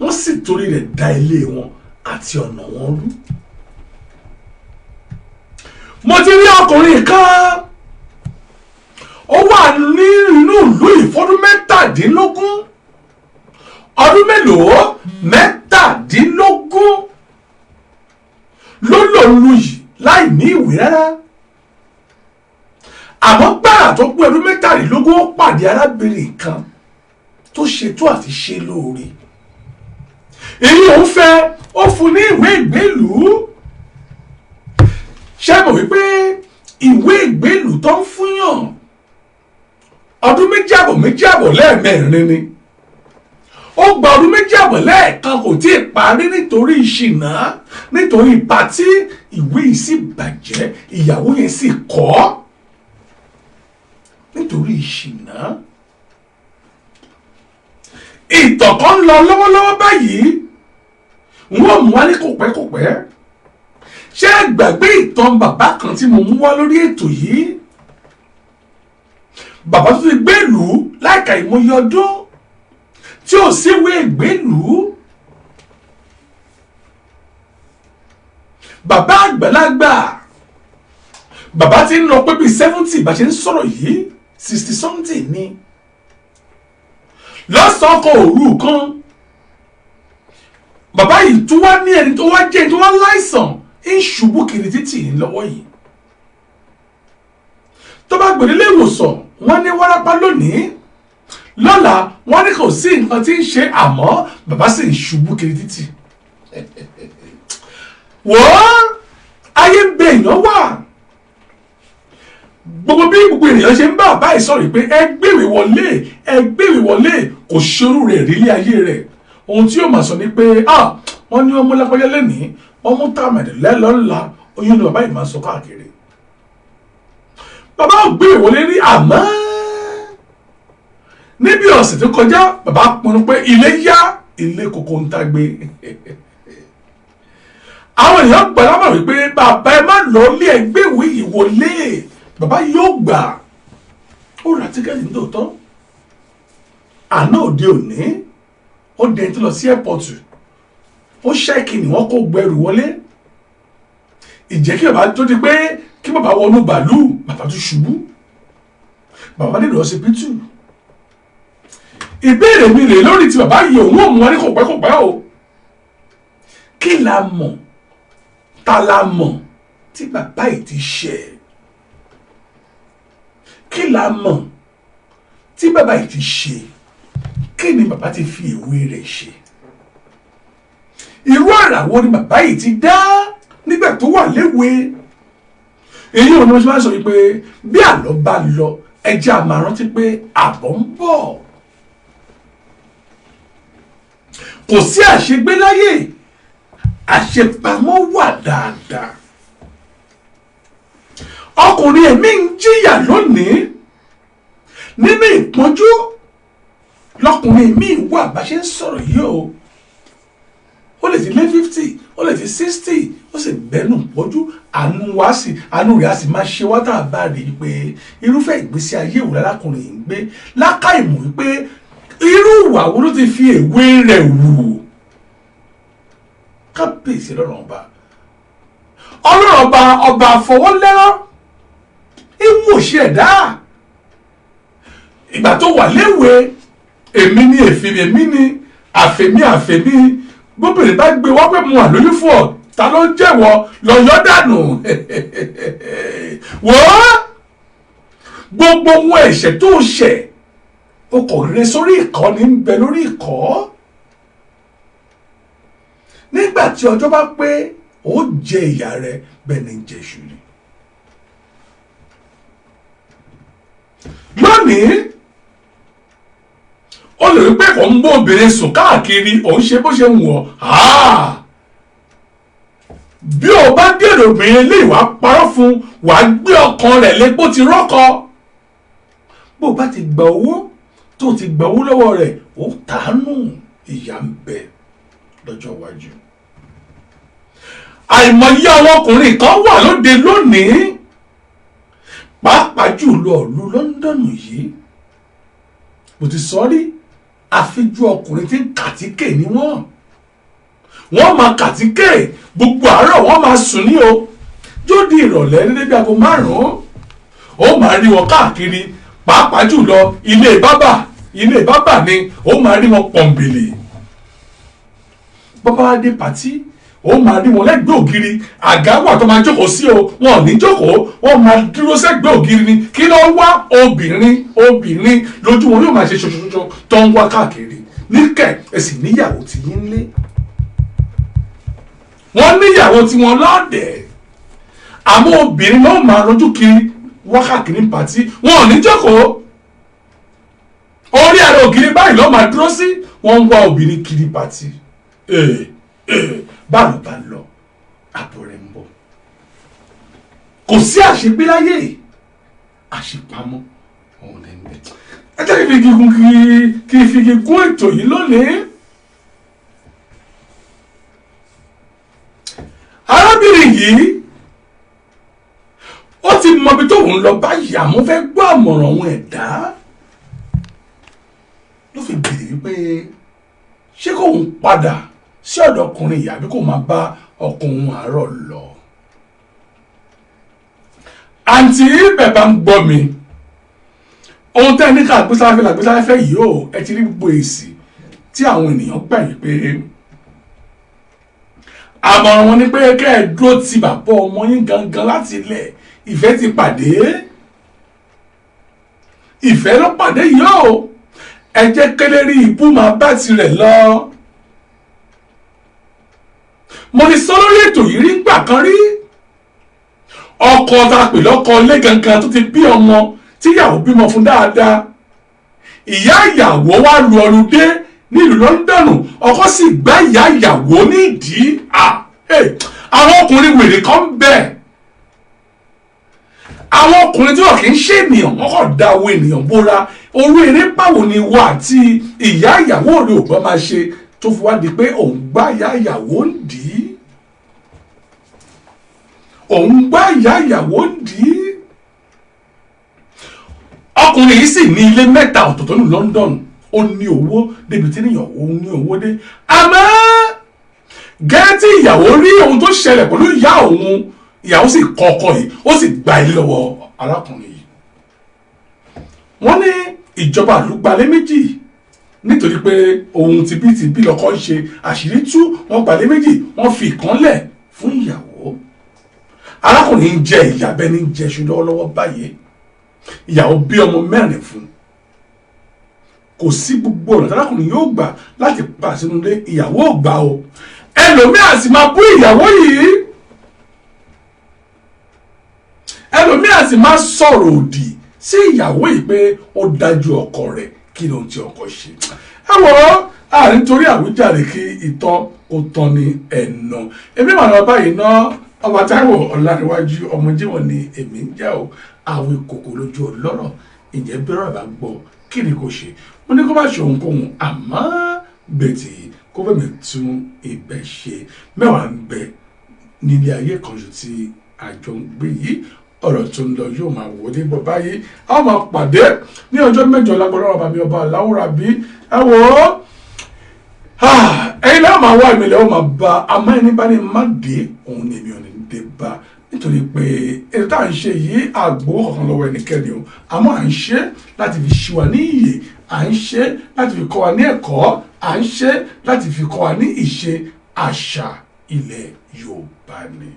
wọ́n sì torí rẹ̀ da ilé wọn àti ọ̀nà wọn rú mo ti rí ọkùnrin kan ó wà ní inú ìlú ìfọdún mẹ́tàdínlógún ọdún mélòó mẹ́tàdínlógún ló lò lu yìí láì ní ìwé rárá àmọ́ gbàrà tó pé ọdún mẹ́tàdínlógún ó pàdé arábìnrin kan tó ṣètò àti ṣe lóore èyí òun fẹ́ ó fún ní ìwé ìgbélùú ṣé mọ̀ wípé ìwé ìgbélùú tó ń fúnyàn ọdún méjì àbọ̀ lẹ́ẹ̀mẹ́rin ni ó gba ọdún méjì àbọ̀ lẹ́ẹ̀kan kò tí ì parí nítorí ìṣìnà nítorí patí ìwé yìí sì bàjẹ́ ìyàwó yẹn sì kọ̀ nítorí ìṣìnà. ìtàn kan ń lọ lọ́wọ́lọ́wọ́ báyìí wọ́n mú wá ní kòpẹ́kòpẹ́ ṣé ẹ gbàgbé ìtàn bàbá kan tí mo mú wá lórí ètò yìí bàbá tó ti gbélùú láìka ìmọ̀ye ọdún tí ò síwé ìgbélùú bàbá àgbàlagbà bàbá tí ń lọ pé bíi 70 bá ṣe ń sọ̀rọ̀ yìí 60 something ni lọ́sàn-án kan òru kan bàbá yìí tó wá ní ẹni tó wá jẹ́ ẹni tó wá láìsàn ń ṣubú kiri títì lọ́wọ́ yìí tó bá gbèrè ilé ìwòsàn wọ́n ní wárápá lónìí lọ́la wọ́n ní kò sí nǹkan tí ń ṣe àmọ́ bàbá sì ń ṣubú kiri títì wọ́n ayé ń bẹ èèyàn wà gbogbo bí gbogbo ènìyàn ṣe ń bá bàbá yìí sọ̀rọ̀ pé ẹ gbéwèé wọlé kò ṣerú rẹ̀ rí ilé ayé rẹ̀ ohun tí yóò máa sọ ni pé wọ́n ní ọmọ lápẹ́yẹ lẹ́nìí wọ́n mú tààmẹ̀dẹ̀ lẹ́lọ́la oyún ni bàbá yìí máa sọ káàkiri bàbá ò gbéwèé wọlé rí àmọ́ níbi ọ̀sẹ̀ tó kọjá bàbá pinnu pé ilé yá ilé kòkó ń tá gbé àwọn èèyàn gbà lámà wípé bàbá ẹ má lọ lé ẹgbẹ́wé ìwọlé bàbá yóò gbà ó ra tíkẹ́ẹ̀tì nítòótọ́ àná òde òní ó dẹ̀ tó lọ sí ẹ́pọ̀tù ó ṣẹ́ẹ̀kì ni wọ́n kó gbẹrù wọlé ìjẹ́ kí bàbá tó di pé kí bàbá wọnú bàálù bàbá tó ṣubú bàbá nílò ọsibítù ìbéèrè mi rèé lórí ti bàbá yìí òun ò mú wọn ní kòpẹ́kòpẹ́ o kí la mọ̀ ta la mọ̀ tí bàbá yìí ti ṣe kí la mọ̀ tí bàbá yìí ti ṣe kí ni bàbá ti fi ìwé rẹ̀ ṣe irú àrà wo ni bàbá yìí ti dá nígbà tó wà léwe èyí ò ní wọ́n ṣe máa sọ wípé bí àlọ́ bá lọ ẹjẹ́ a máa rántí pé àbọ̀ ń bọ̀ kò sí àṣegbé láyé àṣepamọ́ wà dáadáa ọkùnrin ẹ̀mí ń jìyà lónìí nínú ìpọ́njú lọkùnrin mi wà bá ṣe ń sọ̀rọ̀ yìí o ó lè ti lé 50 ó lè ti 60 ó sì bẹ́nu pọ́jú àánú rẹ̀ á sì máa ṣe wá tá a bá rí i pé irúfẹ́ ìgbésí ayé ìwúrẹ́ lákùnrin yìí ń gbé lákàìmọ̀ wípé irú ìwà wo ló ti fi èwe rẹ̀ wù kábíyèsí ọlọ́run ọba àfọwọ́lẹ́rán ìmúṣẹ ẹ̀dá ìgbà tó wà léwe èmi ni èmi ni àfẹ̀mí gbóbìnrin bá gbé wá pé mo wà lóyún fún ọ ta ló ń jẹ́wọ́ lọ́yọ́ dànù wọ́n gbogbo ohun ẹ̀ṣẹ̀ tó ṣẹ̀ o kò rẹ sórí ìkọ́ ní ń bẹ lórí ìkọ́ nígbà tí ọjọ́ bá pé ó jẹ ìyà rẹ bẹ́ẹ̀ ni ń jẹ iṣu ni lónìí ó lè rí pé kò ń bó obìnrin sùn káàkiri òun ṣe bó ṣe ń wọ̀ bí o bá dèrò obìnrin lè wá parọ́ fún wàá gbé ọkàn rẹ̀ lépo ti rọ́kọ bó o bá ti gba owó tó ti gba owó lọ́wọ́ rẹ̀ ó tàánù ìyà ń bẹ lọ́jọ́ iwájú àìmọye àwọn ọkùnrin kan wà lóde lónìí pàápàá jùlọ ìlú London yìí mo ti sọ rí àfijú ọkùnrin tí ń kàtíkè ní wọ́n máa kàtíkè gbogbo àárọ̀ wọ́n máa sùn ní o yóò di ìrọ̀lẹ́ ní débi aago 5 ó máa rí wọn káàkiri pàápàá jùlọ ilé bábà ni ó máa rí wọn pọ̀nbèlè bàbá dé pàtí ó máa rí wọn lẹ́gbẹ̀ẹ́ ògiri àga wà tó máa jókòó sí o wọn ò ní jókòó wọn máa dúró sẹ́gbẹ̀ẹ́ ògiri ni kí ló wá obìnrin lójú wọn yóò máa ṣe ṣoṣoṣoṣo tó ń wá káàkiri níkẹ́ ẹ sì níyàwó tí yín lé wọ́n níyàwó tí wọ́n lọ́ọ̀dẹ̀ àmọ́ obìnrin náà máa lójú kiri wákàtí ní pàtí wọn ò ní jókòó orí àrẹ ògiri báyìí lọ́ọ́ máa dúró sí wọ́n ń wá obìnrin kiri pàtí báwo bá lọ àbọ̀ rẹ̀ ń bọ̀ kò sí àṣegbé láyé àṣepamọ́ òun lè ń bẹ ẹ jẹ́ kí n fi gígùn ètò yìí lónìí arábìnrin yìí ó ti mọ ibi tóun lọ báyìí àmọ́ fẹ́ gbọ́ àmọ̀ràn òun ẹ̀dá ló fi bèrè wípé ṣé kóun padà sí ọ̀dọ̀ ọkùnrin ìyá bí kò máa bá ọkùnrin àárọ̀ lọ. àǹtí bẹ̀bà ń gbọ́ mi ohun tẹ́ ní ká gbésáfẹ́ yìí ó ẹ ti rí gbogbo èsì tí àwọn ènìyàn gbà yìí pé àmọ̀ràn wọn ni pé kẹ́ ẹ dúró ti bàbá ọmọ yín gangan láti ilẹ̀ ìfẹ́ ti pàdé ìfẹ́ ló pàdé yìí ó ẹ jẹ́ kélé rí ibú máa bá tirẹ̀ lọ. mo ní sọ lórí ètò yìí rí gbà kan rí ọkọ tá a pè lọ́kọ ilé gangan tó ti bí ọmọ tíyàwó bímọ fún dáadáa ìyá ìyàwó wá lu ọlùdé nílùú London ọkọ sì gbá ìyá ìyàwó nídìí àwọn ọkùnrin wèrè kan bẹ àwọn ọkùnrin tí wọn kì í ṣe ènìyàn wọn kò da owó ènìyàn bóra orú eré báwo ni wọ àti ìyá ìyàwó rẹ ò bá máa ṣe tó fi wá di pé òun gbá ìyá ìyàwó ń dì í òun gbá ìyá ìyàwó ń dì í ọkùnrin yìí sì ní ilé mẹ́ta ọ̀tọ̀ọ̀tọ̀ ní London ó ní owó débi tí níyàn ó ní owó dé àmọ́ gẹ́gẹ́ tí ìyàwó rí ohun tó ṣẹlẹ̀ pẹ̀lú ìyá òun, ìyàwó sì kọ ọkọ yìí, ó sì gba ilé lọ́wọ́ arákùnrin yìí. Wọ́n ní ìjọba àlùgbalẹ̀ méjì nítorí pé ohun tibítibí lọ́kọ ń ṣe, àṣírí tú, wọ́n gbalẹ̀ méjì, wọ́n fi ìkànlẹ̀ fún ìyàwó. Arákùnrin ń jẹ ìyàbẹ́ ní jẹṣu lọ́wọ́lọ́wọ́ báyìí. Ìyàwó bí ọmọ 4 fún. Kò sí gbogbo ọ̀nà arákùnrin yóò gbà láti pa sínú ilé, ìyàwó ò gbà o. Ẹlòmíà sì máa bú ìyàwó yìí. Ẹlòmíà sì máa sọ̀rọ̀ òdì sí ìyàwó yìí pé ó dájú ọkọ rẹ̀, kí ló ń ti ọkọ ṣe. Ẹ̀wọ̀n àárín torí àwíjàre kí ìtọ́ kó tán ní ẹ̀nà. Èmi màá lọ báyìí ná ọba Táíwò Ọláníwájú ọmọ Jímọ̀ ni èmi ń jẹ́ o. Àwí kòkò lójú ọlọ́rọ̀, ìjẹ́ bẹ́rẹ̀ bá gbọ́ kí ni kò ṣe. Mo ní kó má ṣe ohunkóhun, àmọ́ gbètì kó bẹ́ẹ̀ mi tún ibẹ̀ ṣe. Mẹ́wàá ń bẹ nílé ayé kan jù tí àjọ ń gbé yìí. Ọ̀rọ̀ tó ń lọ yóò máa wọlé bọ̀ báyìí. A ó máa pàdé ní ọjọ́ mẹ́jọ lágbọ́dọ̀ ọba mi ọba Aláwùrábí. Ẹ wò ó, ẹ̀yin náà máa wá ìmìlẹ̀ ó máa bá, àmọ́ ẹni bá ní má dé òun ni èmi ò ní dé bá. Nítorí pé ètò tá à ń ṣe yìí àgbo kankan lọ́wọ́ ẹnikẹ́ni o, àmọ́ à ń ṣe láti fi ṣí wa ní ìyè, à ń ṣe láti fi kọ́ wa ní ẹ̀kọ́, à ń ṣe láti fi kọ́ wa ní ìṣe àṣà ilẹ̀ Yorùbá ni.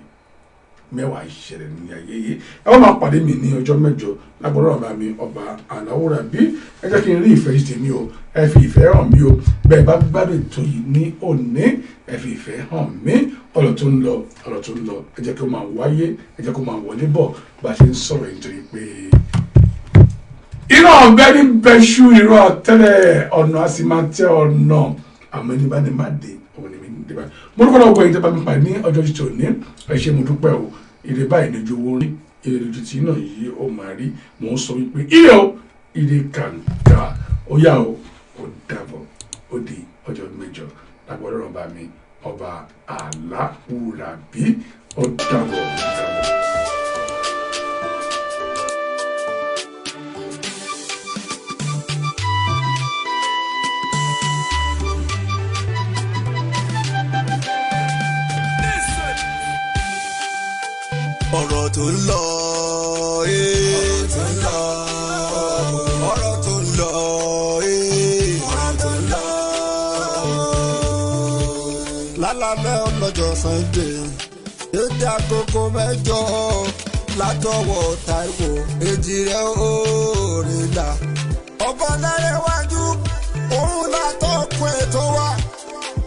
Mẹ́wàá ìṣẹ̀lẹ̀ ní ayé yìí. Ẹ wọ́n máa pàdé mi ní ọjọ́ mẹ́jọ lágbọ́dọ̀ ọba mi ọba Aláwùrábí. Ẹ jẹ́ kí n rí ìfẹ́ ṣe mi o, ẹ fi ìfẹ́ hàn mí o. Bẹ́ẹ̀ bá gbádùn ètò yìí ní òní, ẹ fi ìfẹ́ hàn mí. Ọ̀rọ̀ tó ń lọ, ẹ jẹ́ kó máa wáyé, ẹ jẹ́ kó máa wọlé bọ̀ bá a ṣe ń sọ̀rọ̀ nítorí pé iná ọ̀bẹ ní bẹ́ṣú irú àtẹ́lẹ̀ ọ̀nà a sì máa tẹ ọ̀nà, àmọ́ ẹni bá ní má dé òun ni mi ní dé báyìí. Mo dúpẹ́ lọ́wọ́ ẹ̀yin tẹ́ bá mi pàdé ní ọjọ́ títí òní, ẹ ṣé mo dúpẹ́ o. Ire báyìí ní ju owó rí, ire lójú tí náà yìí ó máa rí. Mò ń sọ wípé ire o, ire kàǹkà, ó yá o, ó dàbọ̀, ó di ọjọ́ mẹ́jọ lágbọ́dọ̀ ọba mi ọba Aláwùrábí, ó dàbọ̀, ó dàbọ̀. Ọ̀rọ̀ tó ń lọ, ọ̀rọ̀ tó ń lọ, ọ̀rọ̀ tó ń lọ, ọ̀rọ̀ tó ń lọ. Lálálẹ́ ọlọ́jọ́ Sunday, dédé àkókò 8 látọwọ́ Táíwò Èjìrẹ́ Òrìlà. Ọba Ọláníwájú, òun látọkùn ètò wa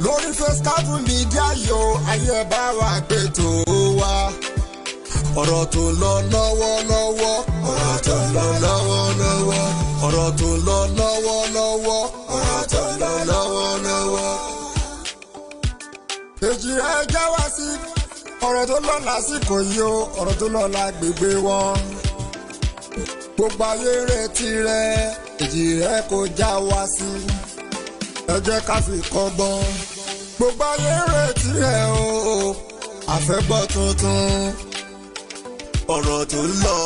lórí Facecap Media yo, ayé bá wa gbé tó wa. Ọ̀rọ̀ tó lọ lọ́wọ́lọ́wọ́, ọ̀rọ̀ tó lọ lọ́wọ́lọ́wọ́, ọ̀rọ̀ tó lọ lọ́wọ́lọ́wọ́, ọ̀rọ̀ tó lọ lọ́wọ́lọ́wọ́. Èjìrẹ́ já wá sí ọ̀rọ̀ tó lọ lásìkò yìí o, ọ̀rọ̀ tó lọ lágbègbè wọn. Gbogbo ayé retí rẹ̀, Èjìrẹ́ kò já wá sí. Ẹ jẹ́ ká fi kọ́gbọ́n. Gbogbo ayé retí rẹ̀ o, àfẹ́gbọ́ tuntun. Ọ̀rọ̀ tó lọ.